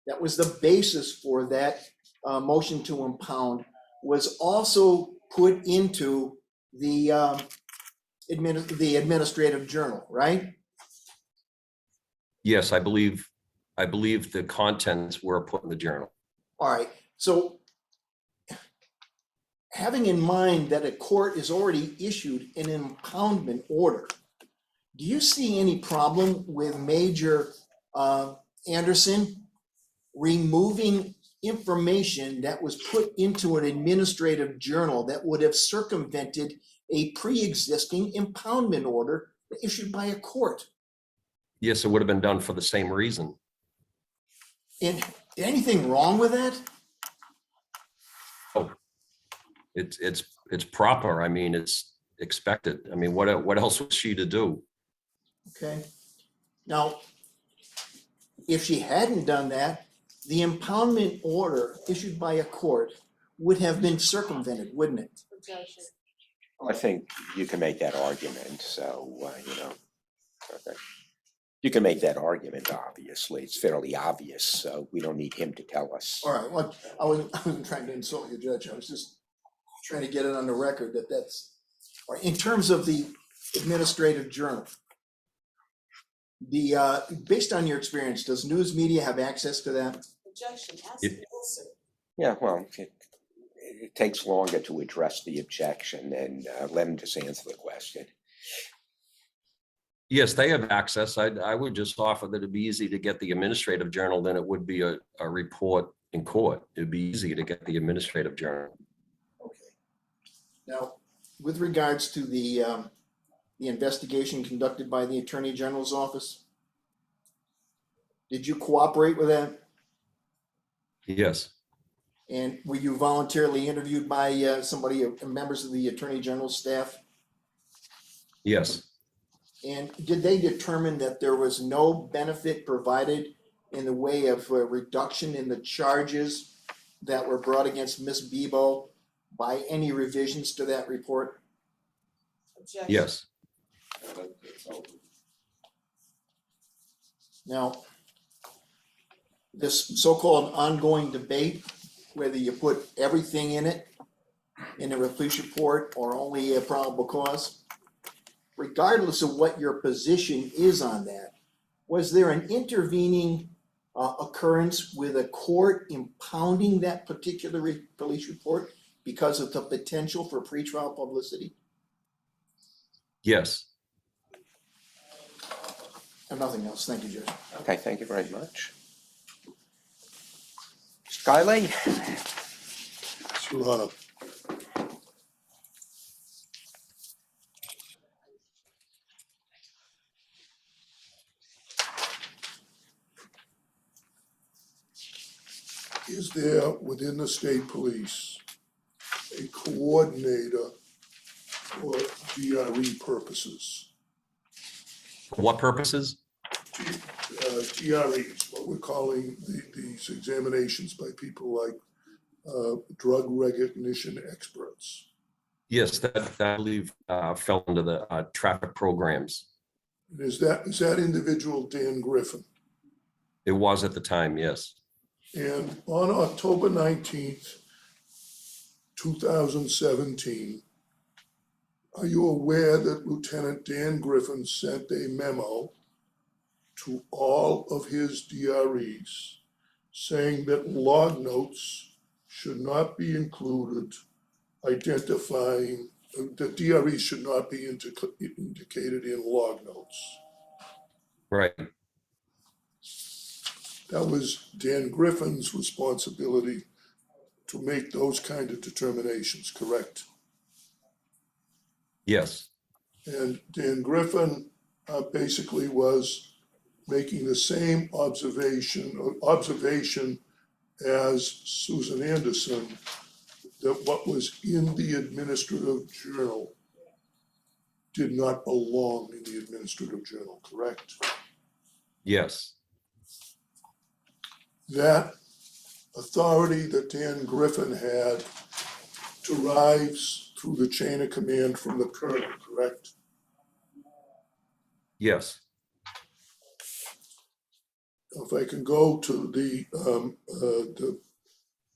that was the basis for that motion to impound, was also put into the administrative journal, right? yes, I believe the contents were put in the journal. All right, so having in mind that a court has already issued an impoundment order, do you see any problem with Major Anderson removing information that was put into an administrative journal that would have circumvented a pre-existing impoundment order issued by a court? Yes, it would have been done for the same reason. And anything wrong with that? It's proper. I mean, it's expected. I mean, what else was she to do? Okay. Now, if she hadn't done that, the impoundment order issued by a court would have been circumvented, wouldn't it? Objection. I think you can make that argument, so, okay. You can make that argument, obviously. It's fairly obvious, so we don't need him to tell us. All right, well, I wasn't trying to insult you, Judge. I was just trying to get it on the record that that's, all right, in terms of the administrative journal, based on your experience, does news media have access to that? Objection, ask It- answer. Yeah, well, it takes longer to address the objection than let him just answer the question. Yes, they have access. I would just offer that it'd be easy to get the administrative journal than it would be a report in court. It'd be easy to get the administrative journal. Okay. Now, with regards to the investigation conducted by the Attorney General's office, did you cooperate with that? Yes, And were you voluntarily interviewed by somebody, members of the Attorney General's staff? yes, And did they determine that there was no benefit provided in the way of a reduction in the charges that were brought against Ms. Bebo by any revisions to that report? Objection. yes. Now, this so-called ongoing debate, whether you put everything in it, in a police report, or only a probable cause, regardless of what your position is on that, was there an intervening occurrence with a court impounding that particular police report because of the potential for pretrial publicity? Yes, And nothing else. Thank you, Judge. Okay, thank you very much. Skyly? Your Honor. Is there within the state police a coordinator for DRE purposes? For what purposes? DREs, what we're calling these examinations by people like drug recognition experts. Yes, that I believe fell under the traffic programs. Is that individual Dan Griffin? It was at the time, yes. And on October 19th, 2017, are you aware that Lieutenant Dan Griffin sent a memo to all of his DREs saying that log notes should not be included, identifying that DREs should not be indicated in log notes? Right, That was Dan Griffin's responsibility to make those kind of determinations, correct? yes, And Dan Griffin basically was making the same observation as Susan Anderson, that what was in the administrative journal did not belong in the administrative journal, correct? yes, That authority that Dan Griffin had derives through the chain of command from the colonel, correct? yes. If I can go to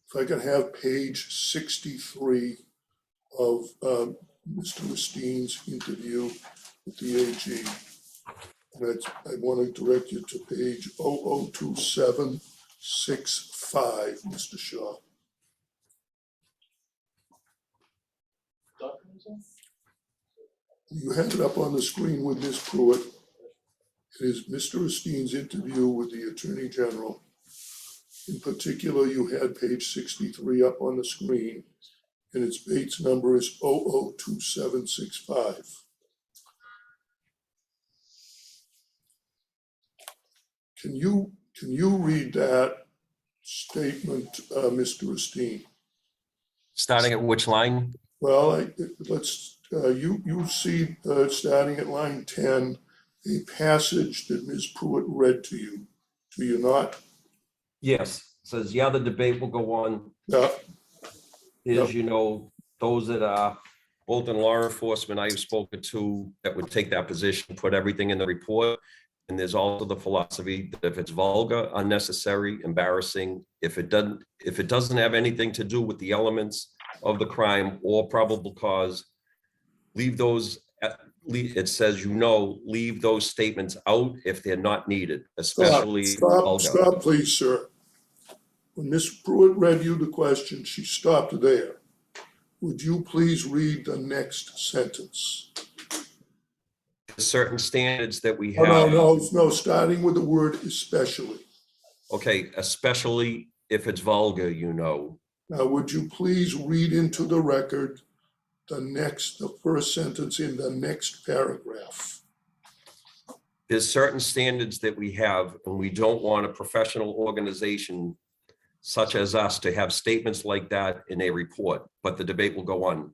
if I can have page 63 of Mr. Rustein's interview with the AG. And I want to direct you to page 002765, Mr. Shaw. You have it up on the screen with Ms. Pruitt. It is Mr. Rustein's interview with the Attorney General. In particular, you had page 63 up on the screen, and its Bates number is 002765. Can you read that statement, Mr. Rustein? Starting at which line? Well, you see, starting at line 10, a passage that Ms. Pruitt read to you. Do you not? Yes, says, yeah, the debate will go on. Yeah. Is, you know, those that are both in law enforcement I've spoken to that would take that position, put everything in the report. And there's also the philosophy that if it's vulgar, unnecessary, embarrassing, if it doesn't have anything to do with the elements of the crime or probable cause, leave those, it says, you know, leave those statements out if they're not needed, especially vulgar. Stop, please, sir. When Ms. Pruitt read you the question, she stopped there. Would you please read the next sentence? Certain standards that we Oh, have. no, starting with the word especially. Okay, especially if it's vulgar, you know. Now, would you please read into the record the first sentence in the next paragraph? There's certain standards that we have, and we don't want a professional organization such as us to have statements like that in a report, but the debate will go on.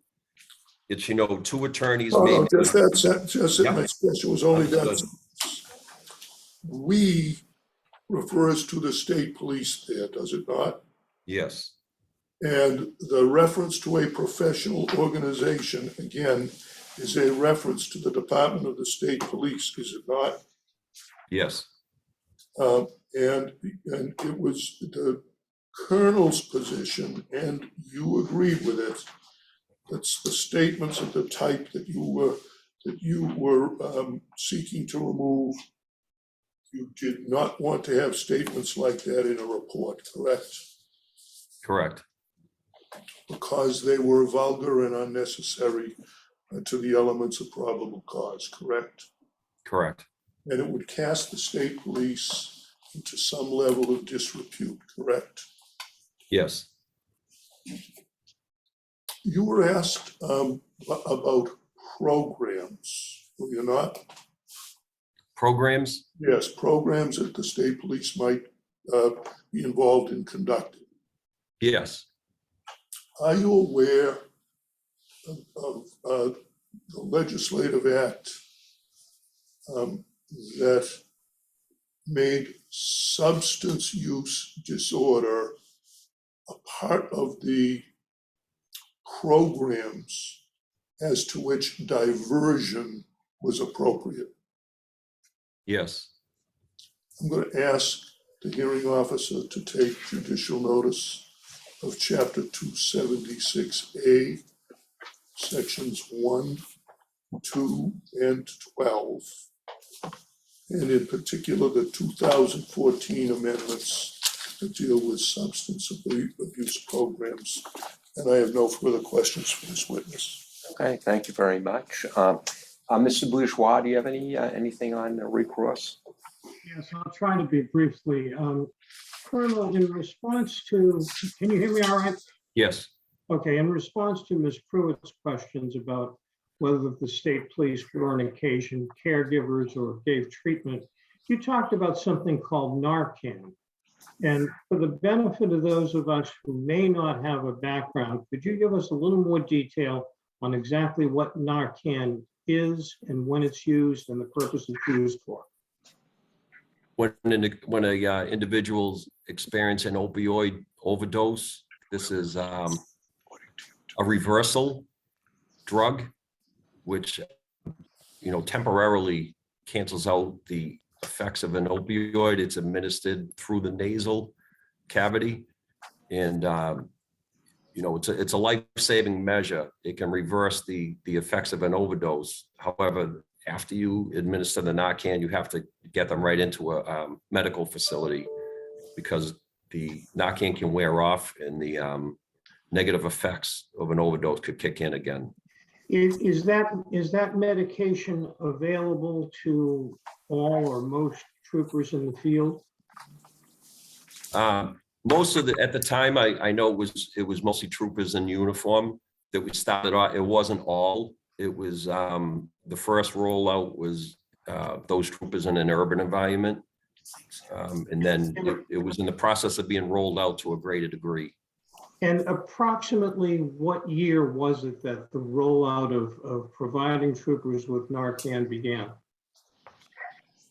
It's, you know, two attorneys. Oh, no, maybe. just that sentence, Yep. my question was only that Understood. sentence. We refers to the state police there, does it not? Yes, And the reference to a professional organization, again, is a reference to the Department of the State Police, is it not? yes, And it was the colonel's position, and you agreed with it. That's the statements of the type that you were seeking to remove. You did not want to have statements like that in a report, correct? correct, Because they were vulgar and unnecessary to the elements of probable cause, correct? correct. and it would cast the state police into some level of disrepute, correct? Yes, You were asked about programs, were you not? programs, Yes, programs that the state police might be involved in conducting. yes, Are you aware of the legislative act that made substance use disorder a part of the programs as to which diversion was appropriate? yes, I'm going to ask the hearing officer to take judicial notice of Chapter 276A, Sections 1, 2, and 12, and in particular the 2014 amendments that deal with substance abuse programs. And I have no further questions for this witness. Okay, thank you very much. Mr. Bourgeois, do you have anything on recross? Yes, I'll try to be briefly. Colonel, in response to, can you hear me all right? yes, Okay, in response to Ms. Pruitt's questions about whether the state police were on occasion caregivers or gave treatment, you talked about something called Narcan. And for the benefit of those of us who may not have a background, could you give us a little more detail on exactly what Narcan is and when it's used and the purpose it's used for? when a individual's experience an opioid overdose, this is a reversal drug, which, temporarily cancels out the effects of an opioid. It's administered through the nasal cavity. And, it's a life-saving measure. It can reverse the effects of an overdose. However, after you administer the Narcan, you have to get them right into a medical facility because the Narcan can wear off and the negative effects of an overdose could kick in again. Is that medication available to all or most troopers in the field? Most of at the time, I know it was mostly troopers in uniform that we started off. It wasn't all. It was the first rollout was those troopers in an urban environment. And then it was in the process of being rolled out to a greater degree. And approximately what year was it that the rollout of providing troopers with Narcan began?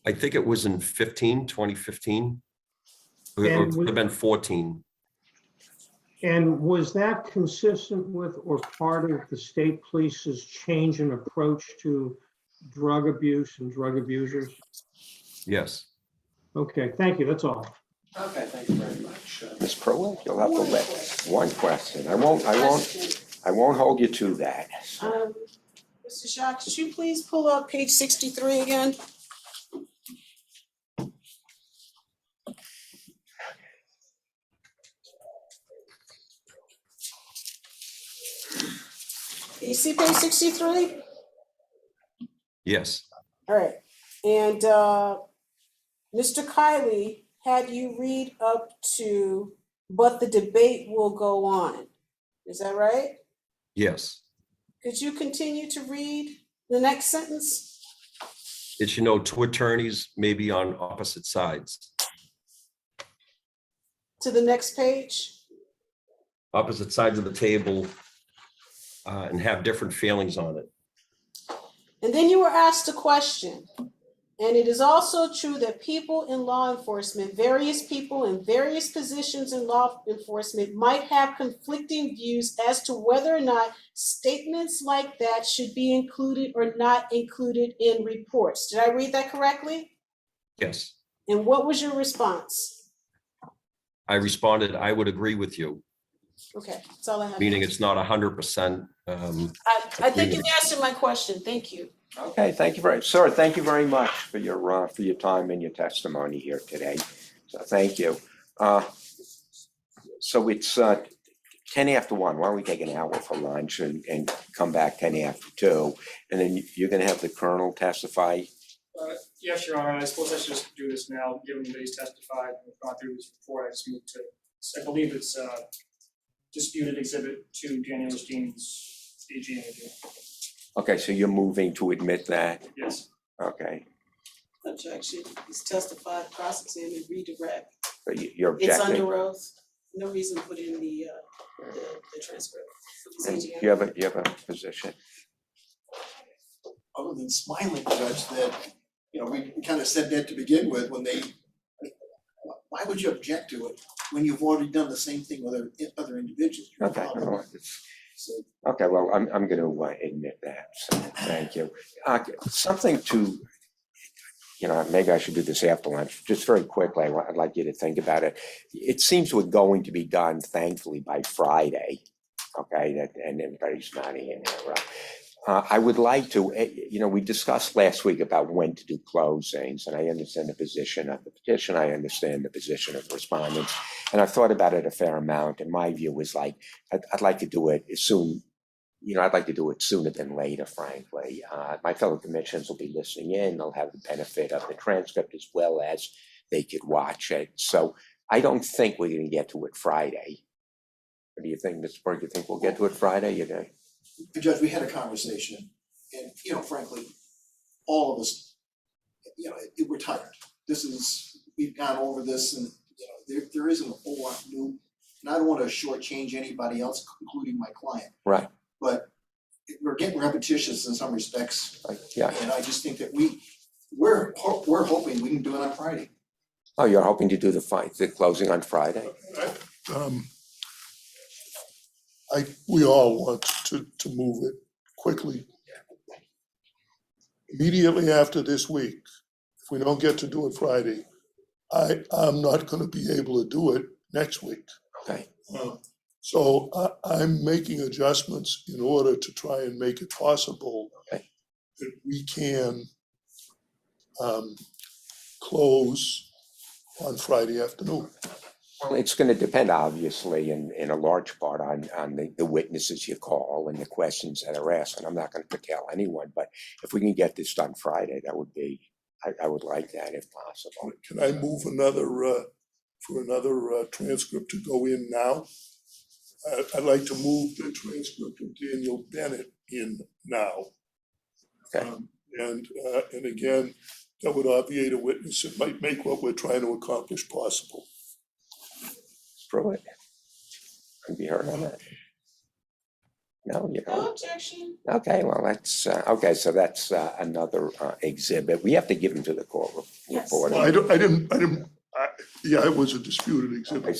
I think it was in 2015. It would have been 14. And was that consistent with or part of the state police's change in approach to drug abuse and drug abusers? Yes. Okay, thank you. That's all. Okay, thank you very much. Ms. Pruitt, you'll have to let one question. I won't hold you to that. Mr. Jacques, could you please pull up page 63 again? You see page 63? Yes. All right. And Mr. Kiley had you read up to, but the debate will go on. Is that right? Yes. Could you continue to read the next sentence? It should two attorneys may be on opposite sides. To the next page? Opposite sides of the table and have different feelings on it. And then you were asked a question. And it is also true that people in law enforcement, various people in various positions in law enforcement might have conflicting views as to whether or not statements like that should be included or not included in reports. Did I read that correctly? Yes. And what was your response? I responded, I would agree with you, Okay, that's all I have. meaning it's not 100%. I think you answered my question. Thank you. Okay, thank you sir, thank you very much for your time and your testimony here today. So thank you. So it's 10 after 1. Why don't we take an hour for lunch and come back 10 after 2? And then you're gonna have the colonel testify Yes, Your Honor, I suppose I should just do this now, given that he's testified and we've gone through this report, I just moved to, I believe it's disputed exhibit to Daniel Steen's AG interview. Okay, so you're moving to admit that? Yes. Okay, Objection, he's testified, cross-examined, redirect. so you're It's objecting? under oath, no reason to put in the transcript. And you have a position? Other than smiling, Judge, that, we kind of said that to begin with, when why would you object to it when you've already done the same thing with other individuals? Okay, So, okay, well, I'm gonna admit that, so, thank you. Something to, maybe I should do this after lunch, just very quickly, I'd like you to think about it. It seems we're going to be done, thankfully, by Friday, okay, and everybody's nodding in there. I would like to, we discussed last week about when to do closings, and I understand the position of the petition, I understand the position of respondents, and I've thought about it a fair amount, and my view is like, I'd like to do it as soon, I'd like to do it sooner than later, frankly. My fellow commissioners will be listening in, they'll have the benefit of the transcript as well as they could watch it. So I don't think we're gonna get to it Friday. What do you think, Mr. Berg? You think we'll get to it Friday? You do? Judge, we had a conversation, and, frankly, all of us, we're tired. We've gone over this, and, there isn't a whole lot new. And I don't want to shortchange anybody else, including my client. Right. But we're getting repetitious in some respects, Yeah. and I just think that we're hoping we can do it on Friday. Oh, you're hoping to do the closing on Friday? We all want to move it quickly. Immediately after this week, if we don't get to do it Friday, I'm not gonna be able to do it next week. Okay. So I'm making adjustments in order to try and make it possible Okay. that we can close on Friday afternoon. Well, it's gonna depend, obviously, in a large part on the witnesses you call and the questions that are asked, and I'm not gonna tell anyone, but if we can get this done Friday, that would be, I would like that if possible. Can I move for another transcript to go in now? I'd like to move the transcript of Daniel Bennett in now. Okay. And again, that would obviate a witness. It might make what we're trying to accomplish possible. Screw it. Can be heard on that. No, you No don't. objection. Okay, well, that's, okay, so that's another exhibit. We have to give them to the court Yes. report. Well, yeah, it was a disputed exhibit. Okay,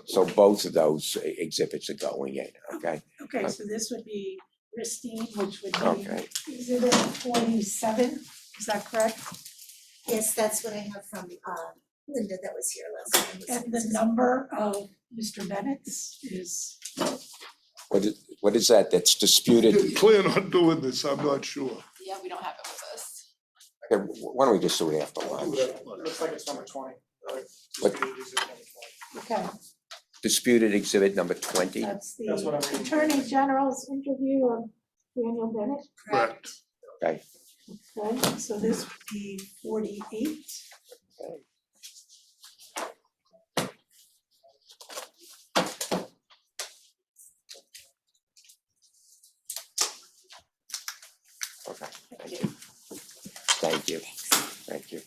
so both of those exhibits are going in, okay? Okay, so this would be Christine, which would be Okay, exhibit 47, is that correct? Yes, that's what I have from Linda that was here last time. And the number of Mr. Bennett's is, what is that? That's disputed? Didn't plan on doing this, I'm not sure. Yeah, we don't have it with us. Okay, why don't we just do it after lunch? Looks like it's number 20. What? Disputed exhibit number 20. okay, Disputed exhibit number 20? that's That's what I'm the reading. Attorney General's interview of Daniel Bennett. Correct. Okay, Okay, so this would be 48. okay, thank you. Thank you, thank you.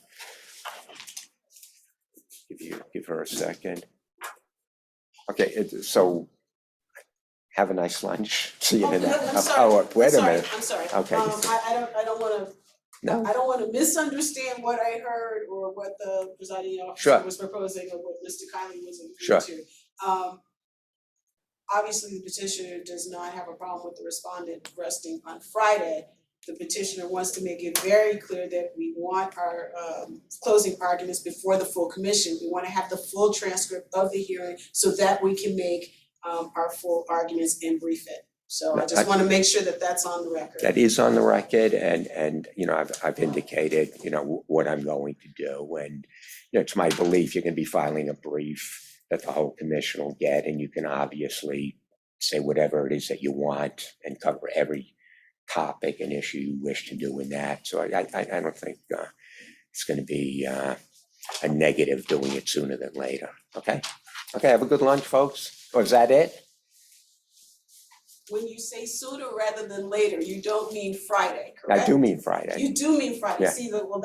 Give her a second. Okay, so have a nice lunch. See you Oh, in a no, minute. I'm sorry. Wait a minute. I'm sorry. Okay. I don't wanna, No, I don't wanna misunderstand what I heard or what the presiding officer Sure. was proposing or what Mr. Kylie was Sure. alluding to. Obviously, the petitioner does not have a problem with the respondent resting on Friday. The petitioner wants to make it very clear that we want our closing arguments before the full commission. We wanna have the full transcript of the hearing so that we can make our full arguments and brief it. So I just wanna make sure that that's on the record. that is on the record, and I've indicated, what I'm going to do, and it's my belief you're gonna be filing a brief that the whole commission will get, and you can obviously say whatever it is that you want and cover every topic and issue you wish to do in that. So I don't think it's gonna be a negative doing it sooner than later, okay? Okay, have a good lunch, folks. Or is that it? When you say sooner rather than later, you don't mean Friday, correct? I do mean Friday. You do mean Friday, Yeah. see, well,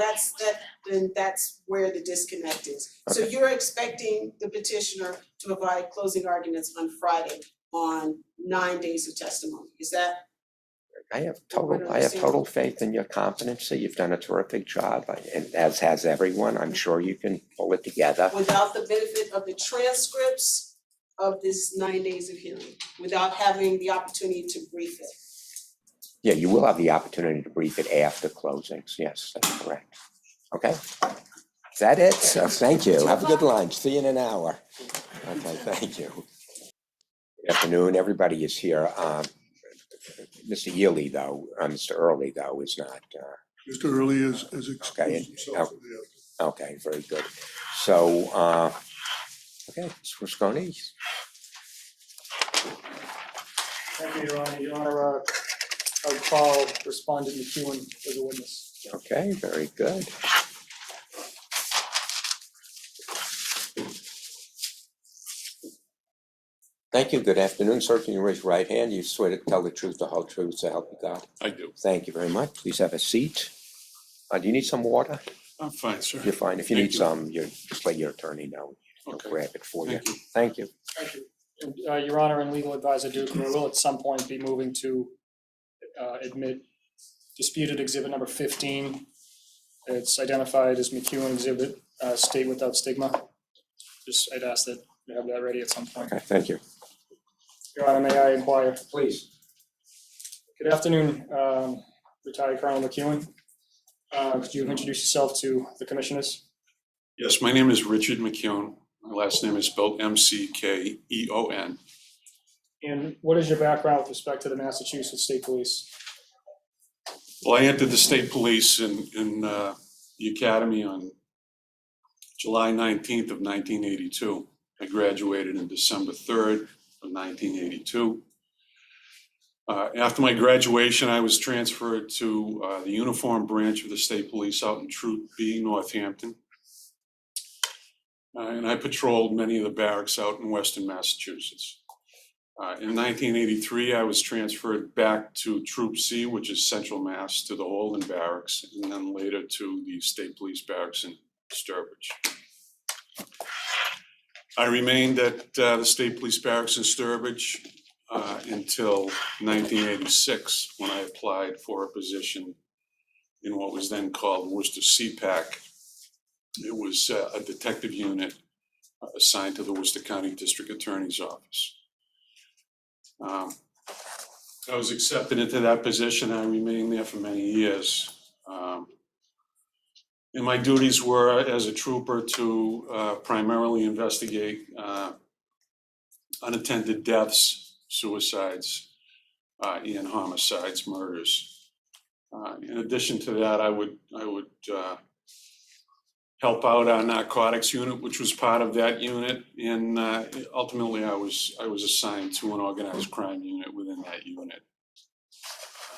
then that's where the disconnect is. So Okay. you're expecting the petitioner to provide closing arguments on Friday on 9 days of testimony, is that? I have Everyone total understand? faith in your competency. You've done a terrific job, and as has everyone. I'm sure you can pull it together. Without the benefit of the transcripts of this 9 days of hearing, without having the opportunity to brief it. Yeah, you will have the opportunity to brief it after closings. Yes, that's correct. Okay? Is that it? So thank you. Have a good lunch. See you in an hour. Okay, thank you. Good afternoon. Everybody is here. Mr. Yearly, though, Mr. Early, though, is not. Mr. Early has Okay, excused himself from the Okay, very good. So, okay, Moscone. Thank you, Your Honor. Your Honor, I would call Respondent McKeon as a witness. Okay, very good. Thank you. Good afternoon, sir. Can you raise your right hand? You swear to tell the truth, the whole truth, so help you God. I do. Thank you very much. Please have a seat. Do you need some water? I'm fine, sir. You're fine. If you Thank need you. some, you just let your attorney know. He'll Okay. grab it for you. Thank you. Thank you. Thank you. And, Your Honor and Legal Advisor Duke, we will at some point be moving to admit disputed exhibit number 15. It's identified as McKeon exhibit, state without stigma. Just, I'd ask that you have that ready at some point. Okay, thank you. Your Honor, may I inquire? Please. Good afternoon, retired Colonel McKeon. Could you introduce yourself to the commissioners? Yes, my name is Richard McKeon. My last name is spelled McKeon. And what is your background with respect to the Massachusetts State Police? Well, I entered the state police in the academy on July 19th of 1982. I graduated on December 3rd of 1982. After my graduation, I was transferred to the uniform branch of the state police out in Troop B, Northampton. And I patrolled many of the barracks out in Western Massachusetts. In 1983, I was transferred back to Troop C, which is Central Mass, to the Holden Barracks, and then later to the State Police Barracks in Sturbridge. I remained at the State Police Barracks in Sturbridge until 1986, when I applied for a position in what was then called Worcester CPAC. It was a detective unit assigned to the Worcester County District Attorney's Office. I was accepted into that position. I remained there for many years. And my duties were as a trooper to primarily investigate unattended deaths, suicides, and homicides, murders. In addition to that, I would help out our narcotics unit, which was part of that unit, and ultimately I was assigned to an organized crime unit within that unit.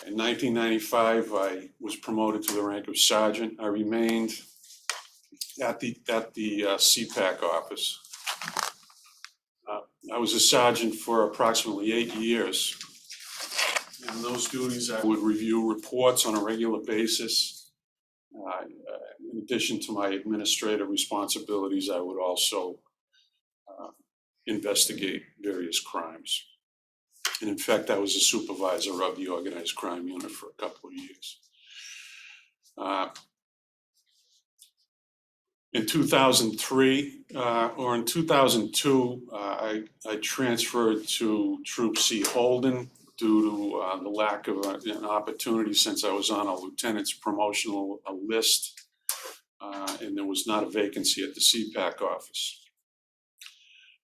In 1995, I was promoted to the rank of sergeant. I remained at the CPAC office. I was a sergeant for approximately 8 years. In those duties, I would review reports on a regular basis. In addition to my administrative responsibilities, I would also investigate various crimes. And in fact, I was a supervisor of the organized crime unit for a couple of years. In 2003 or in 2002, I transferred to Troop C Holden due to the lack of an opportunity, since I was on a lieutenant's promotional list, and there was not a vacancy at the CPAC office.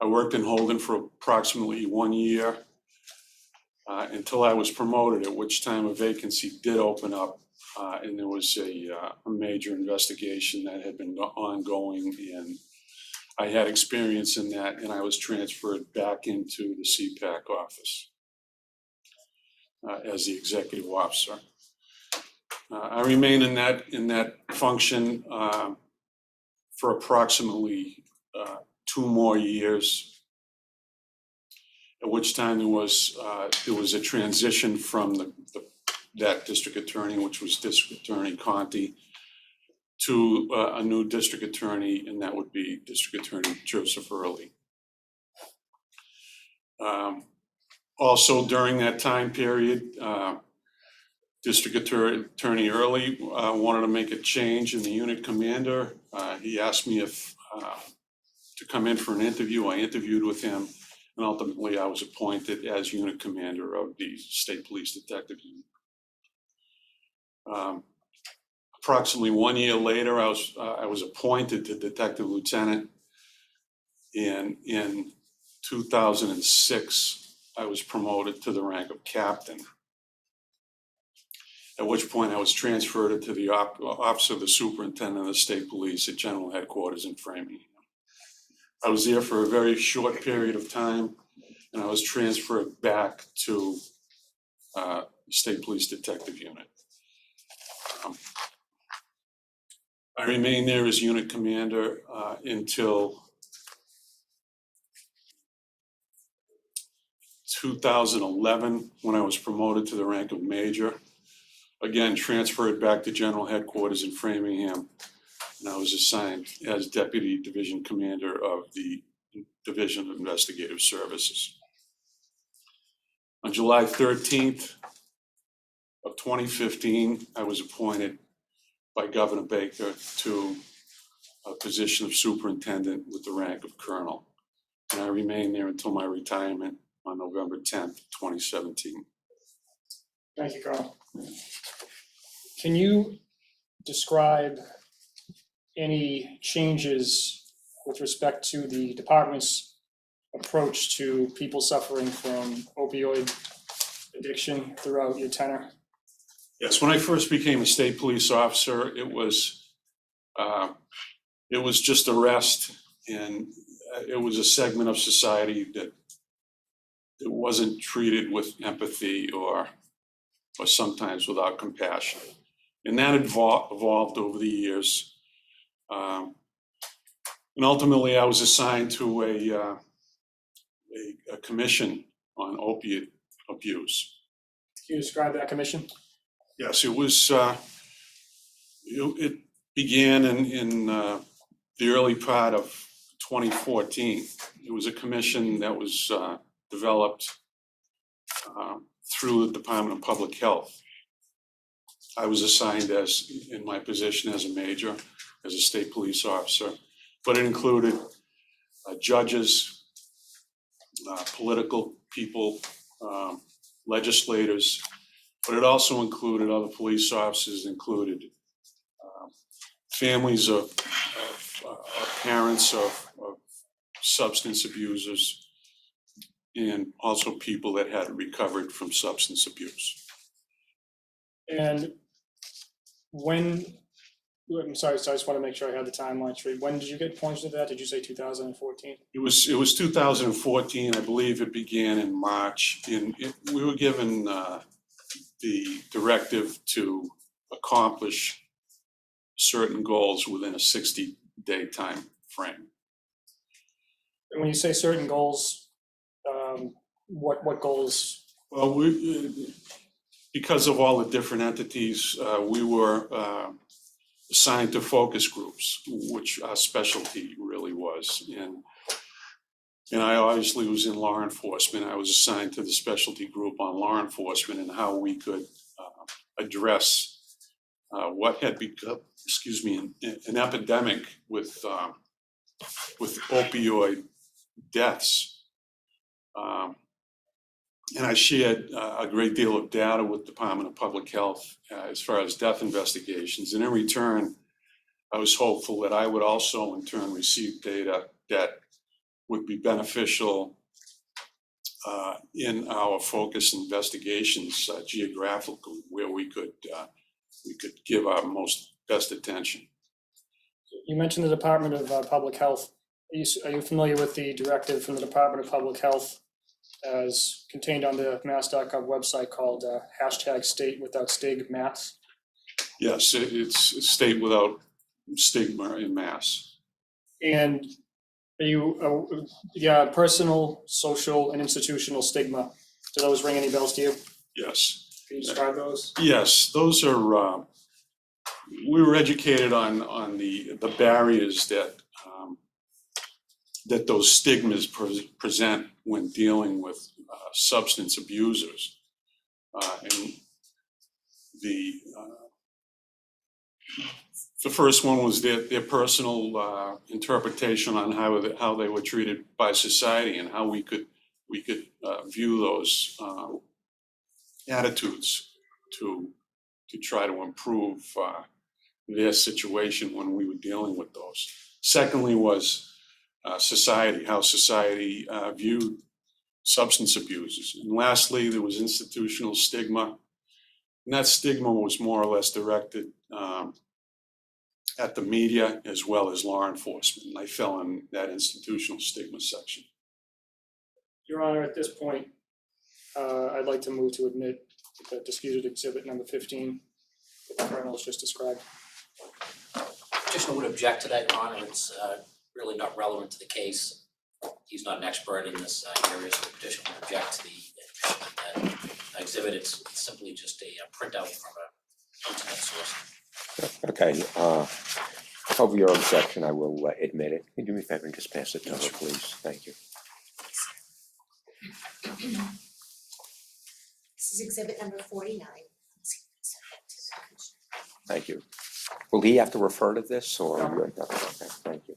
I worked in Holden for approximately 1 year until I was promoted, at which time a vacancy did open up, and there was a major investigation that had been ongoing, and I had experience in that, and I was transferred back into the CPAC office as the executive officer. I remain in that function for approximately 2 more years, at which time there was a transition from that district attorney, which was District Attorney Conti, to a new district attorney, and that would be District Attorney Joseph Early. Also during that time period, District Attorney Early wanted to make a change in the unit commander. He asked me if to come in for an interview. I interviewed with him, and ultimately I was appointed as unit commander of the State Police Detective Unit. Approximately 1 year later, I was appointed to detective lieutenant. And in 2006, I was promoted to the rank of captain, at which point I was transferred to the office of the superintendent of the state police at General Headquarters in Framingham. I was there for a very short period of time, and I was transferred back to the State Police Detective Unit. I remained there as unit commander until 2011, when I was promoted to the rank of major. Again, transferred back to General Headquarters in Framingham, and I was assigned as Deputy Division Commander of the Division of Investigative Services. On July 13th of 2015, I was appointed by Governor Baker to a position of superintendent with the rank of colonel, and I remained there until my retirement on November 10th, 2017. Thank you, Colonel. Can you describe any changes with respect to the department's approach to people suffering from opioid addiction throughout your tenure? Yes, when I first became a state police officer, it was just arrest, and it was a segment of society that it wasn't treated with empathy or sometimes without compassion. And that evolved over the years. And ultimately, I was assigned to a commission on opiate abuse. Can you describe that commission? Yes, it was, it began in the early part of 2014. It was a commission that was developed through the Department of Public Health. I was assigned in my position as a major, as a state police officer, but it included judges, political people, legislators, but it also included other police officers, included families of parents of substance abusers, and also people that had recovered from substance abuse. And I'm sorry, so I just want to make sure I had the timeline straight. When did you get appointed to that? Did you say 2014? It was 2014, I believe it began in March, and we were given the directive to accomplish certain goals within a 60-day time frame. And when you say certain goals, what goals? Well, because of all the different entities, we were assigned to focus groups, which our specialty really was. And I obviously was in law enforcement. I was assigned to the specialty group on law enforcement and how we could address what had become, an epidemic with opioid deaths. And I shared a great deal of data with the Department of Public Health as far as death investigations. And in return, I was hopeful that I would also in turn receive data that would be beneficial in our focus investigations geographically, where we could give our best attention. You mentioned the Department of Public Health. Are you familiar with the directive from the Department of Public Health as contained on the mass.gov website called #StateWithoutStigMass? Yes, it's a state without stigma in Mass. And are you, yeah, personal, social, and institutional stigma, do those ring any bells to you? Yes. Can you describe those? Yes, those are, we were educated on the barriers that that those stigmas present when dealing with substance abusers. And the first one was their personal interpretation on how they were treated by society and how we could view those attitudes to try to improve their situation when we were dealing with those. Secondly was society, how society viewed substance abusers. And lastly, there was institutional stigma. And that stigma was more or less directed at the media as well as law enforcement. And I fell in that institutional stigma section. Your Honor, at this point, I'd like to move to admit the disputed exhibit number 15 that the Colonel has just described. Petitioner would object to that, Your Honor. It's really not relevant to the case. He's not an expert in this area, so the petitioner would object to the admission of that exhibit. It's simply just a printout from a internet source. Okay, over your objection, I will admit it. Can you do me a favor and just pass it to her, please? Thank you. This is exhibit number 49. Thank you. Will he have to refer to this or? No. Okay, thank you.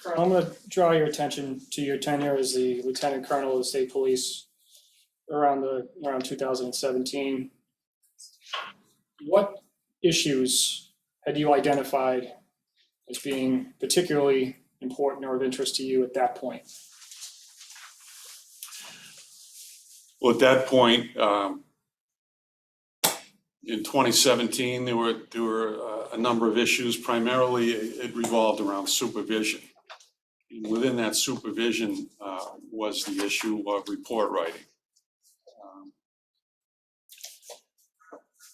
Colonel, I'm going to draw your attention to your tenure as the Lieutenant Colonel of the State Police around 2017. What issues had you identified as being particularly important or of interest to you at that point? Well, at that point, in 2017, there were a number of issues. Primarily, it revolved around supervision. And within that supervision was the issue of report writing.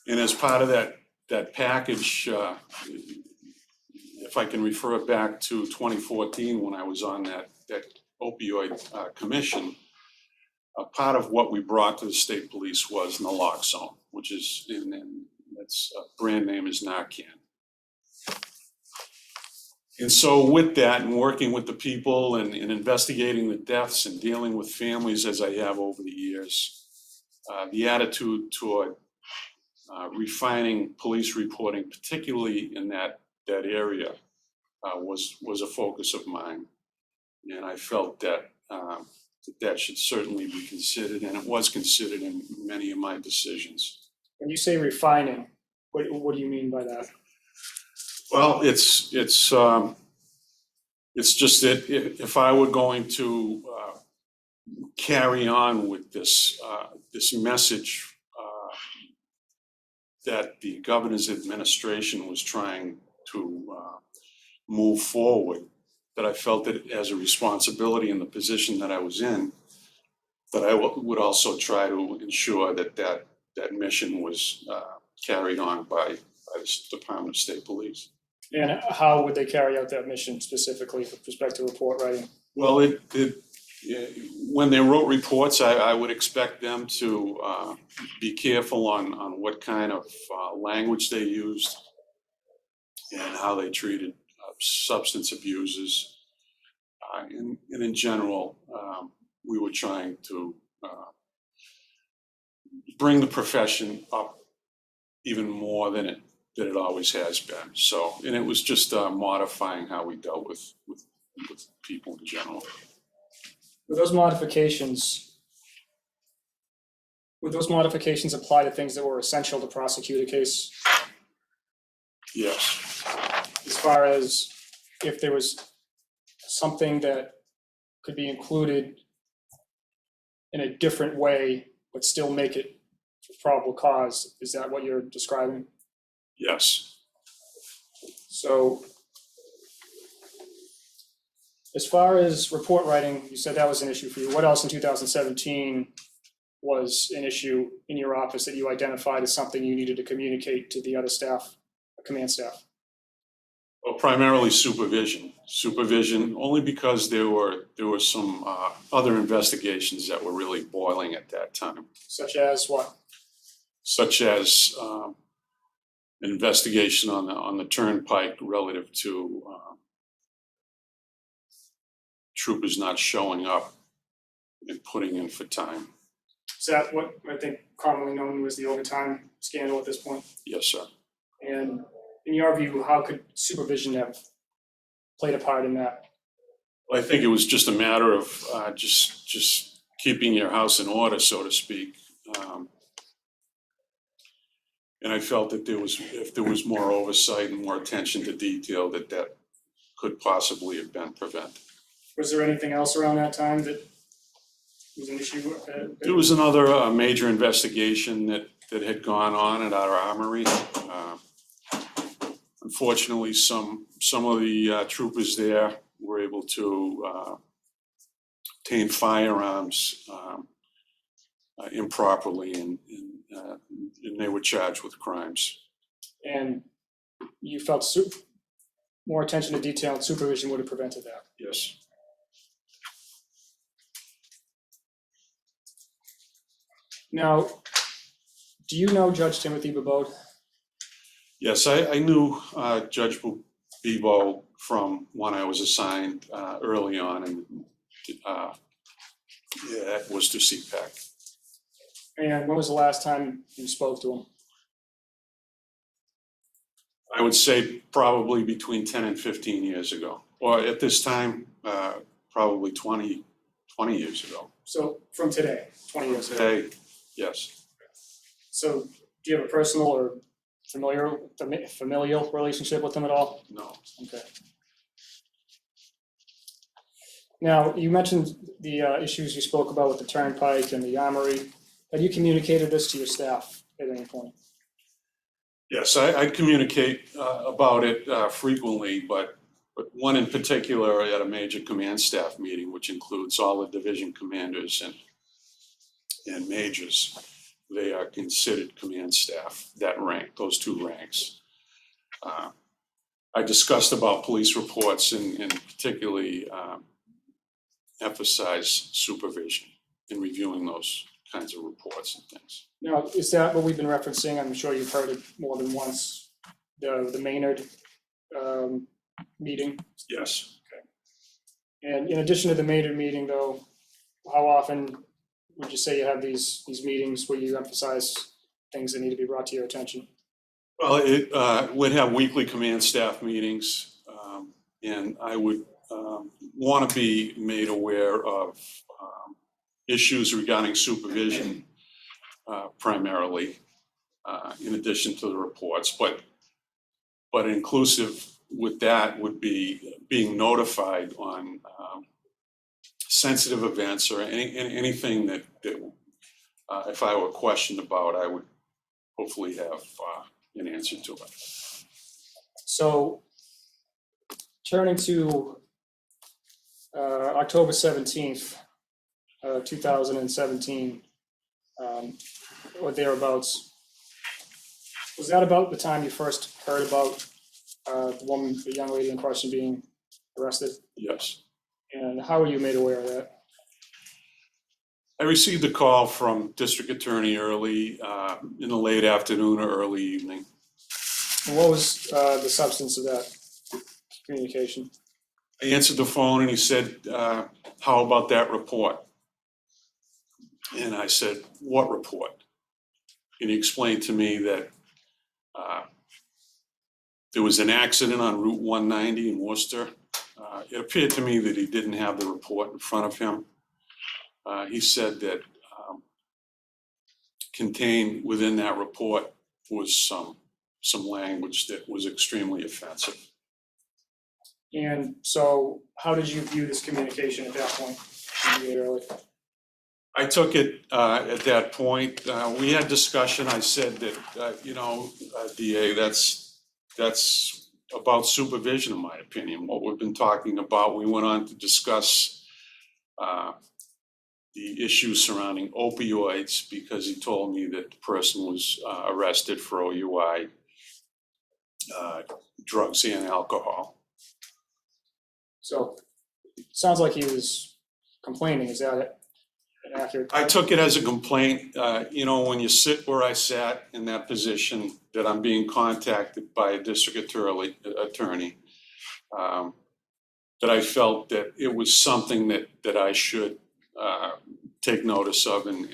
And as part of that package, if I can refer it back to 2014 when I was on that opioid commission, part of what we brought to the state police was naloxone, which is, and its brand name is McKeon. And so with that and working with the people and investigating the deaths and dealing with families as I have over the years, the attitude toward refining police reporting, particularly in that area, was a focus of mine. And I felt that that should certainly be considered, and it was considered in many of my decisions. When you say refining, what do you mean by that? Well, it's just that if I were going to carry on with this message that the governor's administration was trying to move forward, that I felt that as a responsibility in the position that I was in, that I would also try to ensure that mission was carried on by the Department of State Police. And how would they carry out that mission specifically with respect to report writing? Well, when they wrote reports, I would expect them to be careful on what kind of language they used and how they treated substance abusers. And in general, we were trying to bring the profession up even more than it always has been. So, and it was just modifying how we dealt with people in general. Would those modifications apply to things that were essential to prosecute a case? Yes. As far as if there was something that could be included in a different way, but still make it probable cause, is that what you're describing? Yes. So as far as report writing, you said that was an issue for you. What else in 2017 was an issue in your office that you identified as something you needed to communicate to the other staff, command staff? Well, primarily supervision. Supervision, only because there were some other investigations that were really boiling at that time, Such as what? such as an investigation on the turnpike relative to troopers not showing up and putting in for time. Is that what I think commonly known as the overtime scandal at this point? Yes, sir. And in your view, how could supervision have played a part in that? Well, I think it was just a matter of just keeping your house in order, so to speak. And I felt that if there was more oversight and more attention to detail, that could possibly have been prevented. Was there anything else around that time that was an issue? There was another major investigation that had gone on at our armory. Unfortunately, some of the troopers there were able to obtain firearms improperly, and they were charged with crimes. And you felt more attention to detail and supervision would have prevented that? Yes. Now, do you know Judge Timothy Babode? Yes, I knew Judge Bebo from when I was assigned early on, and that was to CPAC. And when was the last time you spoke to him? I would say probably between 10 and 15 years ago, or at this time, probably 20 years ago. So from today, 20 years ago? Today, yes. So do you have a personal or familial relationship with him at all? No. Okay. Now, you mentioned the issues you spoke about with the turnpike and the armory. Have you communicated this to your staff at any point? Yes, I communicate about it frequently, but one in particular at a major command staff meeting, which includes all the division commanders and majors. They are considered command staff, that rank, those two ranks. I discussed about police reports and particularly emphasize supervision in reviewing those kinds of reports and things. Now, is that what we've been referencing? I'm sure you've heard it more than once, the Maynard meeting? Yes. And in addition to the Maynard meeting, though, how often would you say you have these meetings where you emphasize things that need to be brought to your attention? Well, it would have weekly command staff meetings, and I would want to be made aware of issues regarding supervision primarily, in addition to the reports. But inclusive with that would be being notified on sensitive events or anything that if I were questioned about, I would hopefully have an answer to it. So turning to October 17th, 2017, or thereabouts, was that about the time you first heard about the young lady in question being arrested? Yes. And how were you made aware of that? I received a call from District Attorney early in the late afternoon or early evening. And what was the substance of that communication? I answered the phone and he said, how about that report? And I said, what report? And he explained to me that there was an accident on Route 190 in Worcester. It appeared to me that he didn't have the report in front of him. He said that contained within that report was some language that was extremely offensive. And so how did you view this communication at that point? I took it at that point. We had discussion. I said that, DA, that's about supervision, in my opinion, what we've been talking about. We went on to discuss the issues surrounding opioids because he told me that the person was arrested for OUI, drugs and alcohol. So, sounds like he was complaining, is that accurate? I took it as a complaint, when you sit where I sat in that position, that I'm being contacted by a district attorney, that I felt that it was something that I should take notice of and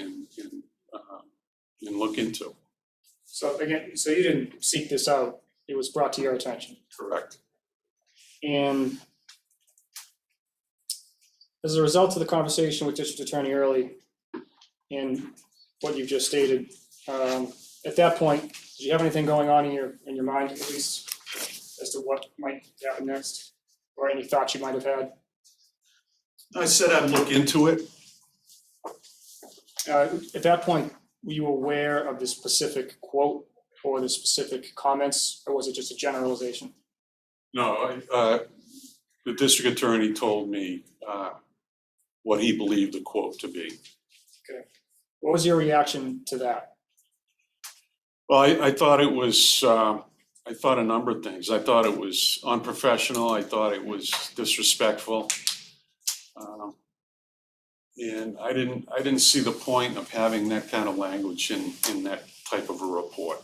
look into. So again, so you didn't seek this out, it was brought to your attention. Correct. And as a result of the conversation with District Attorney Early and what you've just stated, at that point, did you have anything going on in your mind, at least, as to what might happen next, or any thoughts you might have had? I said I'd look into it. At that point, were you aware of the specific quote or the specific comments, or was it just a generalization? No, the district attorney told me what he believed the quote to be. What was your reaction to that? Well, I thought it was, I thought a number of things. I thought it was unprofessional. I thought it was disrespectful. And I didn't see the point of having that kind of language in that type of a report,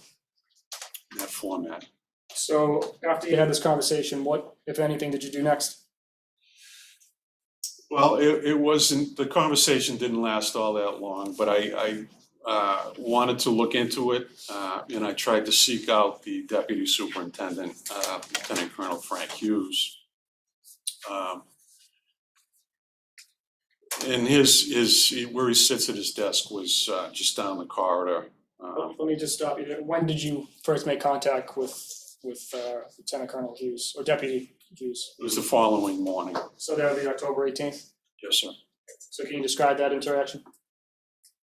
in that format. So after you had this conversation, what, if anything, did you do next? Well, it wasn't, the conversation didn't last all that long, but I wanted to look into it, and I tried to seek out the deputy superintendent, Lieutenant Colonel Frank Hughes. And where he sits at his desk was just down the corridor. Let me just stop you there. When did you first make contact with Lieutenant Colonel Hughes or Deputy Hughes? It was the following morning. So that would be October 18th? Yes, sir. So can you describe that interaction?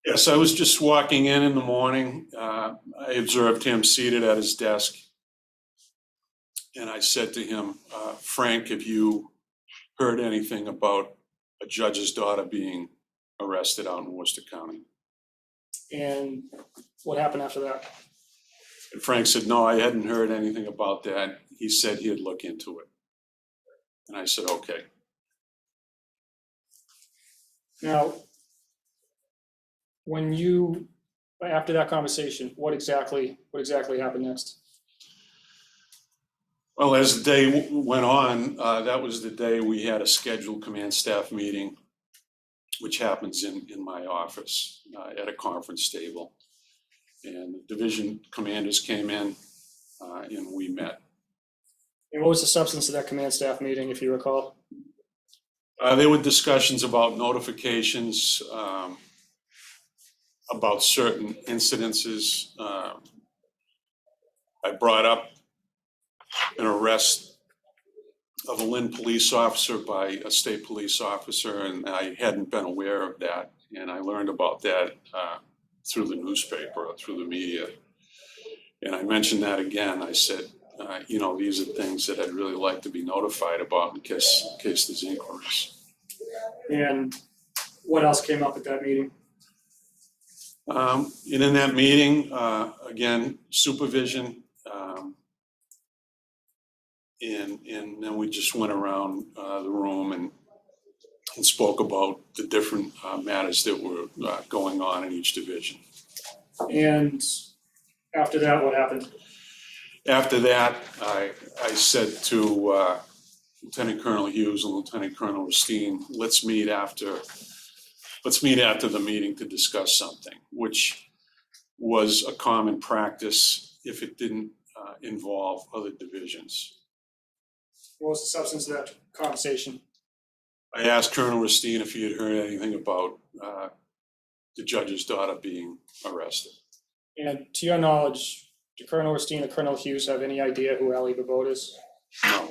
Yes, I was just walking in the morning. I observed him seated at his desk. And I said to him, Frank, have you heard anything about a judge's daughter being arrested out in Worcester County? And what happened after that? And Frank said, no, I hadn't heard anything about that. He said he'd look into it. And I said, okay. Now, after that conversation, what exactly happened next? Well, as the day went on, that was the day we had a scheduled command staff meeting, which happens in my office at a conference table. And the division commanders came in and we met. And what was the substance of that command staff meeting, if you recall? There were discussions about notifications, about certain incidences. I brought up an arrest of a Lynn police officer by a state police officer, and I hadn't been aware of that. And I learned about that through the newspaper or through the media. And I mentioned that again. I said, these are things that I'd really like to be notified about in case there's inquiries. And what else came up at that meeting? And in that meeting, again, supervision, and then we just went around the room and spoke about the different matters that were going on in each division. And after that, what happened? After that, I said to Lieutenant Colonel Hughes and Lieutenant Colonel Racine, let's meet after the meeting to discuss something, which was a common practice if it didn't involve other divisions. What was the substance of that conversation? I asked Colonel Racine if he had heard anything about the judge's daughter being arrested. And to your knowledge, do Colonel Racine or Colonel Hughes have any idea who Ali Babot is? No.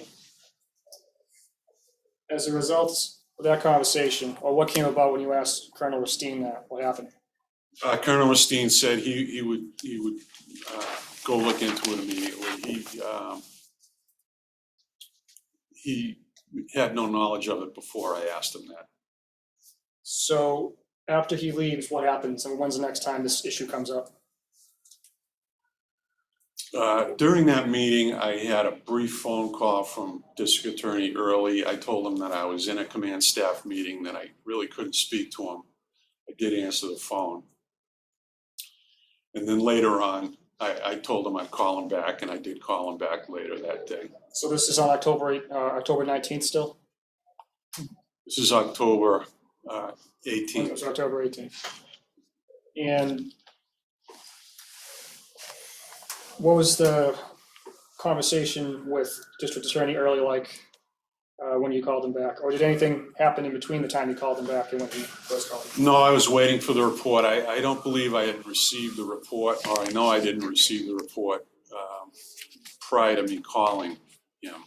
As a result of that conversation, or what came about when you asked Colonel Racine that, what happened? Colonel Racine said he would go look into it immediately. He had no knowledge of it before I asked him that. So after he leaves, what happens, and when's the next time this issue comes up? During that meeting, I had a brief phone call from District Attorney Early. I told him that I was in a command staff meeting, that I really couldn't speak to him. I did answer the phone. And then later on, I told him I'd call him back, and I did call him back later that day. So this is on October 19th still? This is October It 18th. was October 18th. And what was the conversation with District Attorney Early like when you called him back? Or did anything happen in between the time you called him back and when he first called him? No, I was waiting for the report. I don't believe I had received the report, or I know I didn't receive the report prior to me calling him.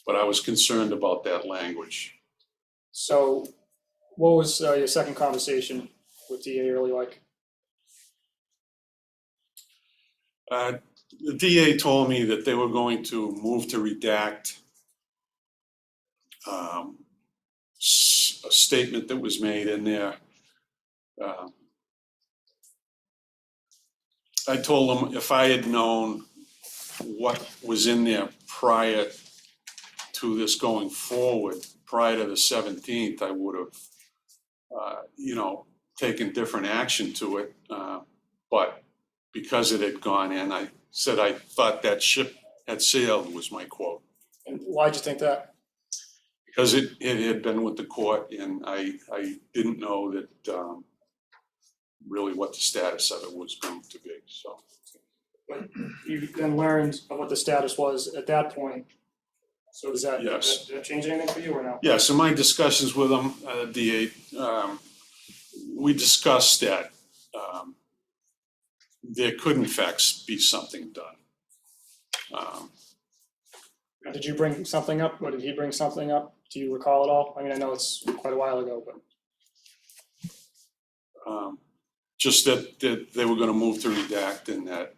But I was concerned about that language. So what was your second conversation with DA Early like? The DA told me that they were going to move to redact a statement that was made in there. I told them if I had known what was in there prior to this going forward, prior to the 17th, I would have, taken different action to it. But because it had gone in, I said I thought that ship had sailed, was my quote. And why'd you think that? Because it had been with the court, and I didn't know that really what the status of it was going to be, so. But you then learned of what the status was at that point. So does that, Yes. did that change anything for you or no? Yeah, so my discussions with him, DA, we discussed that there could in fact be something done. Now, did you bring something up, or did he bring something up? Do you recall at all? I mean, I know it's quite a while ago, but. Just that they were gonna move to redact, and that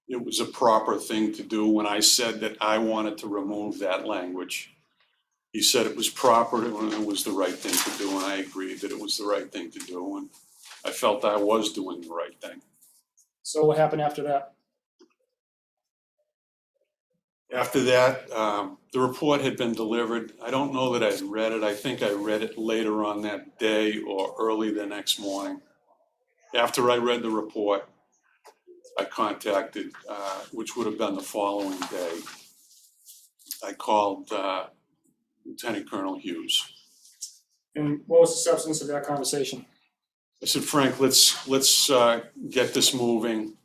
it was a proper thing to do. When I said that I wanted to remove that language, he said it was proper and it was the right thing to do, and I agreed that it was the right thing to do, and I felt I was doing the right thing. So what happened after that? After that, the report had been delivered. I don't know that I'd read it. I think I read it later on that day or early the next morning. After I read the report, I contacted, which would have been the following day, I called Lieutenant Colonel Hughes. And what was the substance of that conversation? I said, Frank, let's get this moving.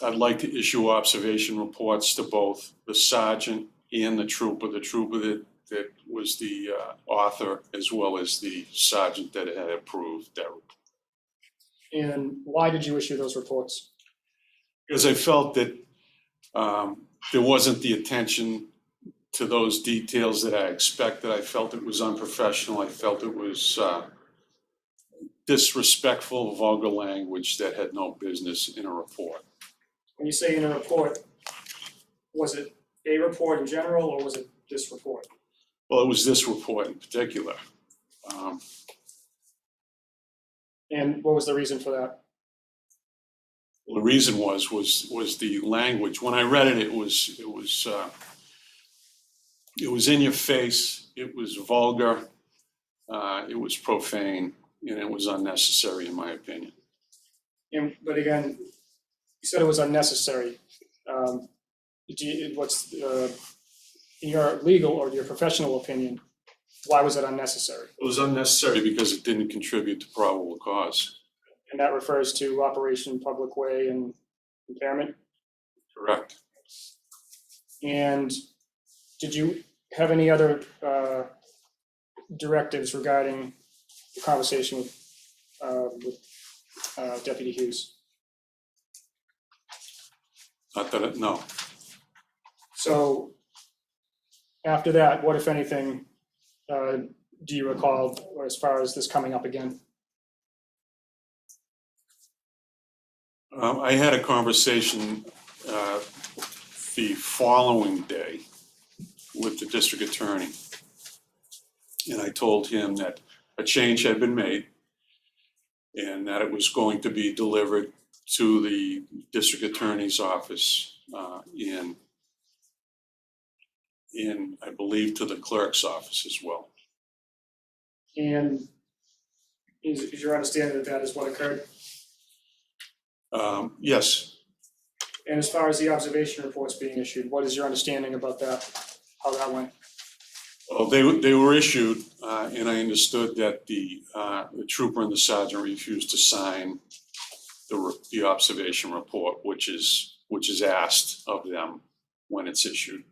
I'd like to issue observation reports to both the sergeant and the trooper that was the author, as well as the sergeant that had approved that report. And why did you issue those reports? Because I felt that there wasn't the attention to those details that I expected. I felt it was unprofessional. I felt it was disrespectful, vulgar language that had no business in a report. When you say in a report, was it a report in general, or was it this report? Well, it was this report in particular. And what was the reason for that? Well, the reason was the language. When I read it, it was in your face. It was vulgar. It was profane, and it was unnecessary, in my opinion. But again, you said it was unnecessary. What's in your legal or your professional opinion, why was it unnecessary? It was unnecessary because it didn't contribute to probable cause. And that refers to Operation Public Way and impairment? Correct. And did you have any other directives regarding the conversation with Deputy Hughes? Not that no. So after that, what, if anything, do you recall, or as far as this coming up again? I had a conversation the following day with the district attorney. And I told him that a change had been made and that it was going to be delivered to the district attorney's office in, I believe, to the clerk's office as well. And is your understanding that that is what occurred? Yes, And as far as the observation reports being issued, what is your understanding about that, how that went? well, they were issued, and I understood that the trooper and the sergeant refused to sign the observation report, which is asked of them when it's issued.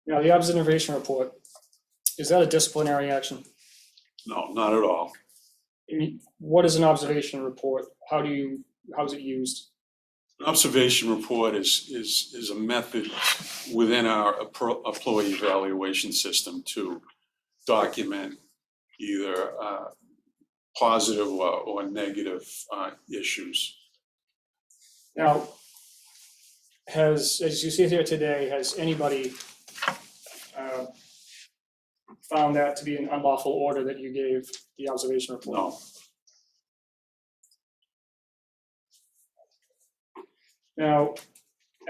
Now, the observation report, is that a disciplinary action? No, not at all. I mean, what is an observation report? How is it used? An observation report is a method within our employee evaluation system to document either positive or negative issues. Now, as you see here today, has anybody found that to be an unlawful order that you gave the observation report? No. Now,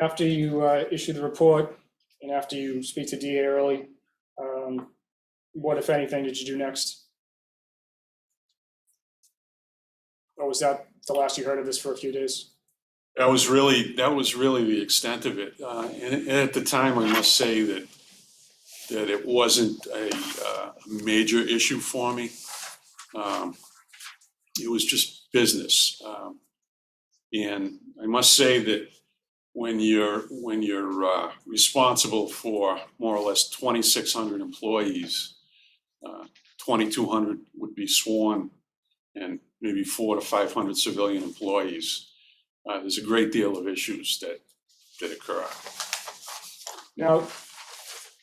after you issue the report and after you speak to DA Early, what, if anything, did you do next? Or was that the last you heard of this for a few days? That was really the extent of it. And at the time, I must say that it wasn't a major issue for me. It was just business. And I must say that when you're responsible for more or less 2,600 employees, 2,200 would be sworn, and maybe 400 to 500 civilian employees. There's a great deal of issues that occur. Now,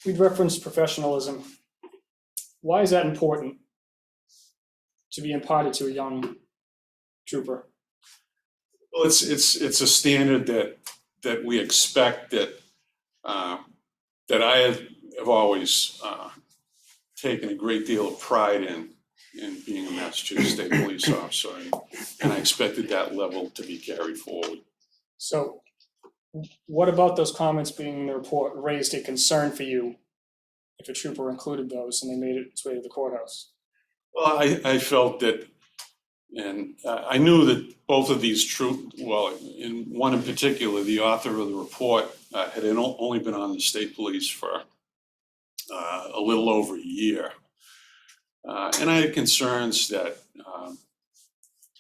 we'd referenced professionalism. Why is that important to be imparted to a young trooper? Well, it's a standard that we expect that I have always taken a great deal of pride in being a Massachusetts State Police officer, and I expected that level to be carried forward. So what about those comments being in the report raised a concern for you if a trooper included those and they made it its way to the courthouse? Well, I felt that, and I knew that both of these in one in particular, the author of the report had only been on the state police for a little over a year. And I had concerns that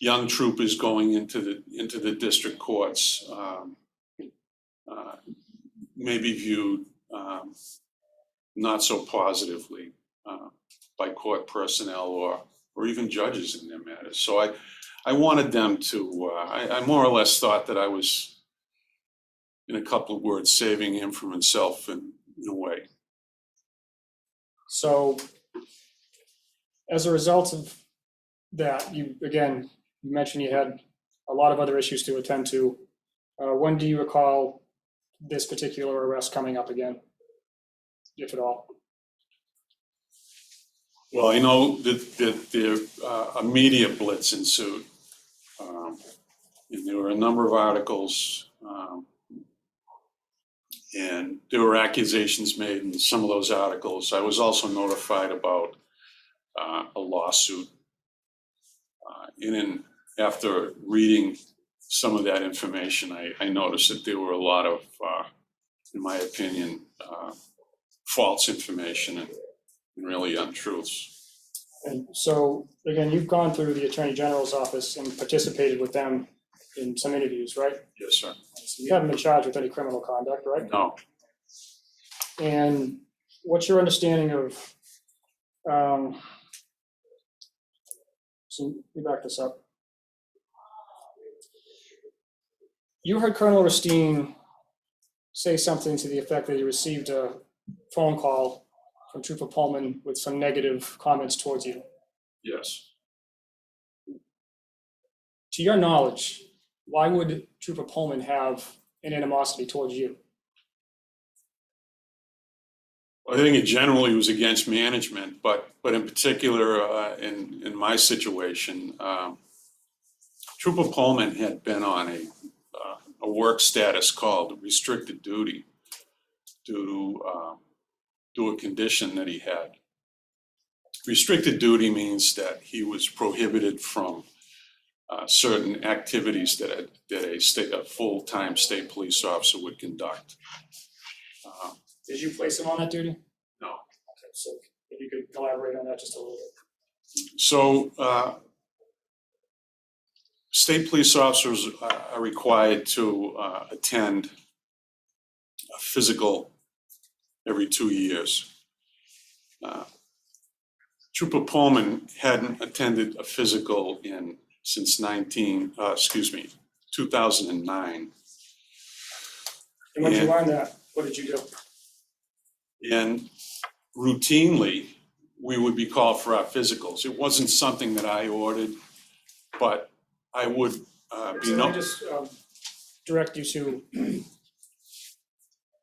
young troopers going into the district courts may be viewed not so positively by court personnel or even judges in their matters. So I wanted them to, I more or less thought that I was, in a couple of words, saving him from himself in a way. So as a result of that, you mentioned you had a lot of other issues to attend to. When do you recall this particular arrest coming up again, if at all? Well, I know that a media blitz ensued. And there were a number of articles, and there were accusations made in some of those articles. I was also notified about a lawsuit. And then after reading some of that information, I noticed that there were a lot of, in my opinion, false information and really untruths. And so, again, you've gone through the Attorney General's office and participated with them in some interviews, right? Yes, sir. So you haven't been charged with any criminal conduct, right? No. And what's your understanding of, so let me back this up. You heard Colonel Rustine say something to the effect that he received a phone call from Trooper Pullman with some negative comments towards you. Yes. To your knowledge, why would Trooper Pullman have an animosity towards you? I think it generally was against management, but in particular, in my situation, Trooper Pullman had been on a work status called restricted duty due to a condition that he had. Restricted duty means that he was prohibited from certain activities that a full-time state police officer would conduct. Did you place him on that duty? No. Okay, so if you could elaborate on that just a little bit. So state police officers are required to attend a physical every 2 years. Trooper Pullman hadn't attended a physical since 2009. And when you learned that, what did you do? And routinely, we would be called for our physicals. It wasn't something that I ordered, but I would So let be me just direct you to,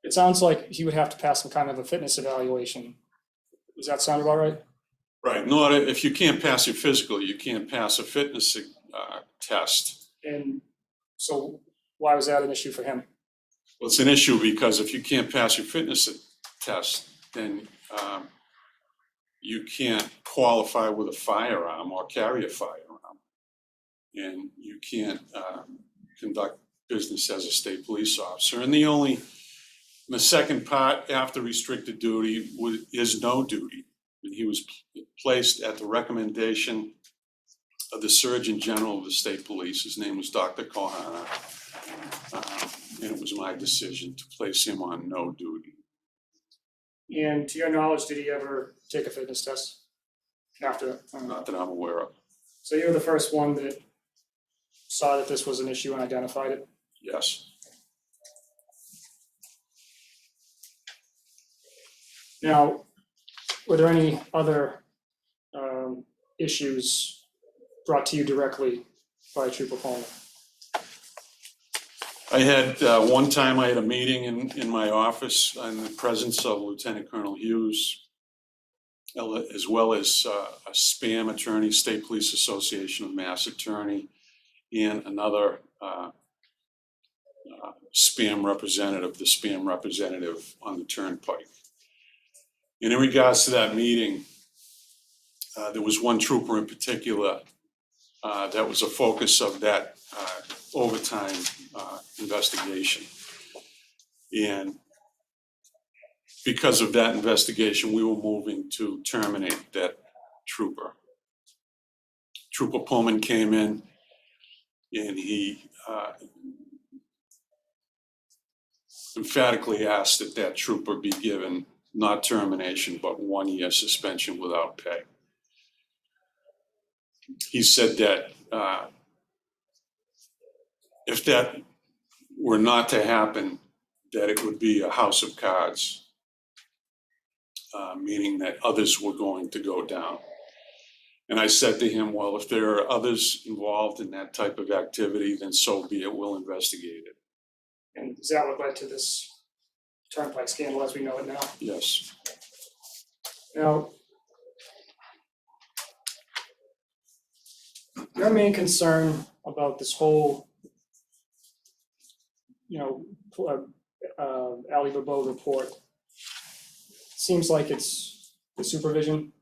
it sounds like he would have to pass some kind of a fitness evaluation. Does that sound about right? right. No, if you can't pass your physical, you can't pass a fitness test. And so why was that an issue for him? Well, it's an issue because if you can't pass your fitness test, then you can't qualify with a firearm or carry a firearm. And you can't conduct business as a state police officer. And the second part after restricted duty is no duty. And he was placed at the recommendation of the Surgeon General of the State Police. His name was Dr. Kohana. And it was my decision to place him on no duty. And to your knowledge, did he ever take a fitness test after? Not that I'm aware of. So you were the first one that saw that this was an issue and identified it? Yes. Now, were there any other issues brought to you directly by Trooper Pullman? I had, one time I had a meeting in my office in the presence of Lieutenant Colonel Hughes, as well as a SPAM attorney, State Police Association of Mass attorney, and another SPAM representative, the SPAM representative on the Turnpike. And in regards to that meeting, there was one trooper in particular that was a focus of that overtime investigation. And because of that investigation, we were moving to terminate that trooper. Trooper Pullman came in and he emphatically asked that that trooper be given not termination, but 1 year suspension without pay. He said that if that were not to happen, that it would be a house of cards, meaning that others were going to go down. And I said to him, well, if there are others involved in that type of activity, then so be it, we'll investigate it. And is that what led to this Turnpike scandal as we know it now? Yes. Now, your main concern about this whole, Ali Bobo report seems like it's the supervision.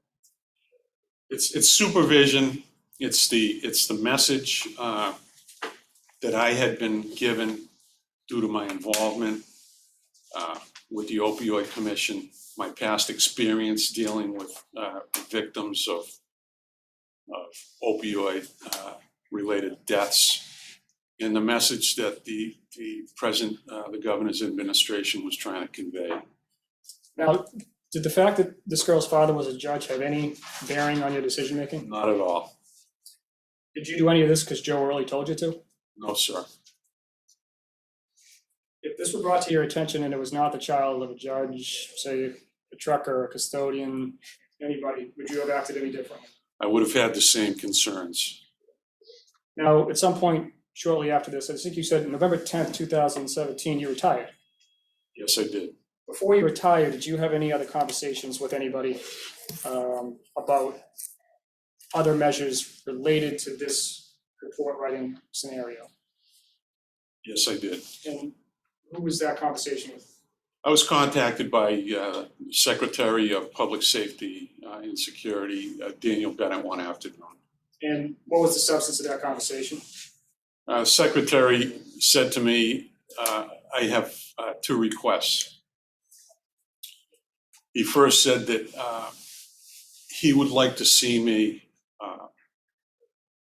It's supervision. It's the message that I had been given due to my involvement with the Opioid Commission, my past experience dealing with victims of opioid related deaths, and the message that the governor's administration was trying to convey. Now, did the fact that this girl's father was a judge have any bearing on your decision making? Not at all. Did you do any of this because Joe Early told you to? No, sir. If this were brought to your attention and it was not the child of a judge, say a trucker, a custodian, anybody, would you have acted any differently? I would have had the same concerns. Now, at some point shortly after this, I think you said November 10th, 2017, you retired. Yes, I did. Before you retired, did you have any other conversations with anybody about other measures related to this report writing scenario? Yes, I did. And who was that conversation with? I was contacted by Secretary of Public Safety and Security, Daniel Bennett, one afternoon. And what was the substance of that conversation? Secretary said to me, I have two requests. He first said that he would like to see me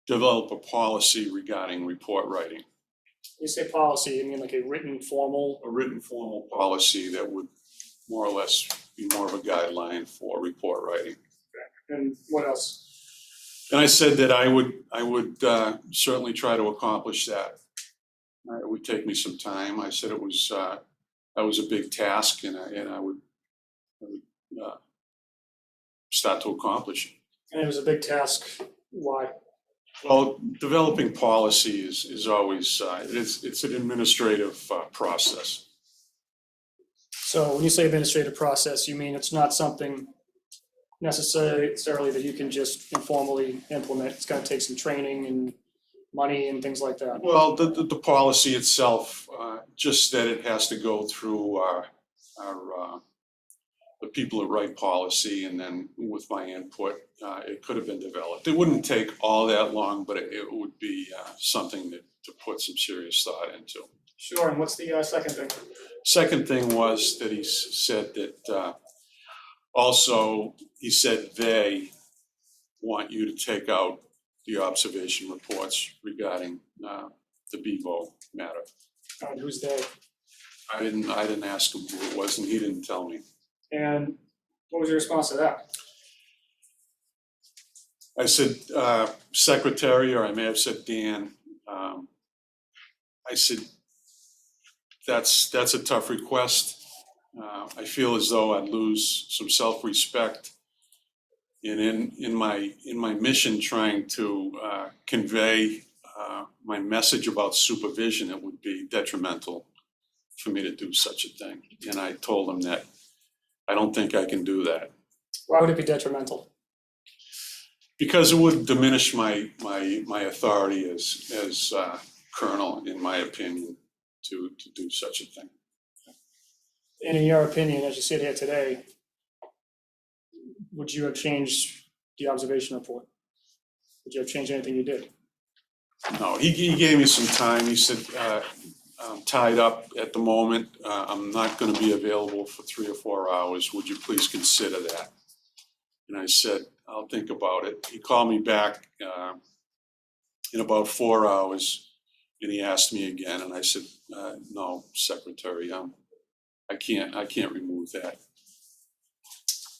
develop a policy regarding report writing, You say policy, you mean like a written formal? a written formal policy that would more or less be more of a guideline for report writing. And what else? And I said that I would certainly try to accomplish that. It would take me some time. I said that was a big task, and I would start to accomplish it. And it was a big task. Why? Well, developing policy is always it's an administrative process. So when you say administrative process, you mean it's not something necessarily that you can just informally implement. It's going to take some training and money and things like that. Well, the policy itself, just that it has to go through our the people that write policy, and then with my input, it could have been developed. It wouldn't take all that long, but it would be something to put some serious thought into. Sure, and what's the second thing? Second thing was that he said that also, he said they want you to take out the observation reports regarding the Bevo matter. And who's they? I didn't ask him who it was, and he didn't tell me. And what was your response to that? I said, Secretary, or I may have said Dan, I said, that's a tough request. I feel as though I'd lose some self-respect. And in my mission trying to convey my message about supervision, it would be detrimental for me to do such a thing. And I told him that I don't think I can do that. Why would it be detrimental? Because it would diminish my authority as colonel, in my opinion, to do such a thing. And in your opinion, as you sit here today, would you have changed the observation report? Would you have changed anything you did? No, he gave me some time. He said, I'm tied up at the moment. I'm not going to be available for 3 or 4 hours. Would you please consider that? And I said, I'll think about it. He called me back in about 4 hours, and he asked me again. And I said, no, Secretary, I can't remove that.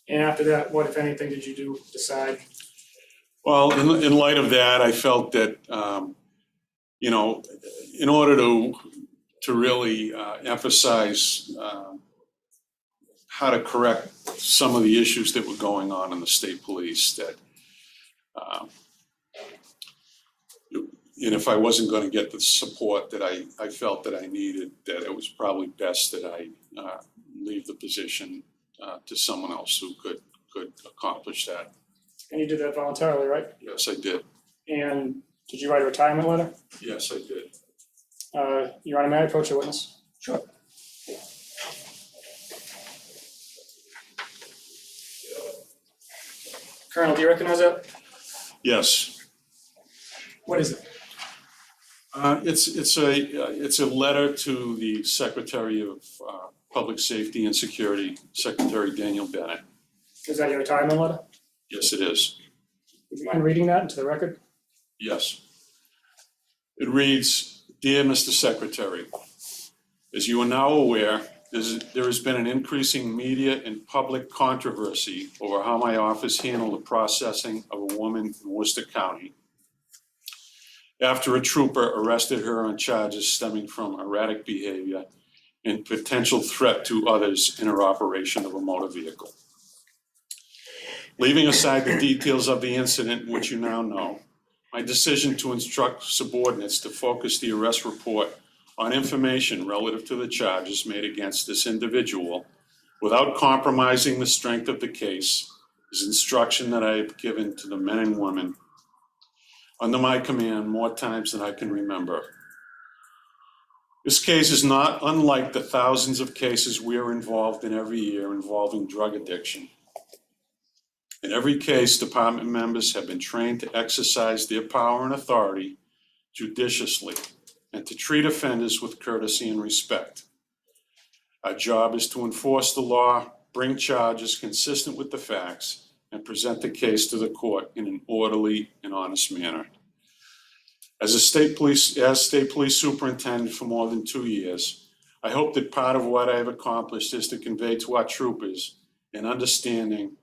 And after that, what, if anything, did you decide? Well, in light of that, I felt that, in order to really emphasize how to correct some of the issues that were going on in the state police, that, and if I wasn't going to get the support that I felt that I needed, that it was probably best that I leave the position to someone else who could accomplish that. And you did that voluntarily, right? Yes, I did. And did you write a retirement letter? Yes, I did. Your Honor, may I approach a witness? Sure. Colonel, do you recognize that? Yes. What is it? It's a letter to the Secretary of Public Safety and Security, Secretary Daniel Bennett. Is that your retirement letter? Yes, it is. Would you mind reading that into the record? Yes. It reads, Dear Mr. Secretary, as you are now aware, there has been an increasing media and public controversy over how my office handled the processing of a woman in Worcester County after a trooper arrested her on charges stemming from erratic behavior and potential threat to others in her operation of a motor vehicle. Leaving aside the details of the incident, which you now know, my decision to instruct subordinates to focus the arrest report on information relative to the charges made against this individual without compromising the strength of the case, is instruction that I have given to the men and women under my command more times than I can remember. This case is not unlike the thousands of cases we are involved in every year involving drug addiction. In every case, department members have been trained to exercise their power and authority judiciously and to treat offenders with courtesy and respect. Our job is to enforce the law, bring charges consistent with the facts, and present the case to the court in an orderly and honest manner. As state police superintendent for more than 2 years, I hope that part of what I have accomplished is to convey to our troopers an understanding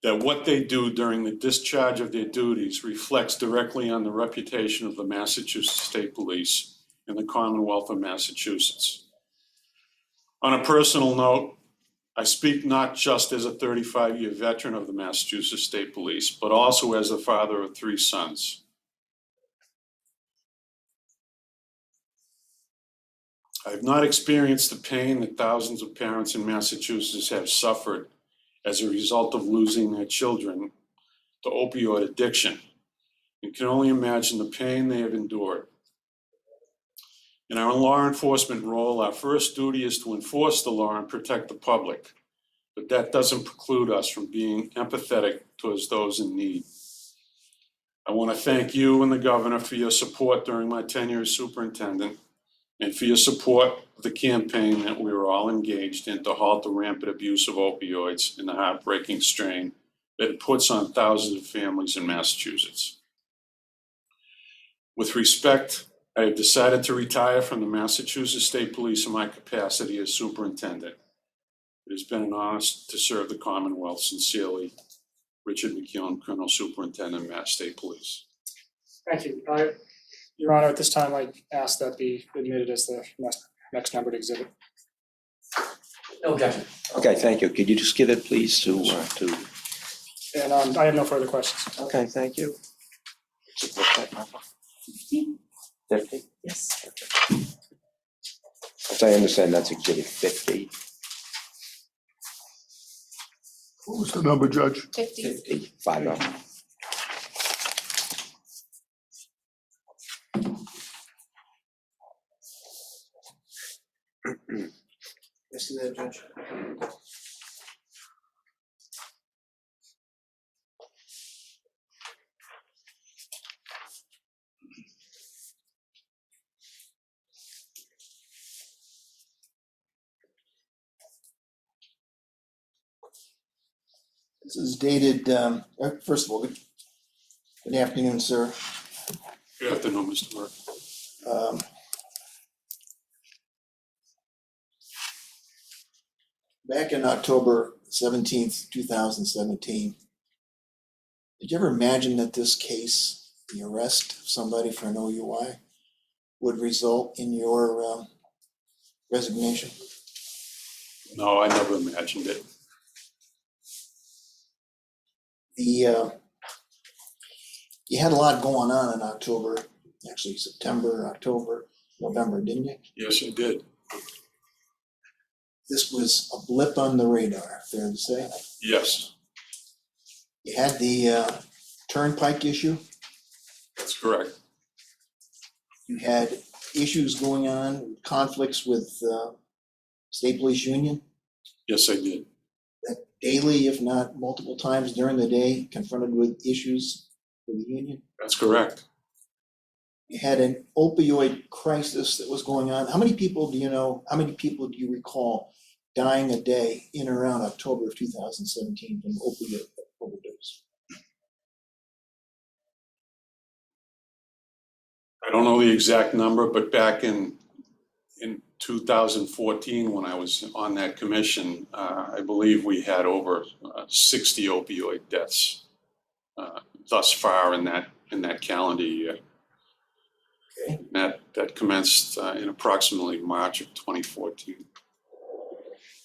that what they do during the discharge of their duties reflects directly on the reputation of the Massachusetts State Police and the Commonwealth of Massachusetts. On a personal note, I speak not just as a 35-year veteran of the Massachusetts State Police, but also as the father of 3 sons. I have not experienced the pain that thousands of parents in Massachusetts have suffered as a result of losing their children to opioid addiction, and can only imagine the pain they have endured. In our law enforcement role, our first duty is to enforce the law and protect the public, but that doesn't preclude us from being empathetic towards those in need. I want to thank you and the governor for your support during my tenure as superintendent, and for your support of the campaign that we were all engaged in to halt the rampant abuse of opioids and the heartbreaking strain that it puts on thousands of families in Massachusetts. With respect, I have decided to retire from the Massachusetts State Police in my capacity as superintendent. It has been an honor to serve the Commonwealth. Sincerely, Richard McKeon, Colonel Superintendent, Mass State Police. Thank you. Your Honor, at this time, I ask that be admitted as the next numbered exhibit. No objection. Okay, thank you. Could you just give it, please, to, And I have no further questions. okay, thank you. What's that number? 50? Yes. As I understand, that's exhibit 50. What was the number, Judge? 50, 50. Yes, to that, Judge. This is dated, first of all, good afternoon, sir. Good afternoon, Mr. Burke. Back in October 17th, 2017, did you ever imagine that this case, the arrest of somebody for an OUI, would result in your resignation? No, I never imagined it. You had a lot going on in October, actually September, October, November, didn't you? Yes, I did. This was a blip on the radar, fair to say. Yes, You had the turnpike issue. that's correct. You had issues going on, conflicts with State Police Union. Yes, I did. That daily, if not multiple times during the day, confronted with issues with the union. That's correct. You had an opioid crisis that was going on. How many people do you know, how many people do you recall dying a day in and around October of 2017 from opioid overdose? I don't know the exact number, but back in 2014, when I was on that commission, I believe we had over 60 opioid deaths thus far in that calendar year. Okay. That commenced in approximately March of 2014.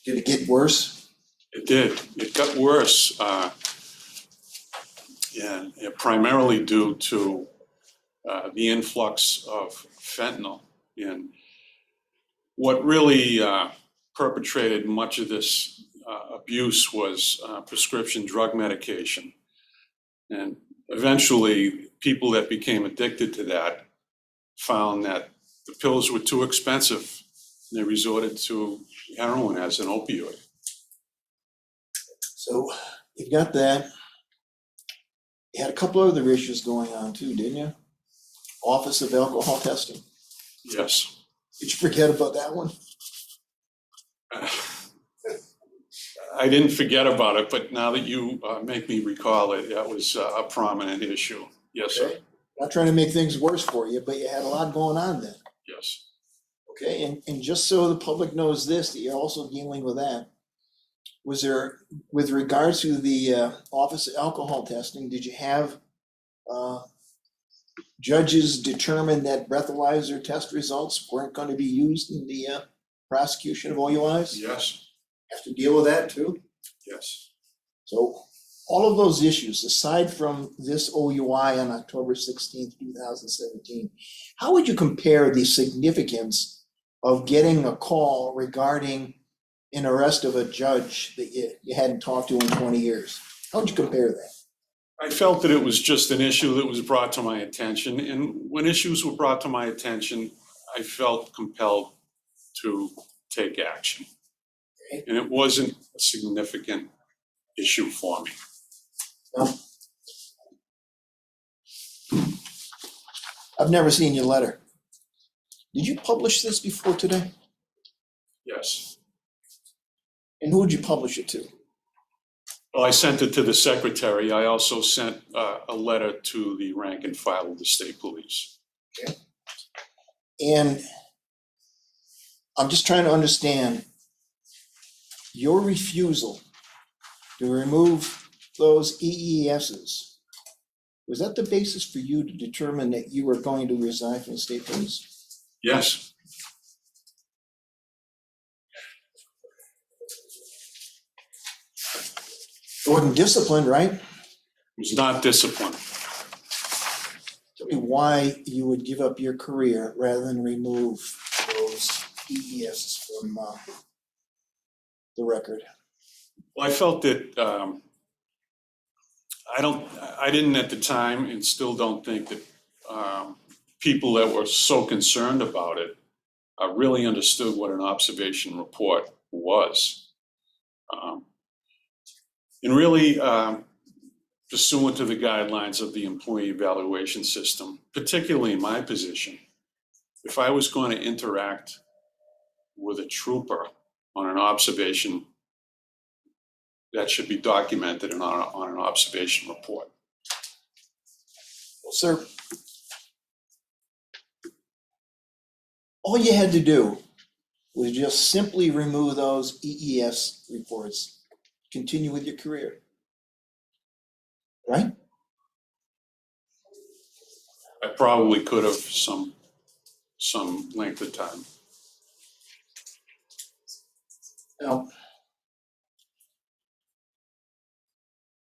Did it get worse? It did. It got worse, and primarily due to the influx of fentanyl. And what really perpetrated much of this abuse was prescription drug medication. And eventually, people that became addicted to that found that the pills were too expensive. They resorted to heroin as an opioid. So you've got that. You had a couple other issues going on too, didn't you? Office of Alcohol Testing. Yes. Did you forget about that one? I didn't forget about it, but now that you make me recall it, that was a prominent issue. Yes, sir. Okay. Not trying to make things worse for you, but you had a lot going on then. Yes. Okay, and just so the public knows this, that you're also dealing with that. Was there, with regards to the Office of Alcohol Testing, did you have judges determine that breathalyzer test results weren't going to be used in the prosecution of OUIs? Yes. Have to deal with that too? Yes. So all of those issues, aside from this OUI on October 16th, 2017, how would you compare the significance of getting a call regarding an arrest of a judge that you hadn't talked to in 20 years? How would you compare that? I felt that it was just an issue that was brought to my attention. And when issues were brought to my attention, I felt compelled to take action. Okay. And it wasn't a significant issue for me. Well, I've never seen your letter. Did you publish this before today? Yes. And who would you publish it to? Well, I sent it to the secretary. I also sent a letter to the rank and file of the state police. Okay. And I'm just trying to understand your refusal to remove those EESs. Was that the basis for you to determine that you were going to resign from the state police? Yes. You weren't disciplined, right? It was not discipline. Tell me why you would give up your career rather than remove those EESs from the record. Well, I felt that I didn't at the time, and still don't think that people that were so concerned about it really understood what an observation report was. And really pursuant to the guidelines of the employee evaluation system, particularly in my position, if I was going to interact with a trooper on an observation, that should be documented on an observation report. Well, sir, all you had to do was just simply remove those EES reports, continue with your career, right? I probably could have some length of time. Now,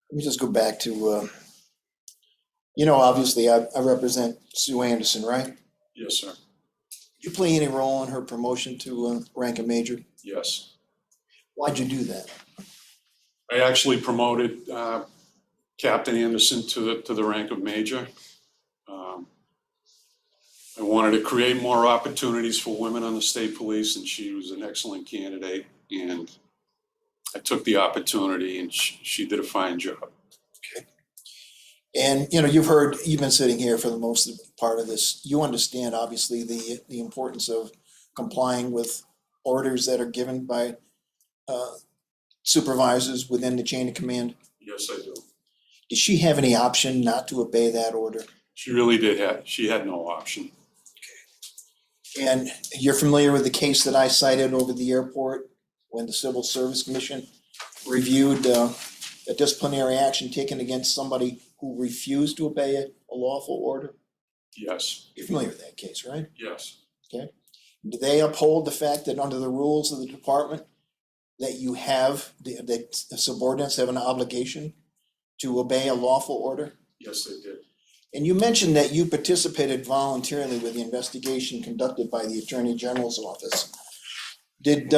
let me just go back to, obviously I represent Sue Anderson, right? Yes, sir. Did you play any role in her promotion to rank and major? Yes. Why'd you do that? I actually promoted Captain Anderson to the rank of major. I wanted to create more opportunities for women on the state police, and she was an excellent candidate. And I took the opportunity, and she did a fine job. Okay. And you've been sitting here for the most part of this. You understand, obviously, the importance of complying with orders that are given by supervisors within the chain of command. Yes, I do. Did she have any option not to obey that order? She really did she had no option. And you're familiar with the case that I cited over the airport when the Civil Service Commission reviewed a disciplinary action taken against somebody who refused to obey a lawful order? Yes. You're familiar with that case, right? Yes. Okay. Do they uphold the fact that under the rules of the department that you have, that subordinates have an obligation to obey a lawful order? Yes, they did. And you mentioned that you participated voluntarily with the investigation conducted by the Attorney General's office. Did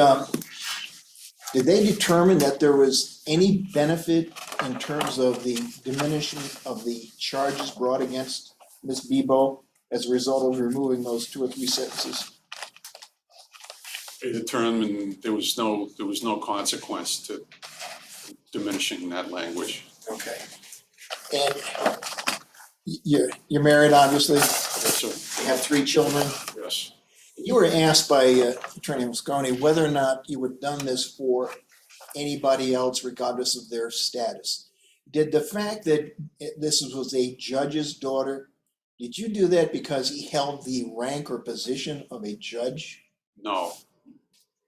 they determine that there was any benefit in terms of the diminishing of the charges brought against Ms. Bebo as a result of removing those 2 or 3 sentences? They determined there was no consequence to diminishing that language. Okay. And you're married, obviously, Yes, sir. you have 3 children. Yes. You were asked by Attorney Moscone whether or not you had done this for anybody else regardless of their status. Did the fact that this was a judge's daughter, did you do that because he held the rank or position of a judge? No.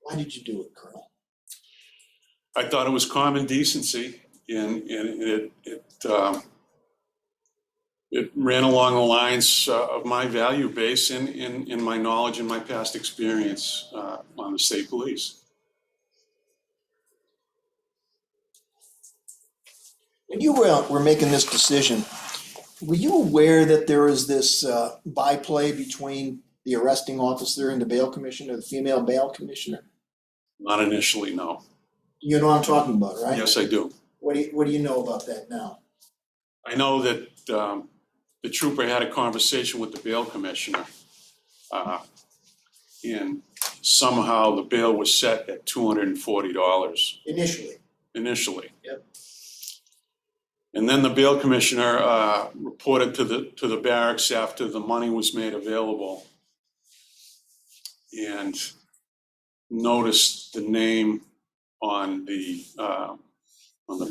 Why did you do it, Colonel? I thought it was common decency, and it ran along the lines of my value base and in my knowledge and my past experience on the state police. When you were making this decision, were you aware that there was this byplay between the arresting officer and the bail commissioner, the female bail commissioner? Not initially, no. You know what I'm talking about, right? Yes, I do. What do you know about that now? I know that the trooper had a conversation with the bail commissioner, and somehow the bail was set at $240 Initially. Yep. And then the bail commissioner reported to the barracks after the money was made available and noticed the name on the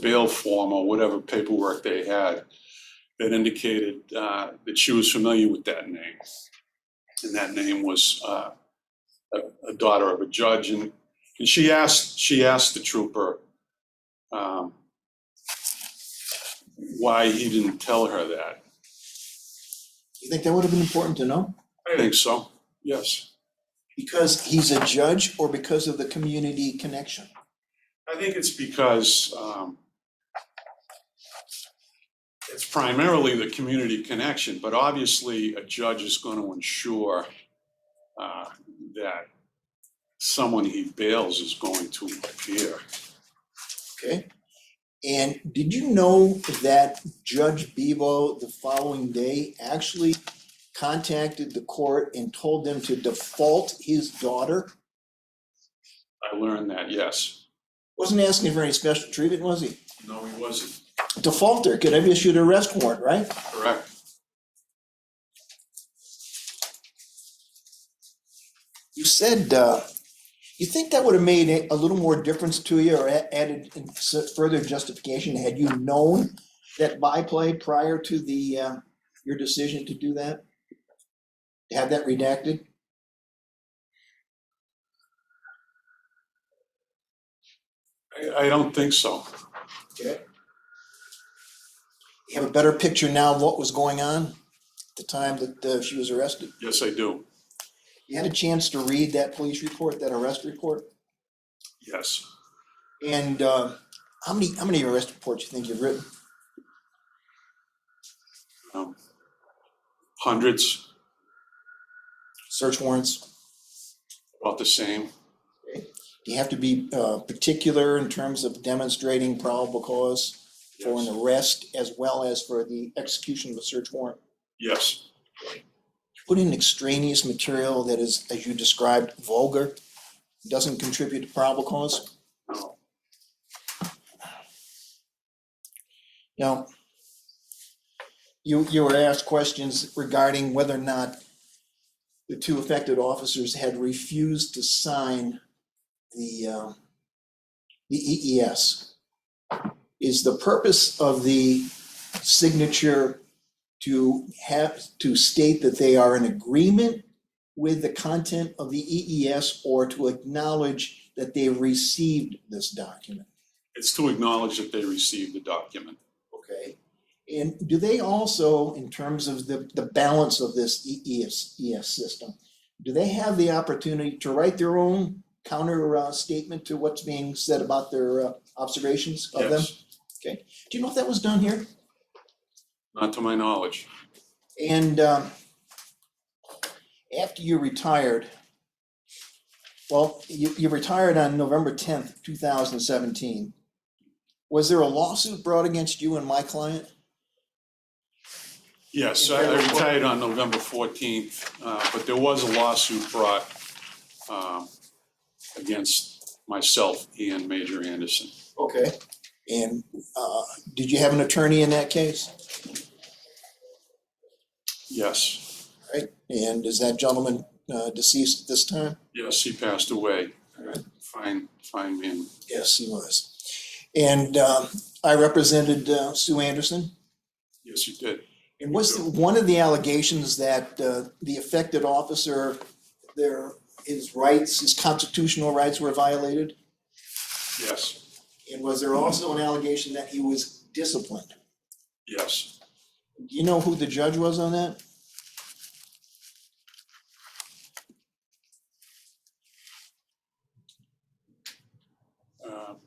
bail form or whatever paperwork they had that indicated that she was familiar with that name. And that name was a daughter of a judge. And she asked the trooper why he didn't tell her that. You think that would have been important to know? I think so, yes. Because he's a judge or because of the community connection? I think it's because it's primarily the community connection, but obviously a judge is going to ensure that someone he bails is going to appear. Okay. And did you know that Judge Bebo the following day actually contacted the court and told them to default his daughter? I learned that, yes. Wasn't asking for any special treatment, was he? No, he wasn't. Defaulter could have issued an arrest warrant, right? Correct. You said you think that would have made a little more difference to you or added further justification had you known that byplay prior to the your decision to do that? To have that redacted? I don't think so. Okay. You have a better picture now of what was going on at the time that she was arrested? Yes, I do. You had a chance to read that police report, that arrest report? Yes. And how many arrest reports you think you've written? Hundreds, Search warrants? about the same. Do you have to be particular in terms of demonstrating probable cause for an arrest as well as for the execution of a search warrant? Yes. Put in extraneous material that is, as you described, vulgar, doesn't contribute to probable cause? No. Now, you were asked questions regarding whether or not the 2 affected officers had refused to sign the EES. Is the purpose of the signature to state that they are in agreement with the content of the EES or to acknowledge that they received this document? It's to acknowledge that they received the document. Okay. And do they also, in terms of the balance of this EES system, do they have the opportunity to write their own counter statement to what's being said about their observations of them? Yes. Okay. Do you know if that was done here? Not to my knowledge. And after you retired, Well, you retired on November 10th, 2017. Was there a lawsuit brought against you and my client? Yes, I retired on November 14th, but there was a lawsuit brought against myself and Major Anderson. Okay. And did you have an attorney in that case? Yes, Right. And is that gentleman deceased at this time? yes, he passed away. Fine man. Yes, he was. And I represented Sue Anderson. Yes, you did. And was one of the allegations that the affected officer, his rights, his constitutional rights were violated? Yes, And was there also an allegation that he was disciplined? yes. Do you know who the judge was on that?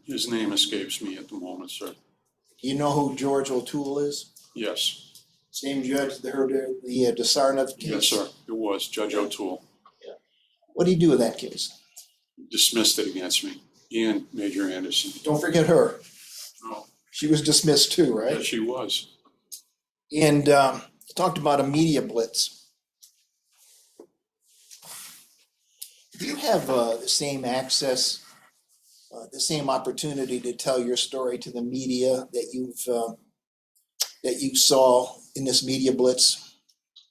His name escapes me at the moment, sir. Do you know who George O'Toole is? Yes, Same judge that heard the Desarnov case? yes, sir. It was Judge O'Toole. What did he do with that case? Dismissed it against me and Major Anderson. Don't forget her. No, She was dismissed too, right? yes, she was. And talked about a media blitz. Do you have the same access, the same opportunity to tell your story to the media that you saw in this media blitz?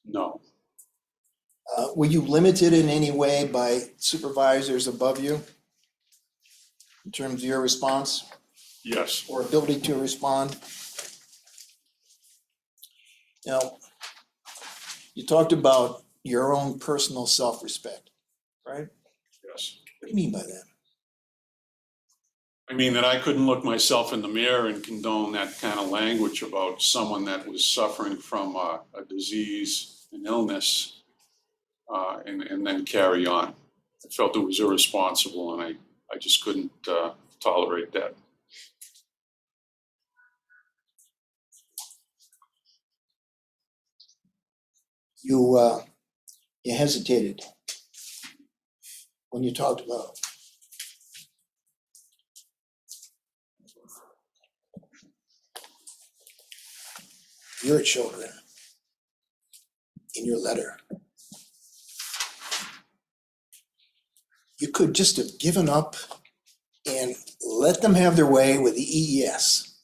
No, Were you limited in any way by supervisors above you in terms of your response yes, or ability to respond? Now, you talked about your own personal self-respect, right? yes. What do you mean by that? I mean that I couldn't look myself in the mirror and condone that kind of language about someone that was suffering from a disease, an illness, and then carry on. I felt it was irresponsible, and I just couldn't tolerate that. You hesitated when you talked about your children in your letter. You could just have given up and let them have their way with the EES.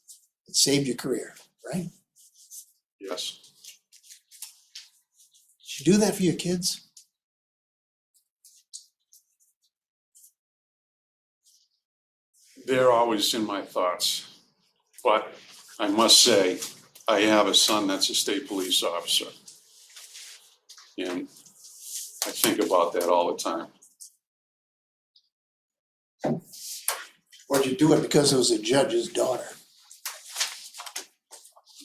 It saved your career, right? Yes, Did you do that for your kids? they're always in my thoughts, but I must say, I have a son that's a state police officer. And I think about that all the time. Or did you do it because it was a judge's daughter?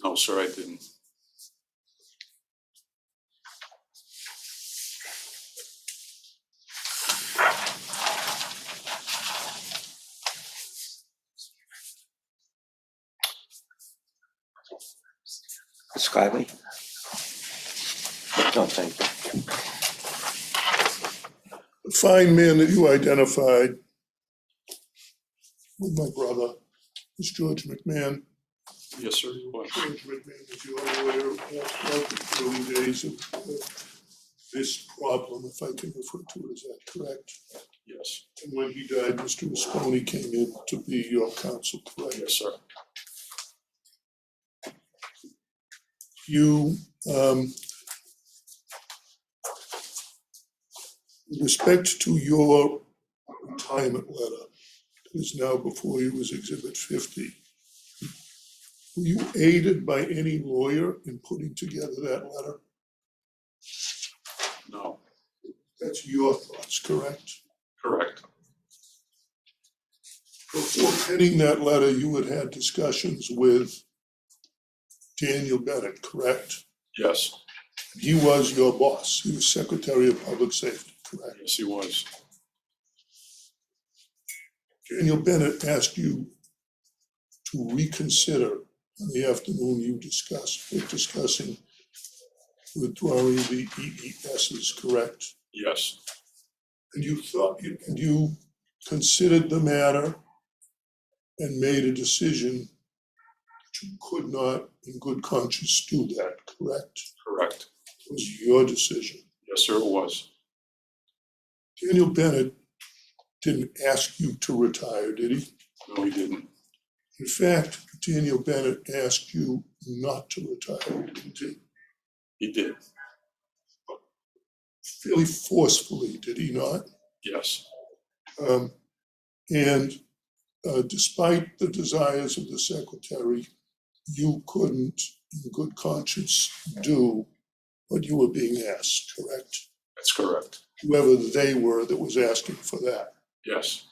No, sir, I didn't. Ms. Kiley? No, thank you. The fine man that you identified with my brother was George McMahon. Yes, sir, you was. George McMahon was your lawyer all throughout the early days of this problem, if I can refer to it, is that correct? Yes, And when he died, Mr. Moscone came in to be your counsel, correct? yes, sir. You, with respect to your retirement letter that is now before you as Exhibit 50, were you aided by any lawyer in putting together that letter? No, That's your thoughts, correct? correct. Before penning that letter, you had had discussions with Daniel Bennett, correct? Yes, He was your boss. He was Secretary of Public Safety, correct? yes, he was. Daniel Bennett asked you to reconsider on the afternoon you were discussing withdrawing the EESs, correct? Yes, And you considered the matter and made a decision that you could not in good conscience do that, correct? Correct. It was your decision. Yes, sir, it was. Daniel Bennett didn't ask you to retire, did he? No, he didn't. In fact, Daniel Bennett asked you not to retire, didn't he? He did. Fairly forcefully, did he not? Yes. And despite the desires of the secretary, you couldn't, in good conscience, do what you were being asked, correct? That's correct. Whoever they were that was asking for that. Yes.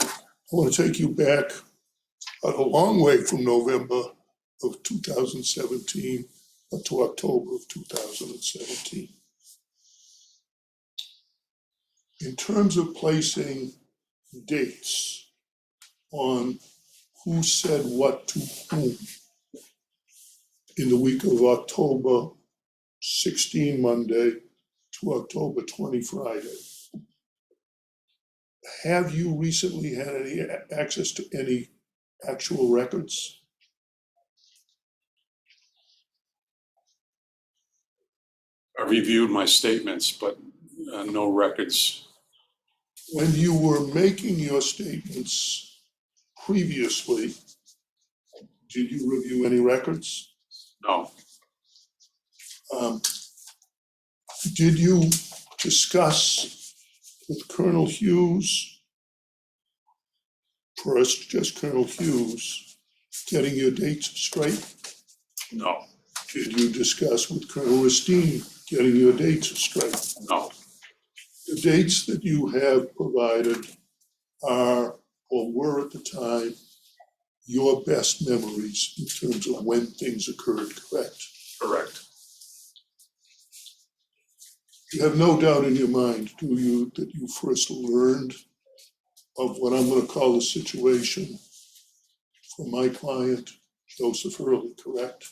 I want to take you back a long way from November of 2017 to October of 2017. In terms of placing dates on who said what to whom in the week of October 16 Monday to October 20 Friday, have you recently had any access to any actual records? I reviewed my statements, but no records. When you were making your statements previously, did you review any records? No. Did you discuss with Colonel Hughes, first just Colonel Hughes, getting your dates straight? No. Did you discuss with Colonel Racine getting your dates straight? No. The dates that you have provided are, or were at the time, your best memories in terms of when things occurred, correct? Correct. You have no doubt in your mind, do you, that you first learned of what I'm going to call the situation from my client, Joseph Hurley, correct?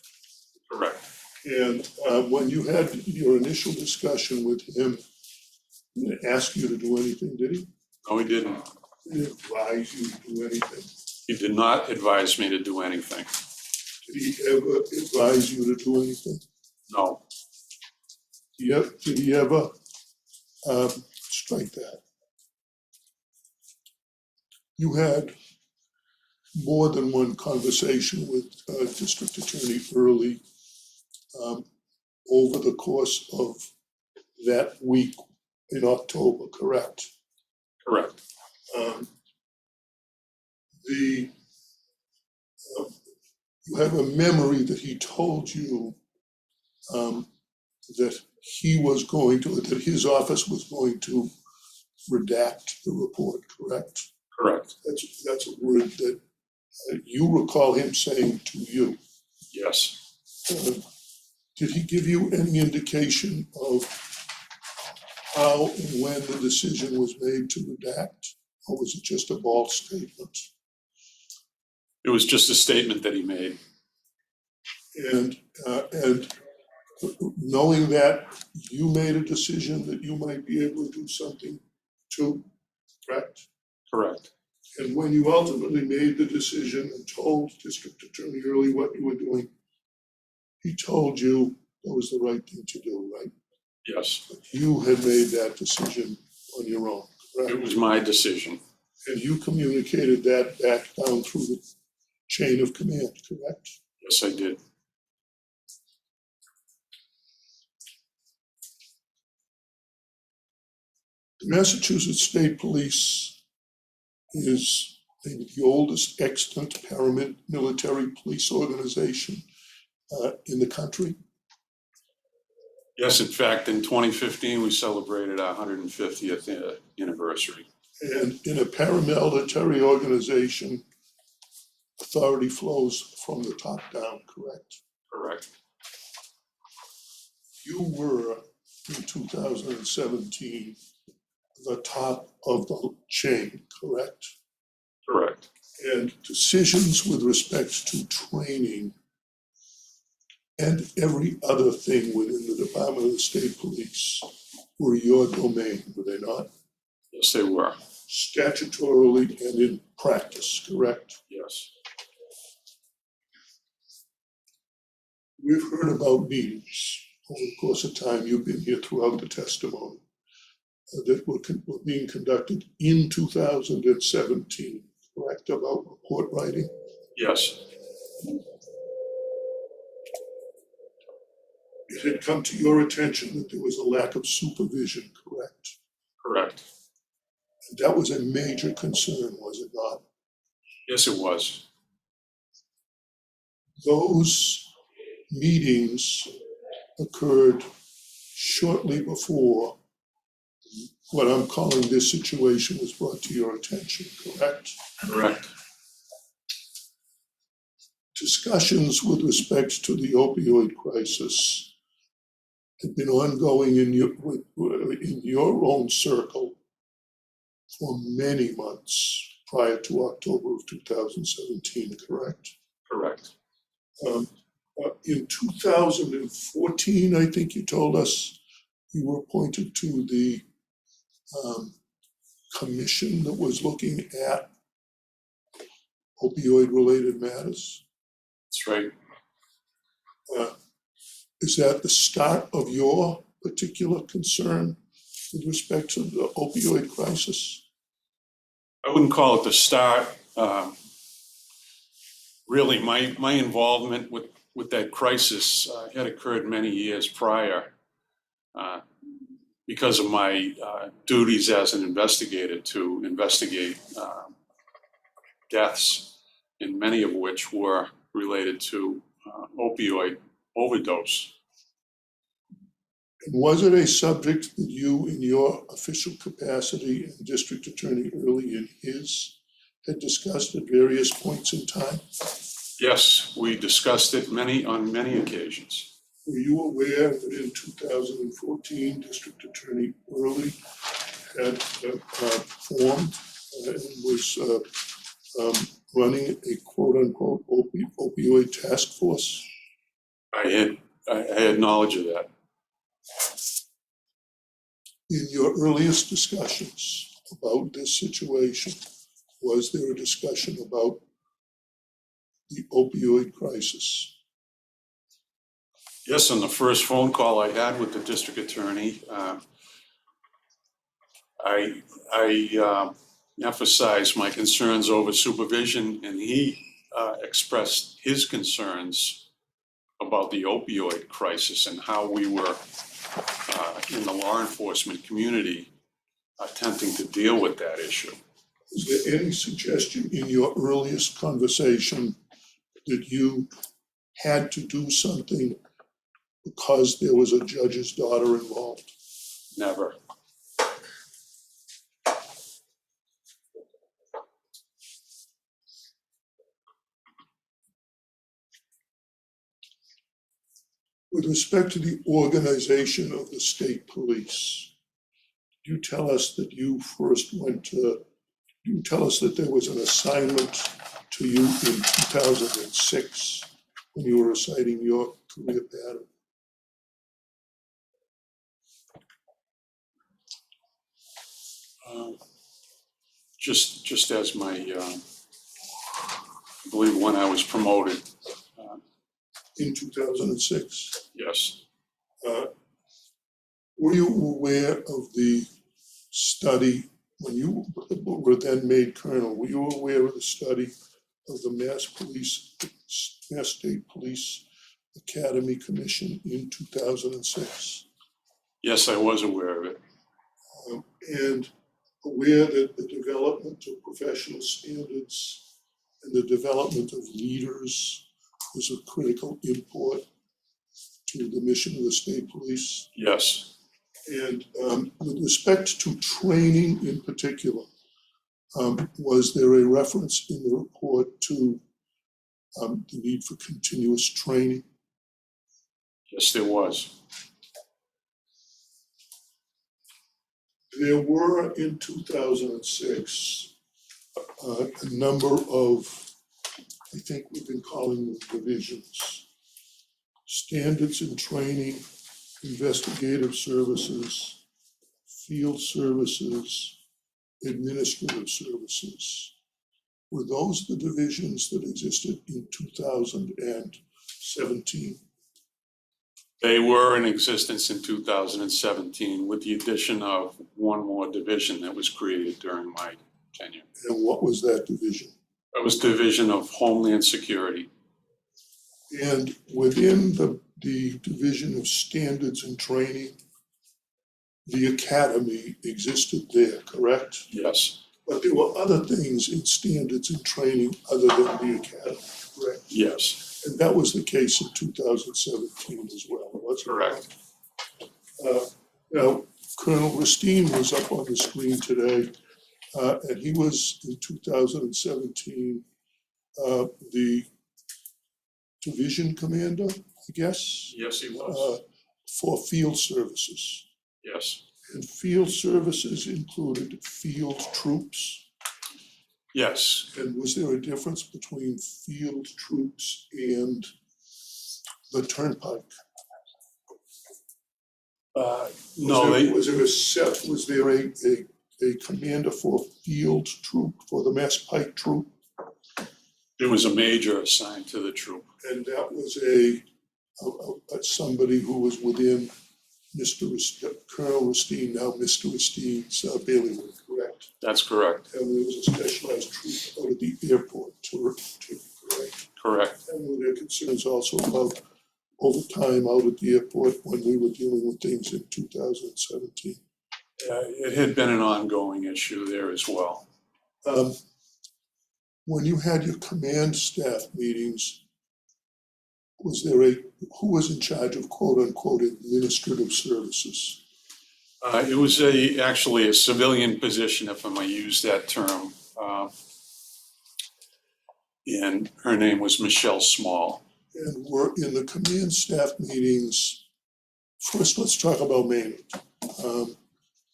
Correct. And when you had your initial discussion with him, he didn't ask you to do anything, did he? No, he didn't. He didn't advise you to do anything. He did not advise me to do anything. Did he ever advise you to do anything? No. Did he ever strike that? You had more than one conversation with District Attorney Hurley over the course of that week in October, correct? Correct. You have a memory that he told you that he was going to, that his office was going to redact the report, correct? Correct. That's a word that you recall him saying to you. Yes. Did he give you any indication of how and when the decision was made to redact? Or was it just a bald statement? It was just a statement that he made. And knowing that, you made a decision that you might be able to do something too, correct? Correct. And when you ultimately made the decision and told District Attorney Hurley what you were doing, he told you that was the right thing to do, right? Yes. But you had made that decision on your own, correct? It was my decision. And you communicated that back down through the chain of command, correct? Yes, I did. The Massachusetts State Police is maybe the oldest extant paramilitary police organization in the country. Yes, in fact, in 2015, we celebrated our 150th anniversary. And in a paramilitary organization, authority flows from the top down, correct? Correct. You were, in 2017, the top of the chain, correct? Correct. And decisions with respect to training and every other thing within the Department of the State Police were your domain, were they not? Yes, they were. Statutorily and in practice, correct? Yes. We've heard about meetings over the course of time, you've been here throughout the testimony, that were being conducted in 2017, correct, about report writing? Yes. It had come to your attention that there was a lack of supervision, correct? Correct. And that was a major concern, was it not? Yes, it was. Those meetings occurred shortly before what I'm calling this situation was brought to your attention, correct? Correct. Discussions with respect to the opioid crisis had been ongoing in your own circle for many months prior to October of 2017, correct? Correct. In 2014, I think you told us you were appointed to the commission that was looking at opioid-related matters. That's right. Is that the start of your particular concern with respect to the opioid crisis? I wouldn't call it the start. Really, my involvement with that crisis had occurred many years prior because of my duties as an investigator to investigate deaths, and many of which were related to opioid overdose. And was it a subject that you, in your official capacity and district attorney early in his, had discussed at various points in time? Yes, we discussed it on many occasions. Were you aware that in 2014, District Attorney Early had formed and was running a quote-unquote opioid task force? I had knowledge of that. In your earliest discussions about this situation, was there a discussion about the opioid crisis? Yes, on the first phone call I had with the district attorney, I emphasized my concerns over supervision, and he expressed his concerns about the opioid crisis and how we were in the law enforcement community attempting to deal with that issue. Is there any suggestion in your earliest conversation that you had to do something because there was a judge's daughter involved? Never. With respect to the organization of the state police, you tell us that you tell us that there was an assignment to you in 2006 when you were reciting your career pattern. Just as my, I believe when I was promoted, In 2006, yes. were you aware of the study when you were then made colonel? Were you aware of the study of the Mass State Police Academy Commission in 2006? Yes, I was aware of it. And aware that the development of professional standards and the development of leaders was of critical import to the mission of the state police? Yes. And with respect to training in particular, was there a reference in the report to the need for continuous training? Yes, there was. There were in 2006 a number of, I think we've been calling them divisions. Standards and training, investigative services, field services, administrative services. Were those the divisions that existed in 2017? They were in existence in 2017 with the addition of one more division that was created during my tenure. And what was that division? It was Division of Homeland Security. And within the Division of Standards and Training, the academy existed there, correct? Yes, But there were other things in standards and training other than the academy, correct? yes, And that was the case in 2017 as well, wasn't it? correct. Now, Colonel Ristine was up on the screen today, and he was in 2017 the division commander, I guess, Yes, he was. for field services. Yes, And field services included field troops. yes. And was there a difference between field troops and the turnpike? Was there a commander for field troop, for the Mass Pike troop? There was a major assigned to the troop. And that was somebody who was within Colonel Ristine, now Mr. Ristine's bailiwick, correct? That's correct. And there was a specialized troop out at the airport correct? Correct. And were there concerns also about overtime out at the airport when we were dealing with things in 2017? It had been an ongoing issue there as well. When you had your command staff meetings, who was in charge of quote unquote administrative services? It was actually a civilian position, if I may use that term. And her name was Michelle Small. And were in the command staff meetings, first let's talk about Maynard.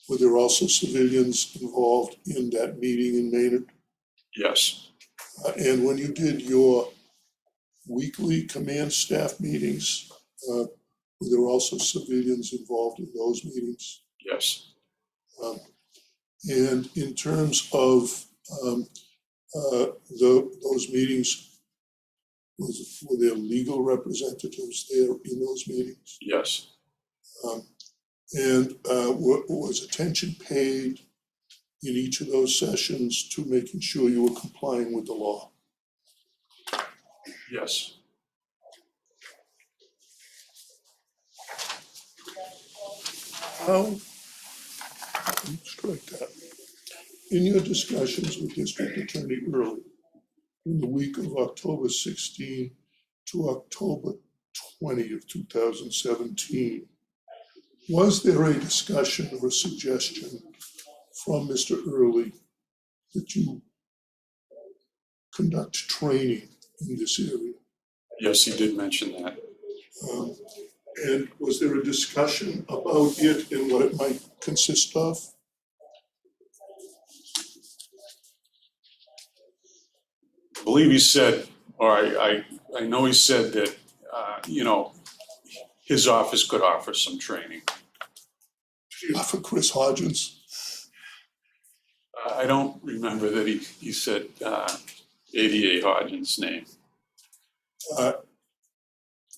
Were there also civilians involved in that meeting in Maynard? Yes, And when you did your weekly command staff meetings, were there also civilians involved in those meetings? yes. And in terms of those meetings, were there legal representatives there in those meetings? Yes, And was attention paid in each of those sessions to making sure you were complying with the law? yes. Strike that. In your discussions with District Attorney Early, in the week of October 16 to October 20 of 2017, was there a discussion or a suggestion from Mr. Early that you conduct training in this area? Yes, he did mention that. And was there a discussion about it and what it might consist of? I believe he said, or I know he said that, his office could offer some training. Did he offer Chris Hodgins? I don't remember that he said ADA Hodgins' name.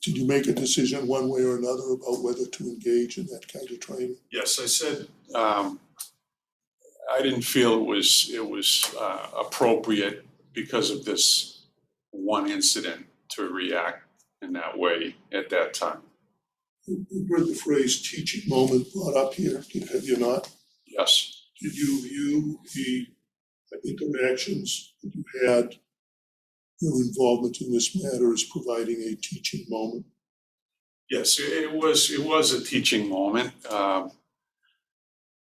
Did you make a decision one way or another about whether to engage in that kind of training? Yes, I said I didn't feel it was appropriate because of this one incident to react in that way at that time. You heard the phrase teaching moment brought up here, have you not? Yes, Did you view the interactions that you had, your involvement in this matter as providing a teaching moment? yes, it was a teaching moment.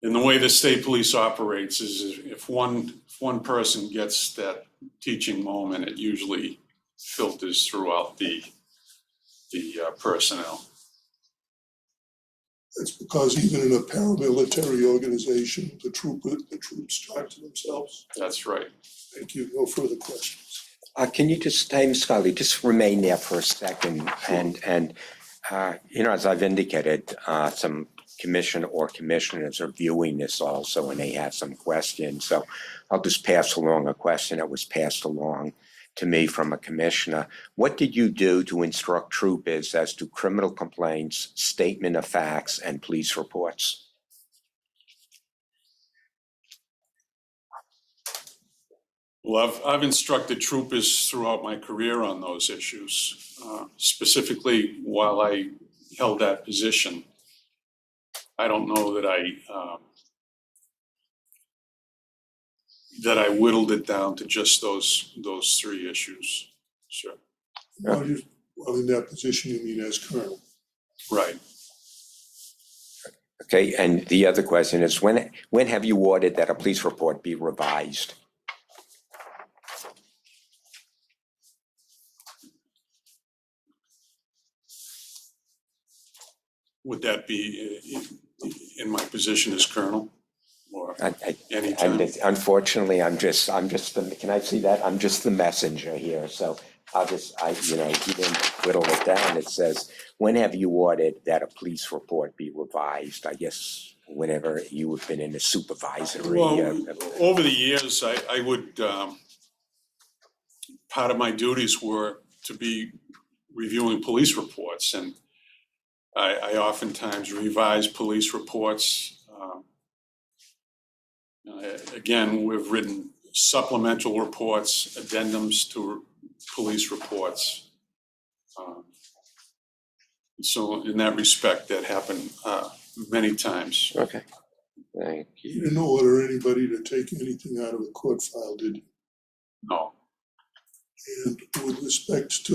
And the way the state police operates is if one person gets that teaching moment, it usually filters throughout the personnel. That's because even in a paramilitary organization, the troops talk to themselves. That's right. Thank you. No further questions. Can you just, hey, Ms. Scully, just remain there for a second? And you know, as I've indicated, some commissioners are viewing this also, and they have some questions. So I'll just pass along a question that was passed along to me from a commissioner. What did you do to instruct troopers as to criminal complaints, statement of facts, and police reports? Well, I've instructed troopers throughout my career on those issues, specifically while I held that position. I don't know that I whittled it down to just those three issues. Sure. Well, in that position, you mean as colonel? Right. Okay, and the other question is, when have you ordered that a police report be revised? Would that be in my position as colonel or anytime? Unfortunately, I'm just can I see that? I'm just the messenger here, so you know, he didn't whittle it down. It says, when have you ordered that a police report be revised? I guess whenever you have been in a supervisory. Well, over the years, I would, part of my duties were to be reviewing police reports, and I oftentimes revise police reports. Again, we've written supplemental reports, addendums to police reports. So in that respect, that happened many times. Okay, thank you. You didn't order anybody to take anything out of a court file, did you? No. And with respect to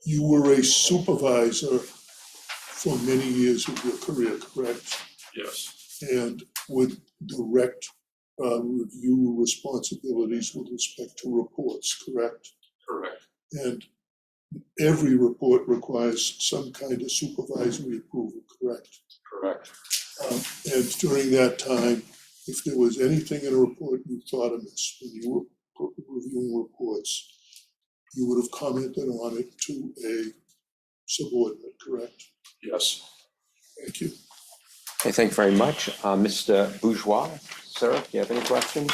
you were a supervisor for many years of your career, correct? Yes. And with direct review responsibilities with respect to reports, correct? Correct. And every report requires some kind of supervisory approval, correct? Correct. And during that time, if there was anything in a report you thought amiss when you were reviewing reports, you would have commented on it to a subordinate, correct? Yes. Thank you. Okay, thank you very much. Mr. Bourgeois, sir, do you have any questions?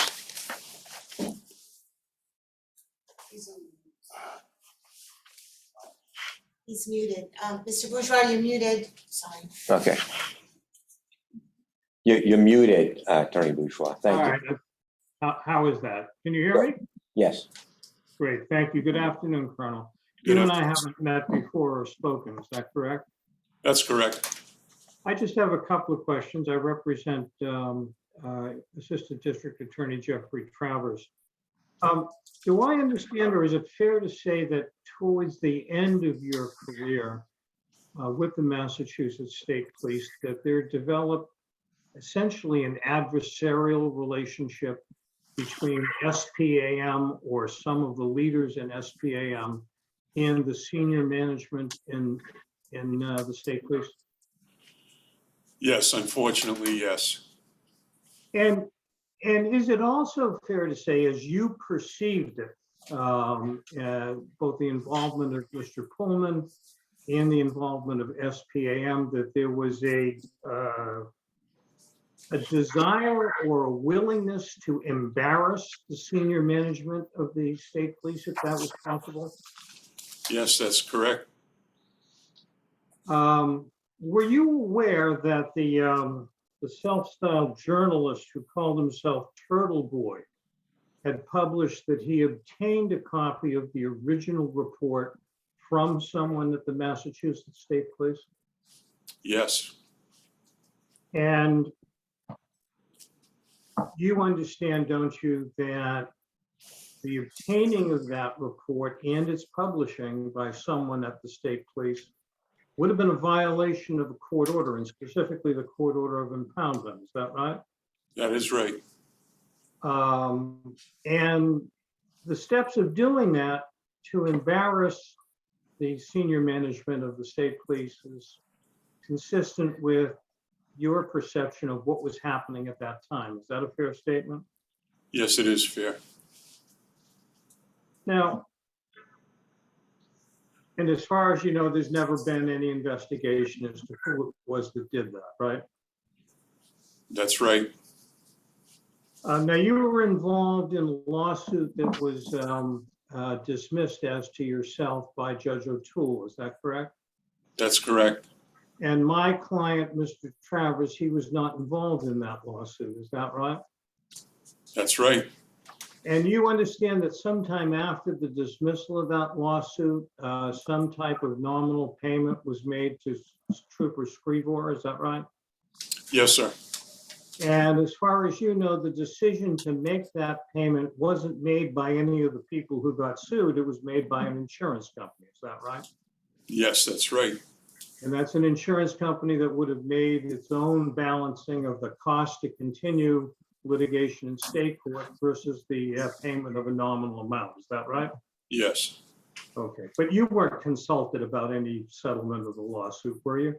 He's muted. Mr. Bourgeois, you're muted. Sorry. Okay. You're muted, Attorney Bourgeois. All Thank you. right. How is that? Can you hear me? Yes. Great, thank you. Good afternoon, Colonel. Good You and I afternoon. haven't met before or spoken, is that correct? That's correct. I just have a couple of questions. I represent Assistant District Attorney Jeffrey Travers. Do I understand, or is it fair to say that towards the end of your career with the Massachusetts State Police, that there developed essentially an adversarial relationship between SPAM or some of the leaders in SPAM and the senior management in the State Police? Yes, unfortunately, yes. And is it also fair to say, as you perceived it, both the involvement of Mr. Pullman and the involvement of SPAM, that there was a desire or a willingness to embarrass the senior management of the State Police, if that was possible? Yes, that's correct. Were you aware that the self-styled journalist who called himself Turtle Boy had published that he obtained a copy of the original report from someone at the Massachusetts State Police? Yes. And you understand, don't you, that the obtaining of that report and its publishing by someone at the State Police would have been a violation of a court order, and specifically the court order of impoundment, is that right? That is right. And the steps of doing that to embarrass the senior management of the State Police is consistent with your perception of what was happening at that time. Is that a fair statement? Yes, it is fair. Now, and as far as you know, there's never been any investigation as to who it was that did that, right? That's right. Now, you were involved in a lawsuit that was dismissed as to yourself by Judge O'Toole, is that correct? That's correct. And my client, Mr. Travers, he was not involved in that lawsuit, is that right? That's right. And you understand that sometime after the dismissal of that lawsuit, some type of nominal payment was made to Trooper Screvor, is that right? Yes, sir. And as far as you know, the decision to make that payment wasn't made by any of the people who got sued. It was made by an insurance company. Is that right? Yes, that's right. And that's an insurance company that would have made its own balancing of the cost to continue litigation in state court versus the payment of a nominal amount. Is that right? Yes. Okay. But you weren't consulted about any settlement of the lawsuit, were you?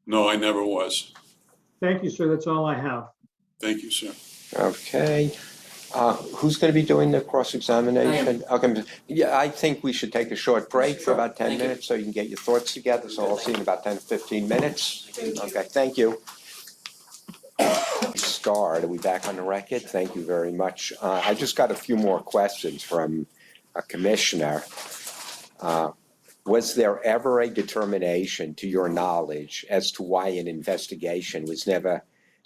No, I never was. Thank you, sir. That's all I have. Thank you, sir. Okay. Who's going to be doing the cross-examination? Okay. Yeah, I think we should take a short break for about 10 Thank you. minutes so you can get your thoughts together. So I'll see you in about 10, 15 minutes. Okay, thank you. Are we back on the record? Thank you very much. I just got a few more questions from a commissioner. Was there ever a determination, to your knowledge, as to why an investigation was never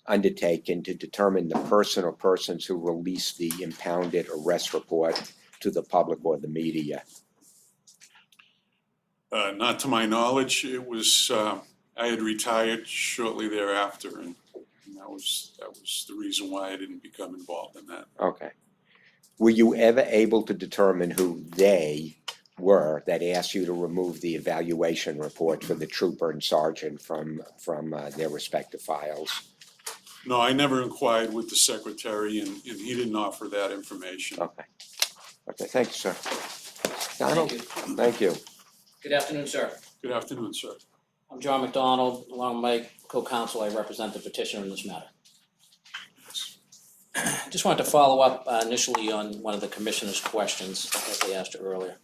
undertaken to determine the person or persons who released the impounded arrest report to the public or the media? Not to my knowledge. It was, I had retired shortly thereafter, and that was the reason why I didn't become involved in that. Okay. Were you ever able to determine who they were that asked you to remove the evaluation report for the trooper and sergeant from their respective files? No, I never inquired with the secretary, and he didn't offer that information. Okay. Okay, thank you, sir. Donald? Thank Thank you. Good afternoon, sir. Good afternoon, sir. I'm John McDonald. Along with my co-counsel, I represent the petitioner in this matter. Just wanted to follow up initially on one of the commissioner's questions that they asked earlier.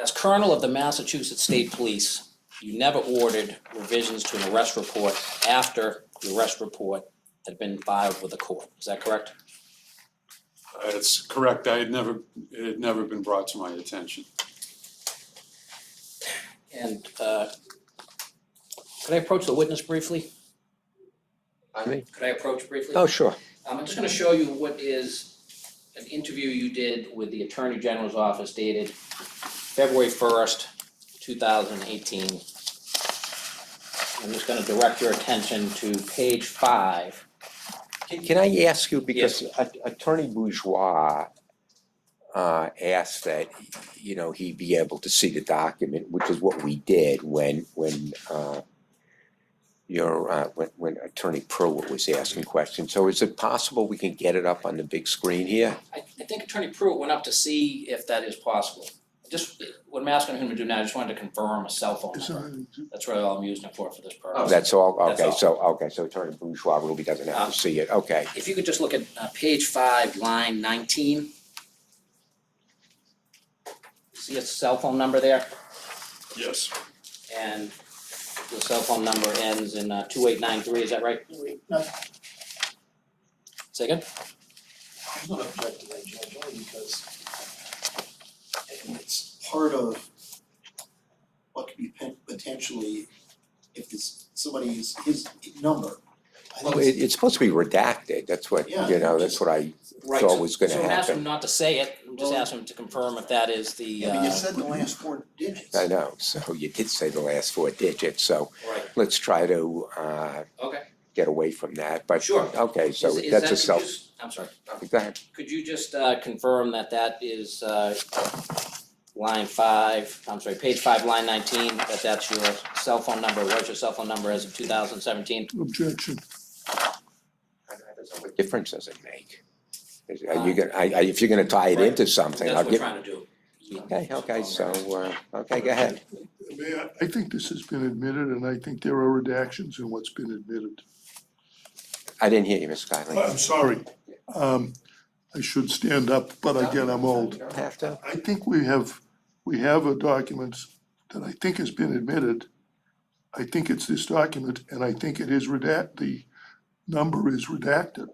As Colonel of the Massachusetts State Police, you never ordered revisions to an arrest report after the arrest report had been filed with the court. Is that correct? It's correct. It had never been brought to my attention. And could I approach the witness briefly? I mean? Could I approach briefly? Oh, sure. I'm just going to show you what is an interview you did with the Attorney General's office dated February 1st, 2018. I'm just going to direct your attention to page 5. Can I ask you, because Attorney Bourgeois asked that, you know, he be able to see the document, which is what we did when Attorney Pruitt was asking questions. So is it possible we can get it up on the big screen here? I think Attorney Pruitt went up to see if that is possible. Just what I'm asking him to do now, I just wanted to confirm a cell phone number. That's really all I'm using it for this purpose. Oh, that's all? That's Okay, all. so Attorney Bourgeois really doesn't have to see it. Okay. If you could just look at page 5, line 19. See a cell phone number there? Yes. And the cell phone number ends in 2893, is that right? Say again? I'm not object to that, Judge, only because it's part of what could be potentially, if this, somebody's, his number. I think Well, it's supposed to be redacted. That's what, Yeah, you know, that's what I Right, thought was gonna So I'm asking him happen. not to say it, I'm just asking him to confirm if that is the, Yeah, but you said the last 4 digits. I know, so you did say the last 4 digits, so right, let's try to okay, get away from that, but. Sure. Okay, so Is that's that- a self, I'm sorry, go ahead. could you just confirm that that is line 5, I'm sorry, page 5, line 19, that that's your cell phone number, was your cell phone number as of 2017? Objection. What difference does it make? Are you gonna, if you're gonna tie it Right. into something, That's I'll what we're give. trying to do. Okay, so, okay, go ahead. I think this has been admitted, and I think there are redactions in what's been admitted. I didn't hear you, Ms. Kylie. I'm sorry. I should stand up, but again, I'm old. You don't have to. I think we have a document that I think has been admitted. I think it's this document, and I think it is the number is redacted.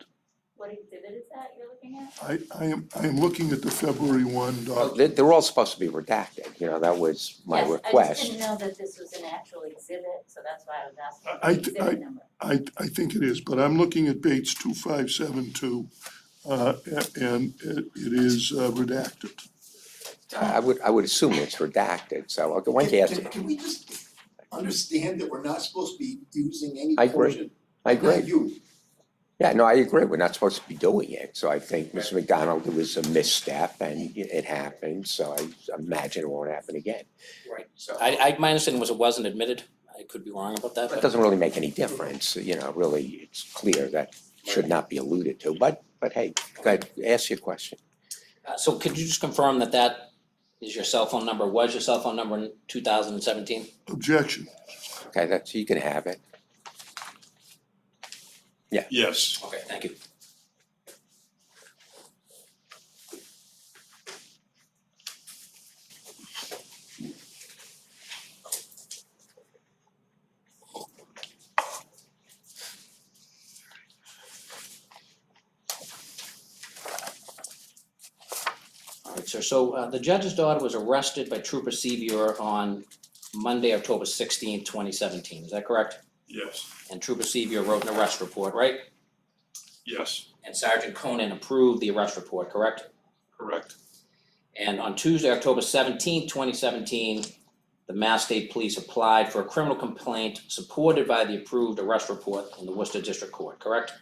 What exhibit is that you're looking at? I am looking at the February 1 document. They're all supposed to be redacted, that was my Yes, request. I just didn't know that this was an actual exhibit, so that's why I was asking I- for the exhibit number. I think it is, but I'm looking at Bates 2572, and it is redacted. I would assume it's redacted, so, okay, why don't you ask it? Can we just understand that we're not supposed to be using any I agree. portion? I agree. Not you. Yeah, no, I agree, we're not supposed to be doing it, so I think, Mr. McDonald, it was a misstep and it happened, so I imagine it won't happen again. Right. So, My understanding was it wasn't admitted. I could be wrong about that, it but doesn't really make any difference, really, it's clear that should not be alluded to, but hey, go ahead, ask your question. so could you just confirm that that is your cell phone number, was your cell phone number in 2017? Objection. Okay, you can have it. Yes. Okay, thank you. All right, sir, so the judge's daughter was arrested by Trooper Sevier on Monday, October 16th, 2017, is that correct? Yes. And Trooper Sevier wrote an arrest report, right? Yes. And Sergeant Conan approved the arrest report, correct? Correct. And on Tuesday, October 17th, 2017, the Mass State Police applied for a criminal complaint supported by the approved arrest report in the Worcester District Court, correct?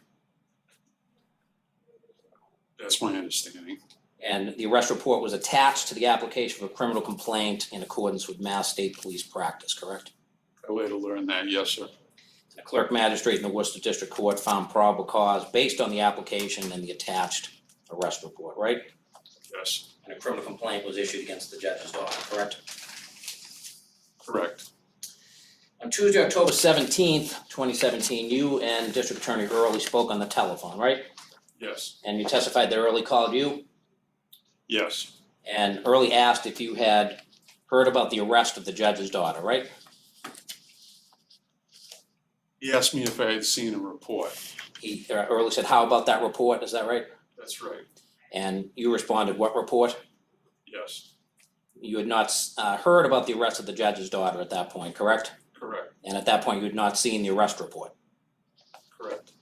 That's my understanding. And the arrest report was attached to the application for a criminal complaint in accordance with Mass State Police practice, correct? I later learned that, yes, sir. The clerk magistrate in the Worcester District Court found probable cause based on the application and the attached arrest report, right? Yes. And a criminal complaint was issued against the judge's daughter, correct? Correct. On Tuesday, October 17th, 2017, you and District Attorney Early spoke on the telephone, right? Yes. And you testified that Early called you, Yes. and Early asked if you had heard about the arrest of the judge's daughter, right? He asked me if I had seen a report. Early said, how about that report, is that right? That's right. And you responded, what report? Yes. You had not heard about the arrest of the judge's daughter at that point, correct? Correct. And at that point, you had not seen the arrest report. Correct.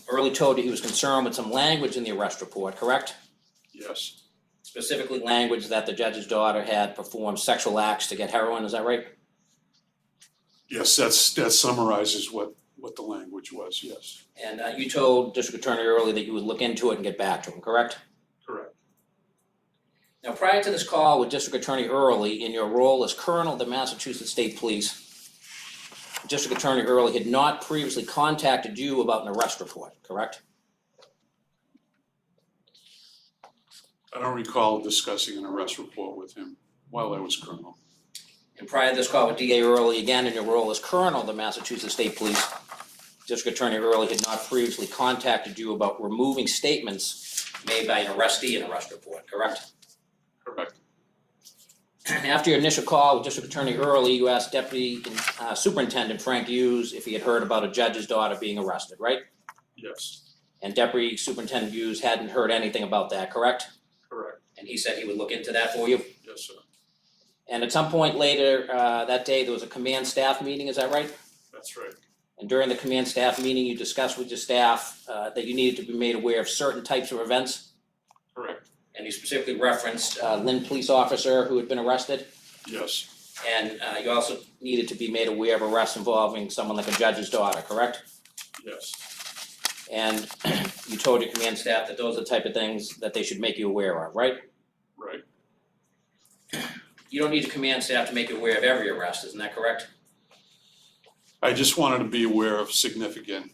Early told you he was concerned with some language in the arrest report, correct? Yes. Specifically language that the judge's daughter had performed sexual acts to get heroin, is that right? Yes, that summarizes what the language was, yes. And you told District Attorney Early that you would look into it and get back to him, correct? Correct. Now, prior to this call with District Attorney Early, in your role as Colonel of the Massachusetts State Police, District Attorney Early had not previously contacted you about an arrest report, correct? I don't recall discussing an arrest report with him while I was colonel. And prior to this call with DA Early, again in your role as Colonel of the Massachusetts State Police, District Attorney Early had not previously contacted you about removing statements made by an arrestee in an arrest report, correct? Correct. After your initial call with District Attorney Early, you asked Deputy Superintendent Frank Hughes if he had heard about a judge's daughter being arrested, right? Yes. And Deputy Superintendent Hughes hadn't heard anything about that, correct? Correct. And he said he would look into that for you? Yes, sir. And at some point later that day, there was a command staff meeting, is that right? That's right. And during the command staff meeting, you discussed with your staff that you needed to be made aware of certain types of events? Correct. And you specifically referenced Lynn police officer who had been arrested? Yes. And you also needed to be made aware of arrests involving someone like a judge's daughter, correct? Yes. And you told your command staff that those are the type of things that they should make you aware of, right? Right. You don't need your command staff to make you aware of every arrest, isn't that correct? I just wanted to be aware of significant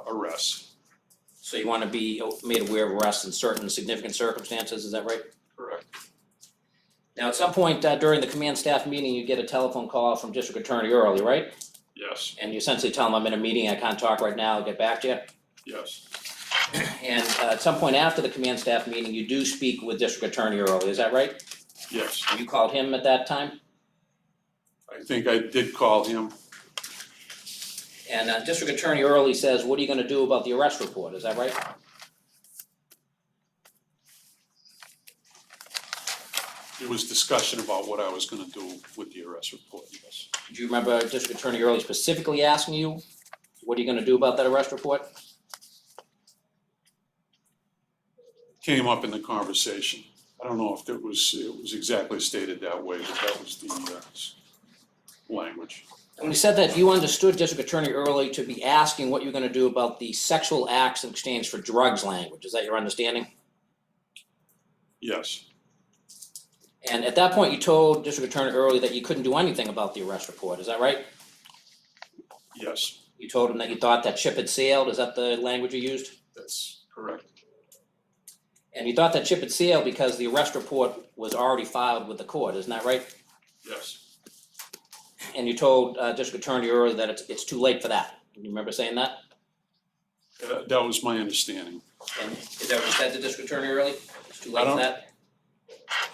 arrests. So you want to be made aware of arrests in certain significant circumstances, is that right? Correct. Now, at some point during the command staff meeting, you get a telephone call from District Attorney Early, right? Yes. And you essentially tell him, I'm in a meeting, I can't talk right now, I'll get back to you. Yes. And at some point after the command staff meeting, you do speak with District Attorney Early, is that right? Yes, You called him at that time? I think I did call him. And District Attorney Early says, what are you gonna do about the arrest report, is that right? There was discussion about what I was gonna do with the arrest report, yes. Do you remember District Attorney Early specifically asking you, what are you gonna do about that arrest report? Came up in the conversation. I don't know if it was exactly stated that way, but that was the language. When you said that, you understood District Attorney Early to be asking what you're gonna do about the sexual acts in exchange for drugs language, is that your understanding? Yes, And at that point, you told District Attorney Early that you couldn't do anything about the arrest report, is that right? yes, You told him that you thought that ship had sailed, is that the language you used? that's correct. And you thought that ship had sailed because the arrest report was already filed with the court, isn't that right? Yes, And you told District Attorney Early that it's too late for that. You remember saying that? that was my understanding. And is that what you said to District Attorney Early? It's too late I for don't- that?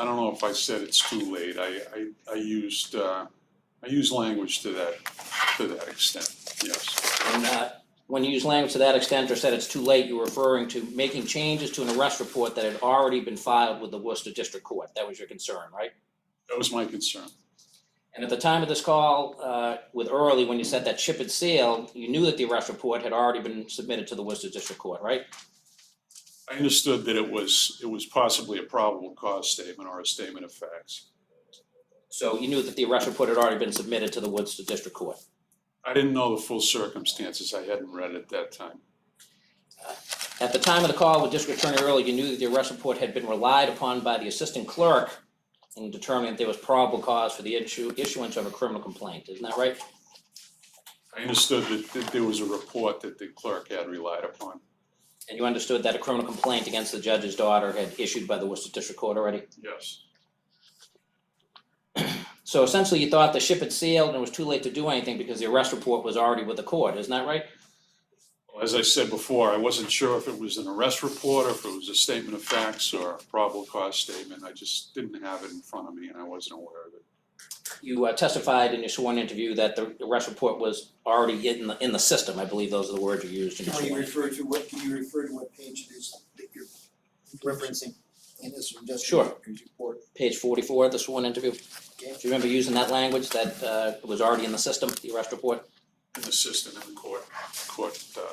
I don't know if I said it's too late. I used language to that extent, yes. And when you use language to that extent or said it's too late, you're referring to making changes to an arrest report that had already been filed with the Worcester District Court. That was your concern, right? That was my concern. And at the time of this call with Early, when you said that ship had sailed, you knew that the arrest report had already been submitted to the Worcester District Court, right? I understood that it was possibly a probable cause statement or a statement of facts. So you knew that the arrest report had already been submitted to the Worcester District Court. I didn't know the full circumstances. I hadn't read it at that time. At the time of the call with District Attorney Early, you knew that the arrest report had been relied upon by the assistant clerk in determining that there was probable cause for the issuance of a criminal complaint, isn't that right? I understood that there was a report that the clerk had relied upon. And you understood that a criminal complaint against the judge's daughter had issued by the Worcester District Court already? Yes, So essentially, you thought the ship had sailed and it was too late to do anything because the arrest report was already with the court, isn't that right? well, as I said before, I wasn't sure if it was an arrest report or if it was a statement of facts or a probable cause statement. I just didn't have it in front of me and I wasn't aware of it. You testified in your sworn interview that the arrest report was already in the system. I believe those are the words you used in your Can you sworn. refer to what page it is that you're referencing in this Sure. report? Page 44 of the sworn interview. Do Okay. you remember using that language that was already in the system, the arrest report? In the system, in the court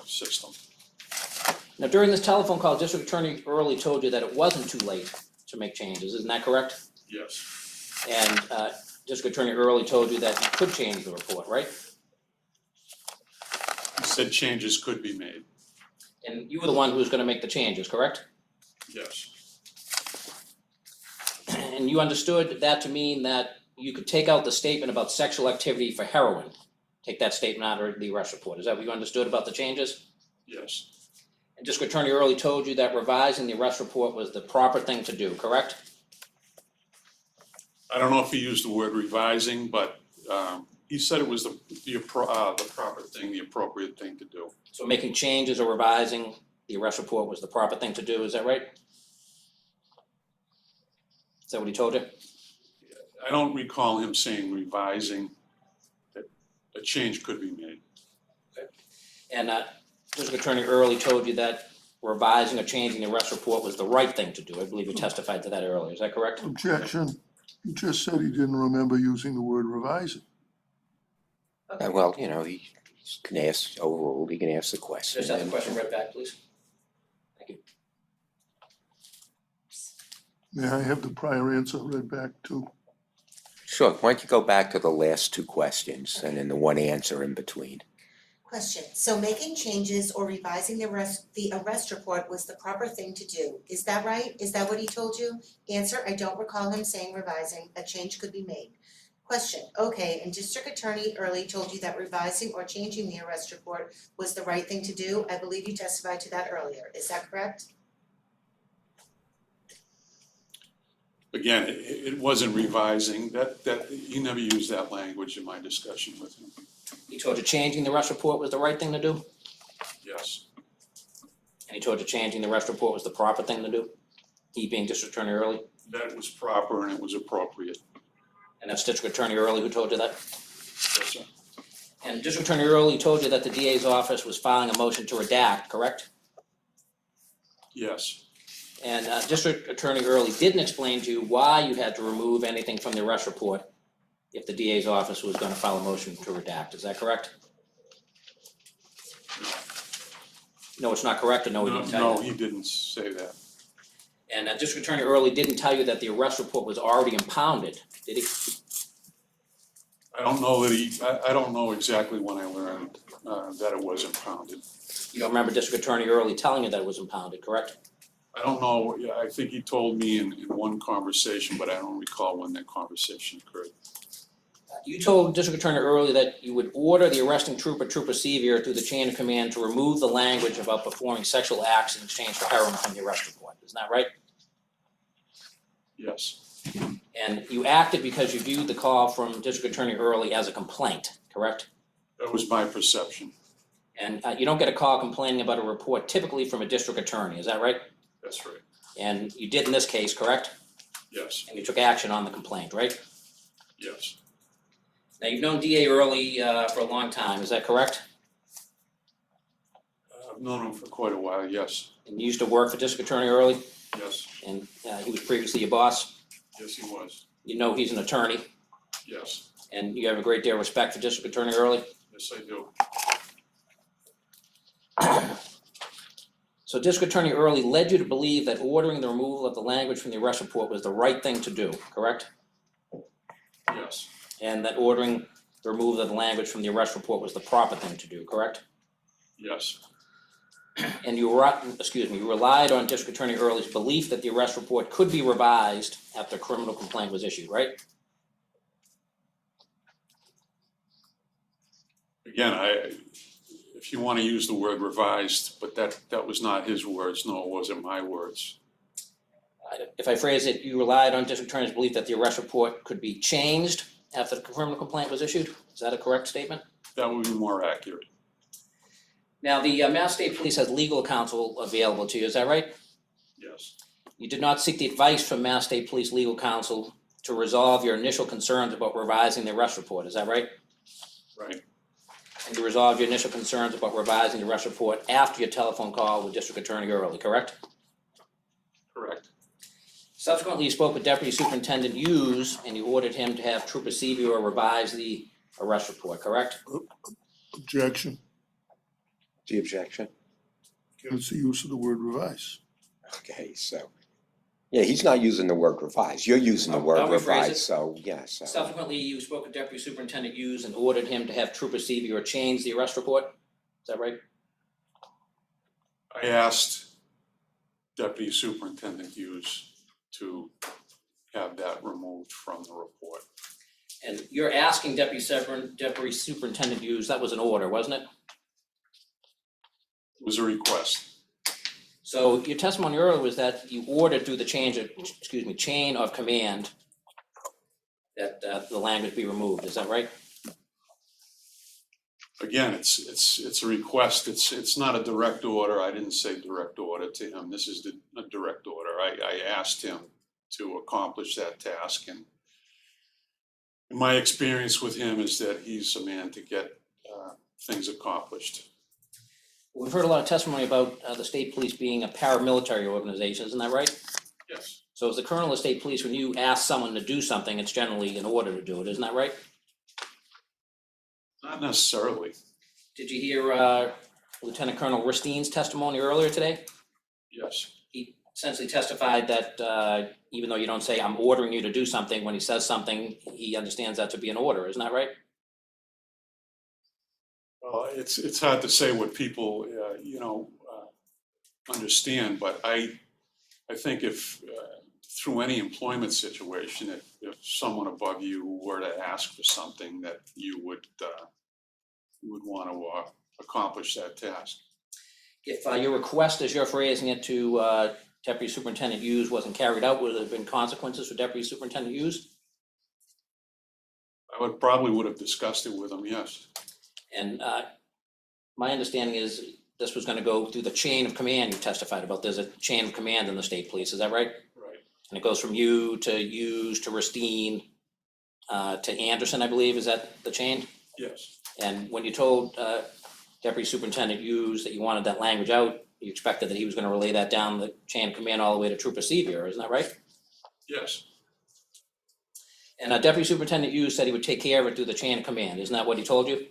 system. Now, during this telephone call, District Attorney Early told you that it wasn't too late to make changes, isn't that correct? Yes, And District Attorney Early told you that you could change the report, right? he said changes could be made. And you were the one who was gonna make the changes, correct? Yes, And you understood that to mean that you could take out the statement about sexual activity for heroin. Take that statement out of the arrest report. Is that what you understood about the changes? yes, And District Attorney Early told you that revising the arrest report was the proper thing to do, correct? I don't know if he used the word revising, but he said it was the proper thing, the appropriate thing to do. So making changes or revising the arrest report was the proper thing to do, is that right? Is that what he told you? I don't recall him saying revising, that a change could be made. And District Attorney Early told you that revising or changing the arrest report was the right thing to do. I believe you testified to that earlier, is that correct? Objection. He just said he didn't remember using the word revising. Well, you know, he can ask, overruled, he can ask the question. Just have the and- question read back, please. Thank you. May I have the prior answer read back too? Sure, why don't you go back to the last two questions and then the one answer in between? Question, so making changes or revising the arrest report was the proper thing to do, is that right? Is that what he told you? Answer, I don't recall him saying revising, a change could be made. Question, okay, and District Attorney Early told you that revising or changing the arrest report was the right thing to do? I believe you testified to that earlier, is that correct? Again, it wasn't revising, that, he never used that language in my discussion with him. He told you changing the arrest report was the right thing to do? Yes, And he told you changing the arrest report was the proper thing to do? He being District Attorney Early? That was proper and it was appropriate. And that's District Attorney Early who told you that? Yes, sir. And District Attorney Early told you that the DA's office was filing a motion to redact, correct? Yes, And District Attorney Early didn't explain to you why you had to remove anything from the arrest report if the DA's office was gonna file a motion to redact, is that correct? No, it's not correct, or no, he didn't tell you? no, he didn't say that. And District Attorney Early didn't tell you that the arrest report was already impounded, did he? I don't know that I don't know exactly when I learned that it was impounded. You don't remember District Attorney Early telling you that it was impounded, correct? I don't know, yeah, I think he told me in one conversation, but I don't recall when that conversation occurred. You told District Attorney Early that you would order the arresting trooper, Trooper Sevier, through the chain of command to remove the language about performing sexual acts in exchange for heroin from the arrest report, isn't that right? Yes, And you acted because you viewed the call from District Attorney Early as a complaint, correct? that was my perception. And you don't get a call complaining about a report typically from a district attorney, is that right? That's right. And you did in this case, correct? Yes, And you took action on the complaint, right? yes, Now, you've known DA Early for a long time, is that correct? I've known him for quite a while, yes, And you used to work for District Attorney Early, yes, and he was previously your boss? yes, he was, You know he's an attorney, yes, and you have a great deal of respect for District Attorney Early? yes, I do. So District Attorney Early led you to believe that ordering the removal of the language from the arrest report was the right thing to do, correct? Yes, And that ordering the removal of the language from the arrest report was the proper thing to do, correct? yes, And you relied on District Attorney Early's belief that the arrest report could be revised after a criminal complaint was issued, right? again, if you want to use the word revised, but that was not his words, nor was it my words. If I phrase it, you relied on District Attorney's belief that the arrest report could be changed after the criminal complaint was issued? Is that a correct statement? That would be more accurate. Now, the Mass State Police has legal counsel available to you, is that right? Yes, You did not seek the advice from Mass State Police legal counsel to resolve your initial concerns about revising the arrest report, is that right? right, And you resolved your initial concerns about revising the arrest report after your telephone call with District Attorney Early, correct? correct. Subsequently, you spoke with Deputy Superintendent Hughes and you ordered him to have Trooper Sevier revise the arrest report, correct? Objection. The objection? Against the use of the word revise. Okay, so, yeah, he's not using the word revise. You're using the word I'll rephrase revise, it. so, yes. Subsequently, you spoke with Deputy Superintendent Hughes and ordered him to have Trooper Sevier change the arrest report, is that right? I asked Deputy Superintendent Hughes to have that removed from the report. And you're asking Deputy Superintendent Hughes, that was an order, wasn't it? It was a request. So your testimony earlier was that you ordered through the chain of command that the language be removed, is that right? Again, it's a request. It's not a direct order. I didn't say direct order to him. This is a direct order. I asked him to accomplish that task, and my experience with him is that he's a man to get things accomplished. We've heard a lot of testimony about the state police being a paramilitary organization, isn't that right? Yes, So as the colonel of state police, when you ask someone to do something, it's generally in order to do it, isn't that right? not necessarily. Did you hear Lieutenant Colonel Ristine's testimony earlier today? Yes, He essentially testified that even though you don't say, I'm ordering you to do something, when he says something, he understands that to be an order, isn't that right? well, it's hard to say what people understand, but I think if through any employment situation, if someone above you were to ask for something, that you would want to accomplish that task. If your request, as you're phrasing it, to Deputy Superintendent Hughes wasn't carried out, would there have been consequences for Deputy Superintendent Hughes? I would have discussed it with him, yes. And my understanding is this was gonna go through the chain of command you testified about. There's a chain of command in the state police, is that right? Right. And it goes from you to Hughes to Racine, to Anderson, I believe, is that the chain? Yes, And when you told Deputy Superintendent Hughes that you wanted that language out, you expected that he was gonna relay that down the chain of command all the way to Trooper Sevier, isn't that right? yes, And Deputy Superintendent Hughes said he would take care of it through the chain of command, isn't that what he told you?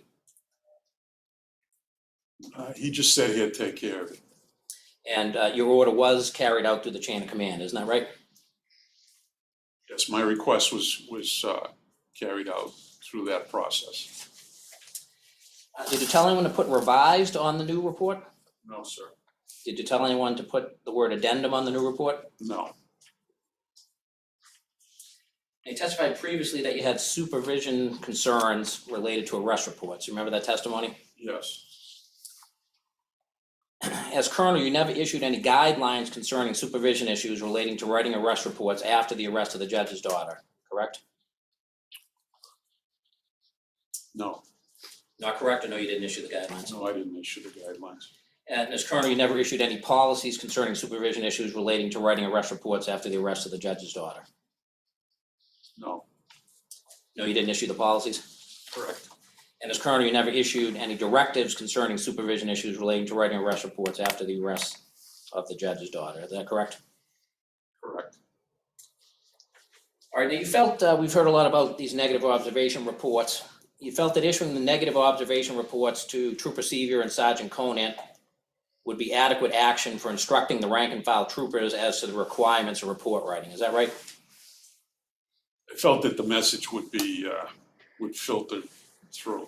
he just said he'd take care of it. And your order was carried out through the chain of command, isn't that right? Yes, my request was carried out through that process. Did you tell anyone to put revised on the new report? No, sir. Did you tell anyone to put the word addendum on the new report? No, You testified previously that you had supervision concerns related to arrest reports. You remember that testimony? yes, As colonel, you never issued any guidelines concerning supervision issues relating to writing arrest reports after the arrest of the judge's daughter, correct? no, Not correct, or no, you didn't issue the guidelines? no, I didn't issue the guidelines. And as colonel, you never issued any policies concerning supervision issues relating to writing arrest reports after the arrest of the judge's daughter? No, No, you didn't issue the policies? correct. And as colonel, you never issued any directives concerning supervision issues relating to writing arrest reports after the arrest of the judge's daughter, is that correct? Correct. All right, now you felt, we've heard a lot about these negative observation reports. You felt that issuing the negative observation reports to Trooper Sevier and Sergeant Conant would be adequate action for instructing the rank and file troopers as to the requirements of report writing, is that right? I felt that the message would be, would filter through.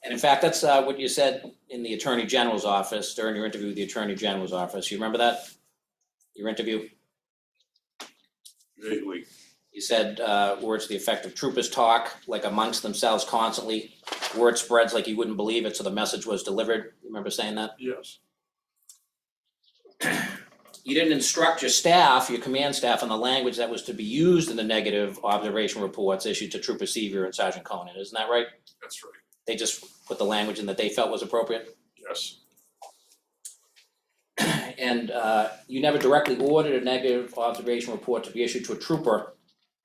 And in fact, that's what you said in the Attorney General's office during your interview with the Attorney General's office. You remember that? Your interview? Vaguely, You said words to the effect of troopers talk like amongst themselves constantly. Word spreads like you wouldn't believe it, so the message was delivered. You remember saying that? yes, You didn't instruct your staff, your command staff, on the language that was to be used in the negative observation reports issued to Trooper Sevier and Sergeant Conant, isn't that right? that's right, They just put the language in that they felt was appropriate? yes, And you never directly ordered a negative observation report to be issued to a trooper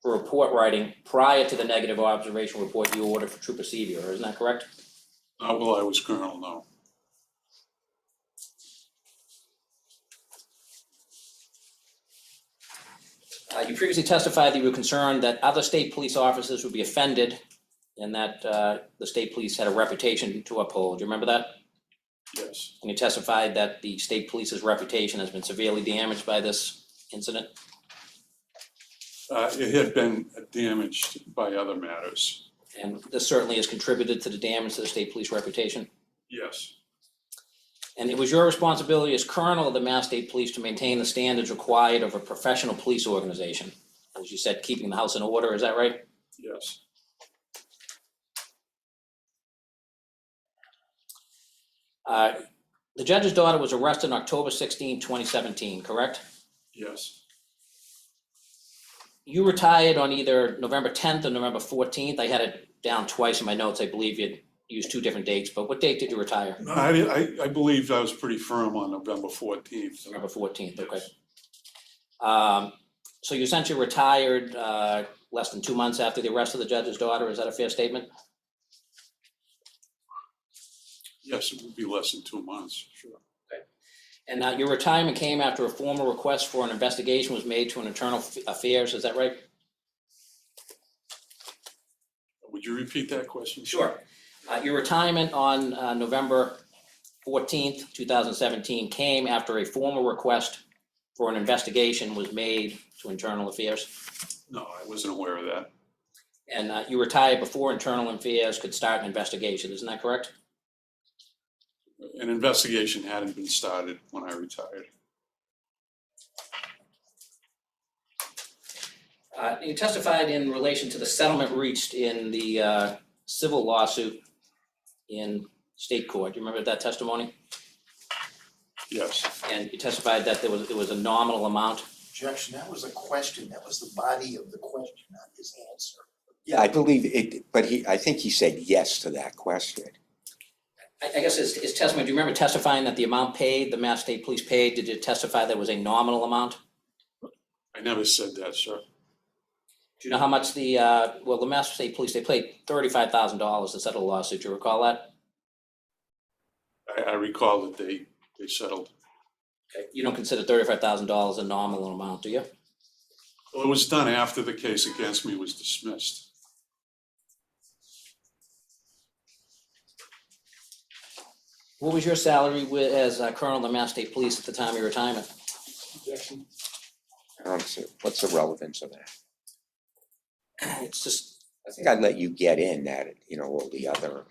for report writing prior to the negative observation report you ordered for Trooper Sevier, isn't that correct? not while I was colonel, no. You previously testified that you were concerned that other state police officers would be offended and that the state police had a reputation to uphold. Do you remember that? Yes, And you testified that the state police's reputation has been severely damaged by this incident? it had been damaged by other matters, And this certainly has contributed to the damage to the state police reputation? yes, And it was your responsibility as colonel of the Mass State Police to maintain the standards required of a professional police organization. As you said, keeping the house in order, is that right? yes, The judge's daughter was arrested on October 16, 2017, correct? yes. You retired on either November 10th or November 14th. I had it down twice in my notes. I believe you'd used two different dates, but what date did you retire? No, I believed I was pretty firm on November 14th. November 14th, okay. Yes. So you essentially retired less than 2 months after the arrest of the judge's daughter. Is that a fair statement? Yes, it would be less than 2 months, sure. And your retirement came after a formal request for an investigation was made to an internal affairs, is that right? Would you repeat that question? Sure. Your retirement on November 14th, 2017 came after a formal request for an investigation was made to internal affairs. No, I wasn't aware of that. And you retired before internal affairs could start an investigation, isn't that correct? An investigation hadn't been started when I retired. You testified in relation to the settlement reached in the civil lawsuit in state court. Do you remember that testimony? Yes, And you testified that it was a nominal amount. Objection, that was a question, that was the body of the question, not his answer. Yeah, I believe it, but I think he said yes to that question. I guess his testimony, do you remember testifying that the amount paid, the Mass State Police paid, did you testify that was a nominal amount? I never said that, sir. Do you know how much the Mass State Police, they paid $35,000 to settle the lawsuit, do you recall that? I recall that they settled. Okay, you don't consider $35,000 a nominal amount, do you? Well, it was done after the case against me was dismissed. What was your salary as Colonel of the Mass State Police at the time of your retirement? Objection. I don't see, what's the relevance of that? It's just, I think I'd let you get in that, all the other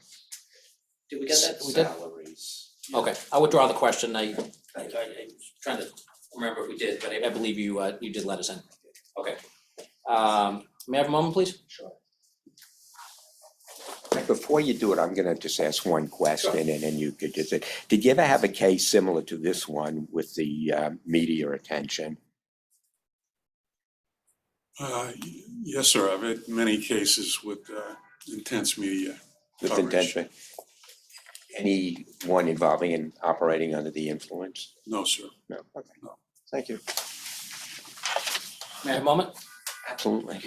did we get that? We did? salaries. Okay, I'll withdraw the question. I'm trying to remember if we did, but I believe you did let us in. Okay. May I have a moment, please? Sure. Before you do it, I'm gonna just ask one question and then you could just, did you ever have a case similar to this one with the media attention? Yes, sir. I've had many cases with intense media With coverage. intention? Any one involving in operating under the influence? No, sir. No, okay. No. Thank you. May I have a moment? Absolutely.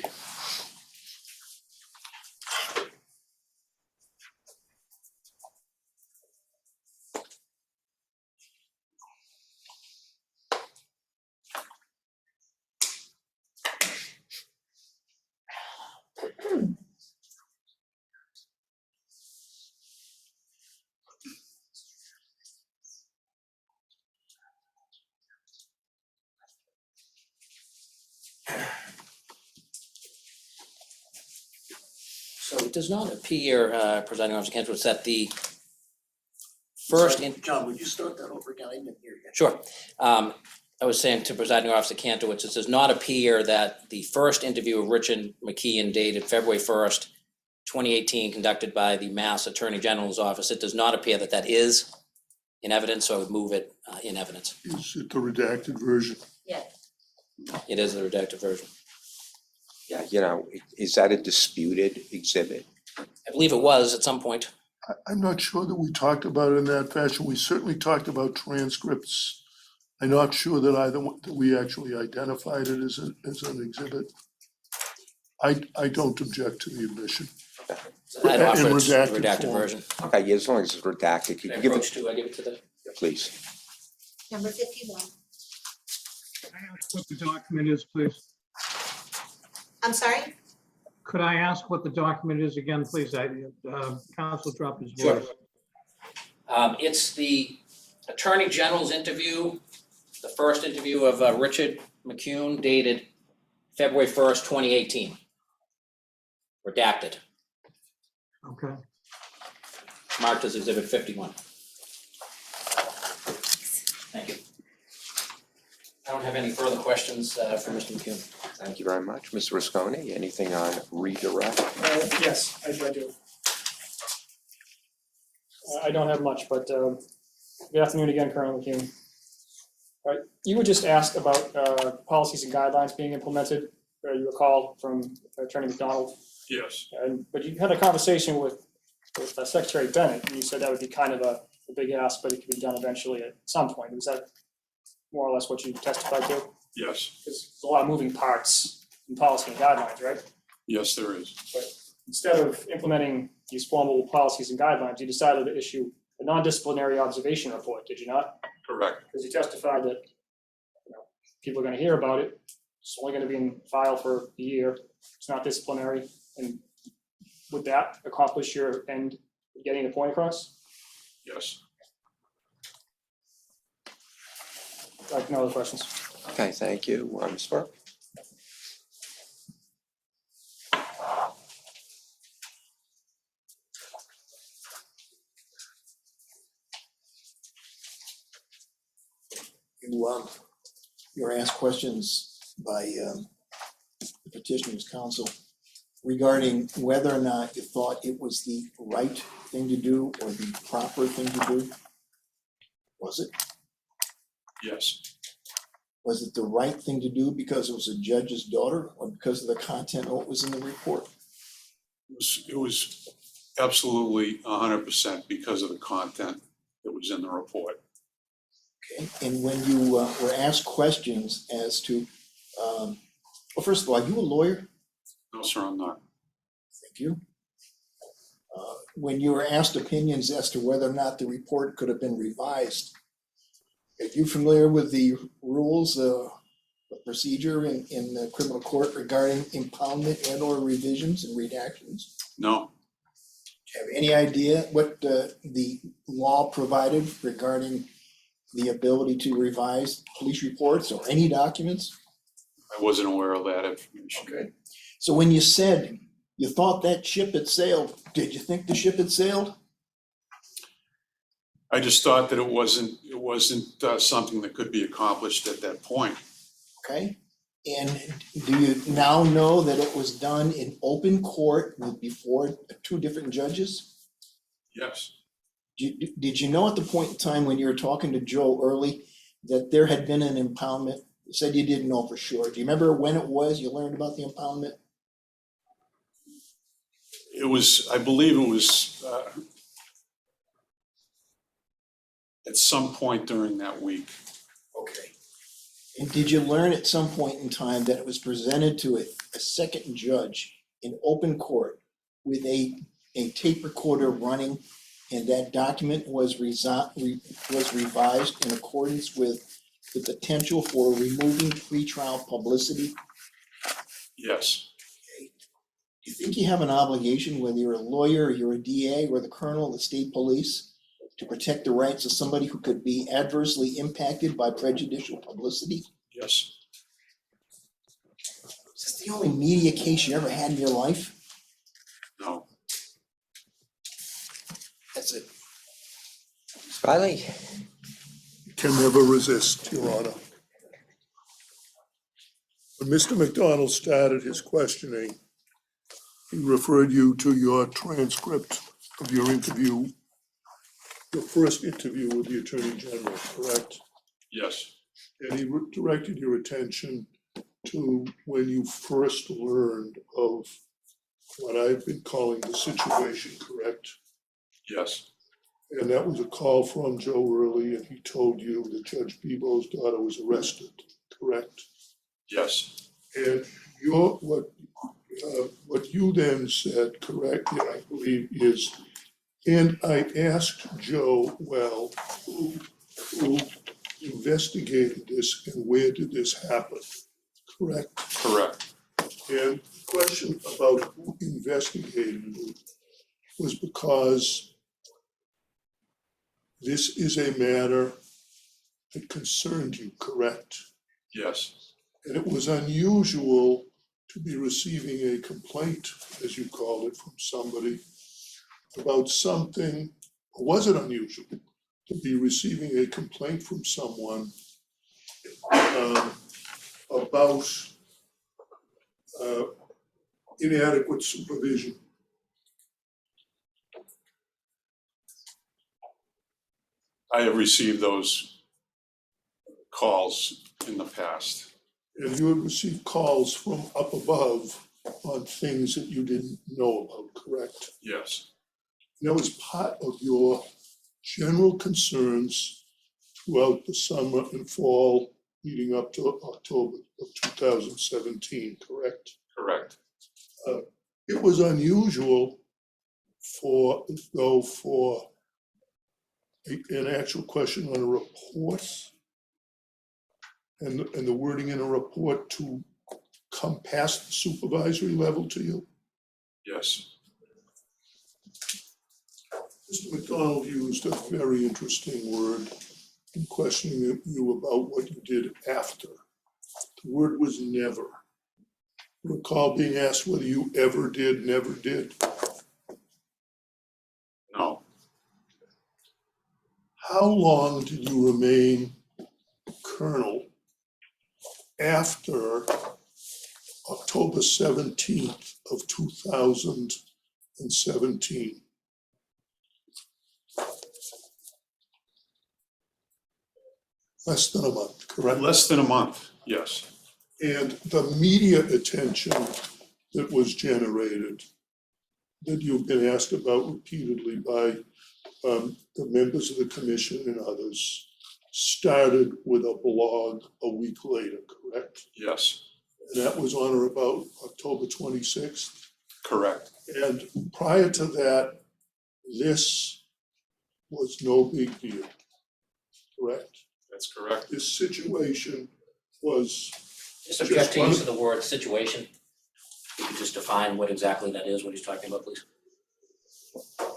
So it does not appear, Presiding Officer Kentwich, that the first, John, would you start that over again? I didn't hear you. sure. I was saying to Presiding Officer Kantowitz, it does not appear that the first interview of Richard McKeon dated February 1st, 2018, conducted by the Mass Attorney General's office, it does not appear that that is in evidence, so I would move it in evidence. Is it the redacted version? Yeah, It is the redacted version. Yeah, is that a disputed exhibit? I believe it was at some point. I'm not sure that we talked about it in that fashion. We certainly talked about transcripts. I'm not sure that that we actually identified it as an exhibit. I don't object to the admission. I'd In offer it's the redacted redacted form. version. Okay, yeah, as long as it's redacted, Can you I can give approach it, to, I give it to the, please. Number 51. What the document is, please? I'm sorry? Could I ask what the document is again, please? Counsel dropped his Sure. voice. It's the Attorney General's interview, the first interview of Richard McKeon dated February 1st, 2018. Redacted, Okay. marked as Exhibit 51. Thank you. I don't have any further questions for Mr. McKeon. Thank you very much. Mr. Rusconi, anything on redirect? Yes, I do. I don't have much, but good afternoon again, Colonel McKeon. All right, you were just asked about policies and guidelines being implemented, you recall from Attorney McDonald. Yes. But you had a conversation with Secretary Bennett, and you said that would be kind of a big ask, but it could be done eventually at some point. Was that more or less what you testified to? Yes. Because there's a lot of moving parts in policy and guidelines, right? Yes, there is. But instead of implementing these formal policies and guidelines, you decided to issue a non-disciplinary observation report, did you not? Correct. Because you testified that, people are gonna hear about it, it's only gonna be in file for a year, it's not disciplinary, and would that accomplish your end of getting the point across? Yes. Like, no other questions? Okay, thank you. Ms. Burke? You were asked questions by the petitioner's counsel regarding whether or not you thought it was the right thing to do or the proper thing to do. Was it? Yes. Was it the right thing to do because it was a judge's daughter or because of the content of what was in the report? It was Absolutely 100% because of the content that was in the report. Okay, and when you were asked questions as to, well, first of all, are you a lawyer? No, sir, I'm not. Thank you. When you were asked opinions as to whether or not the report could have been revised, are you familiar with the rules, the procedure in the criminal court regarding impoundment and or revisions and redactions? No, Do you have any idea what the law provided regarding the ability to revise police reports or any documents? I wasn't aware of that information. Okay. So when you said you thought that ship had sailed, did you think the ship had sailed? I just thought that it wasn't something that could be accomplished at that point. Okay. And do you now know that it was done in open court with before two different judges? Yes, Did you know at the point in time when you were talking to Joe Early that there had been an impoundment? You said you didn't know for sure. Do you remember when it was you learned about the impoundment? it was, I believe it was at some point during that week. Okay. And did you learn at some point in time that it was presented to a second judge in open court with a tape recorder running, and that document was revised in accordance with the potential for removing pretrial publicity? Yes, Do you think you have an obligation, whether you're a lawyer or you're a DA or the colonel of the state police, to protect the rights of somebody who could be adversely impacted by prejudicial publicity? yes. Is this the only media case you ever had in your life? No. That's it. Smiley? Can never resist, Your Honor. When Mr. McDonald started his questioning, he referred you to your transcript of your interview, your first interview with the Attorney General, correct? Yes, And he directed your attention to when you first learned of what I've been calling the situation, correct? yes, And that was a call from Joe Early, and he told you that Judge Bebo's daughter was arrested, correct? yes, And what you then said, correct, I believe is, and I asked Joe, well, who investigated this and where did this happen, correct? correct. And the question about who investigated it was because this is a matter that concerned you, correct? Yes, And it was unusual to be receiving a complaint, as you called it, from somebody about something, or was it unusual to be receiving a complaint from someone about inadequate supervision? I have received those calls in the past. And you had received calls from up above on things that you didn't know about, correct? Yes, And that was part of your general concerns throughout the summer and fall leading up to October of 2017, correct? correct. It was unusual for an actual question on a report and the wording in a report to come past the supervisory level to you. Yes, Mr. McDonald used a very interesting word in questioning you about what you did after. The word was never. Recall being asked whether you ever did, never did. no. How long did you remain colonel after October 17th of 2017? Less than a month, correct? Less than a month, yes, And the media attention that was generated that you've been asked about repeatedly by the members of the commission and others started with a blog a week later, correct? Yes, And that was on or about October 26th. correct. And prior to that, this was no big deal, correct? That's correct. This situation was, Just object to use of the word situation. You could just define what exactly that is, what he's talking about, please.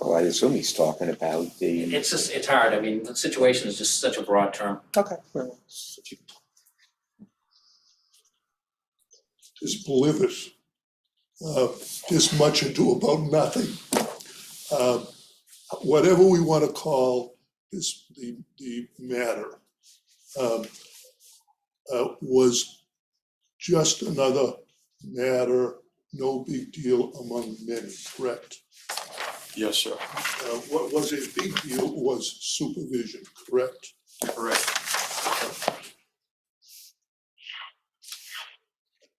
Well, I assume he's talking about the. It's just, it's hard. I mean, the situation is just such a broad term. Okay. Well, this blivet, this much ado about nothing. Whatever we want to call this, the matter, was just another matter, no big deal among many, correct? Yes, sir. What was a big deal was supervision, correct? Correct.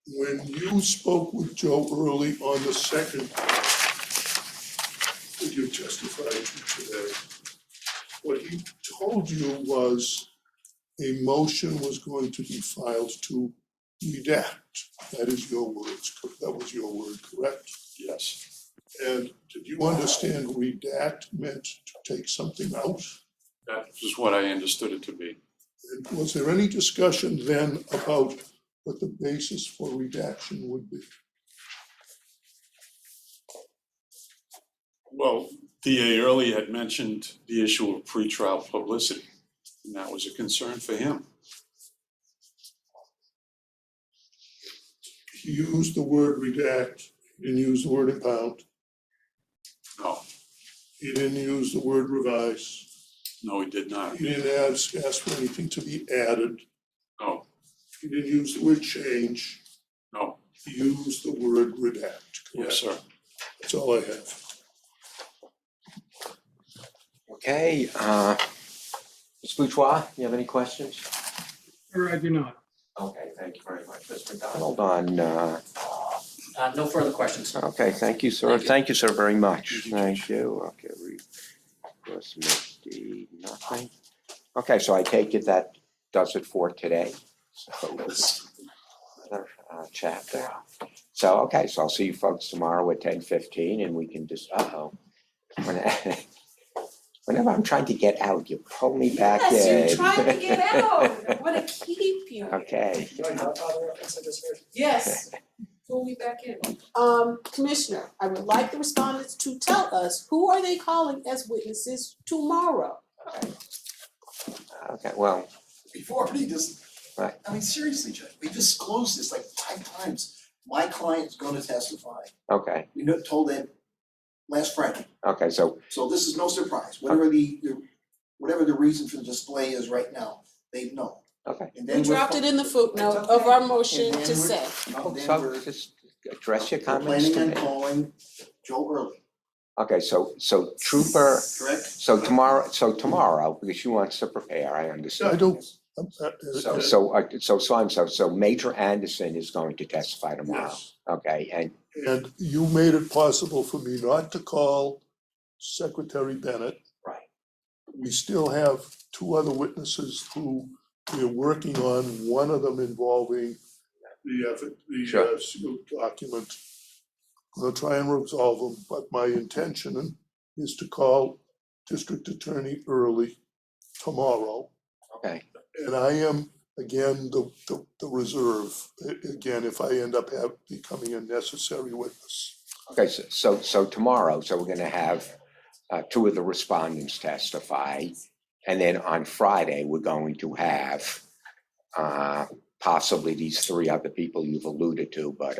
When you spoke with Joe Early on the second, that you testified to today, what he told you was a motion was going to be filed to redact. That is your words, that was your word, correct? Yes. And did you understand redact meant to take something out? That is what I understood it to be. And was there any discussion then about what the basis for redaction would be? Well, DA Early had mentioned the issue of pretrial publicity, and that was a concern for him. He used the word redact, he didn't use the word impound, No, he didn't use the word revise, no, he did not. he didn't ask for anything to be added, No, he didn't use the word change, no, he used the word redact, correct? yes, sir. That's all I have. Okay, Ms. Bouchois, you have any questions? Or I do not. Okay, thank you very much. Ms. McDonald on, No further questions. okay, thank you, sir. Thank you. Thank you, sir, very much. Thank you. Okay, Misty, nothing. Okay, so I take it that does it for today. So another chapter. So, okay, so I'll see you folks tomorrow at 10:15 and we can just, whenever I'm trying to get out, you pull me back in. Yes, you're trying to get out. I want to keep you. Okay. Yes. Pull me back in. Commissioner, I would like the respondents to tell us who are they calling as witnesses tomorrow? Okay, well, Before he just, Right. I mean, seriously, Judge, we disclosed this like 5 times. My client's gonna testify. okay, We told that last Friday, okay, so, so this is no surprise. Whatever the reason for the display is right now, they know. okay. And We then dropped it in the footnote It's of okay. our motion And then to we're- say. and then So we're just address your comments planning to on me. calling Joe Early, Okay, so Trooper, correct? so tomorrow, because she wants to prepare, I understand. I don't, So Major Anderson is going to testify tomorrow, yes. okay, And you made it possible for me not to call Secretary Bennett. Right. We still have 2 other witnesses who we're working on, one of them involving Sure. sealed document. We'll try and resolve them, but my intention is to call District Attorney Early tomorrow. okay, And I am, again, the reserve, again, if I end up becoming a necessary witness. okay, so tomorrow, so we're gonna have 2 of the respondents testify. And then on Friday, we're going to have possibly these 3 other people you've alluded to, but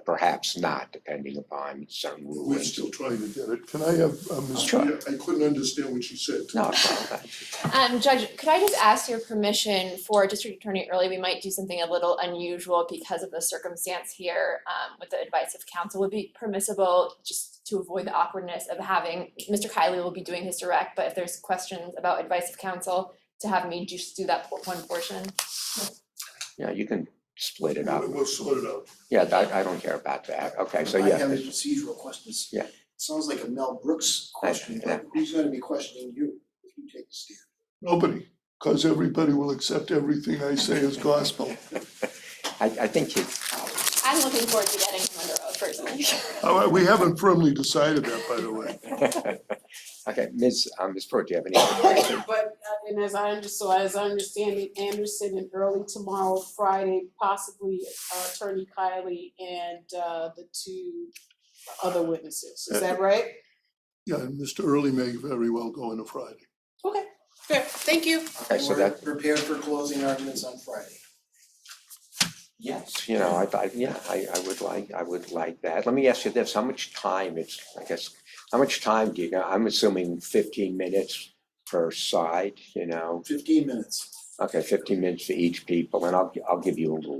perhaps not, depending upon certain We're rulings. still trying to get it. Can I have, Ms. Sure. I couldn't understand what she said. No, it's not. Judge, could I just ask your permission for District Attorney Early? We might do something a little unusual because of the circumstance here, with the advice of counsel. Would be permissible just to avoid the awkwardness of having, Mr. Kiley will be doing his direct, but if there's questions about advice of counsel, to have me just do that one portion. Yeah, you can split it up. We'll sort it out. Yeah, I don't care about that. Okay, so I yeah. have a procedural question. Yeah. Sounds like a Mel Brooks question, Yeah. but who's gonna be questioning you if you take the stand? Nobody, because everybody will accept everything I say as gospel. I think you, I'm looking forward to getting him under oath personally. We haven't firmly decided that, by the way. okay, Ms. Pruitt, do you have any other questions? But, and as I understand it, Anderson and early tomorrow, Friday, possibly Attorney Kiley and the two other witnesses, is that right? Yeah, and Mr. Early may very well go on a Friday. Okay, fair, thank you. Okay, so We're that, prepared for closing arguments on Friday. yes, you know, I would like that. Let me ask you this, how much time how much time do you got? I'm assuming 15 minutes per side, you know? 15 minutes. Okay, 15 minutes for each people, and I'll give you a little.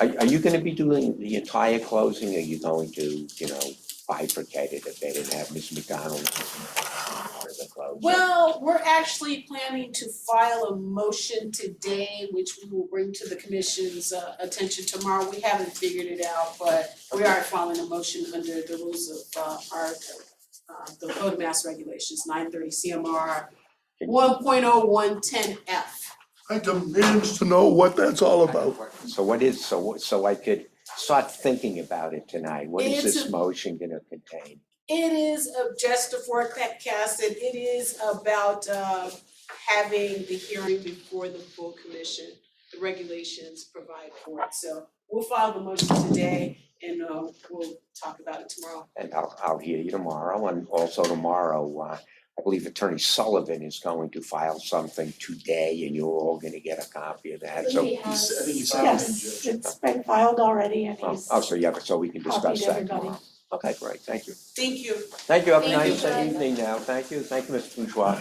Are you gonna be doing the entire closing, or are you going to, you know, bifurcate it a bit and have Ms. McDonald for the closing? Well, we're actually planning to file a motion today, which we will bring to the commission's attention tomorrow. We haven't figured it out, but we are filing a motion under the rules of the Code of Mass Regulations, 930 CMR 1.0110F. I demand to know what that's all about. So what is, so I could start thinking about it tonight, what is It's this a- motion gonna contain? It is just a forecast, and it is about having the hearing before the full commission. The regulations provide for it, so we'll file the motion today and we'll talk about it tomorrow. And I'll hear you tomorrow, and also tomorrow, I believe Attorney Sullivan is going to file something today, and you're all gonna get a copy of that, so. He I think he's Yes, it's been filed already and Oh, he's so yeah, so we can discuss copied that everybody. tomorrow. Okay, great, thank you. Thank you. Thank you, have a Thank you, nice Fred. evening now, thank you, Mr. Bourgeois.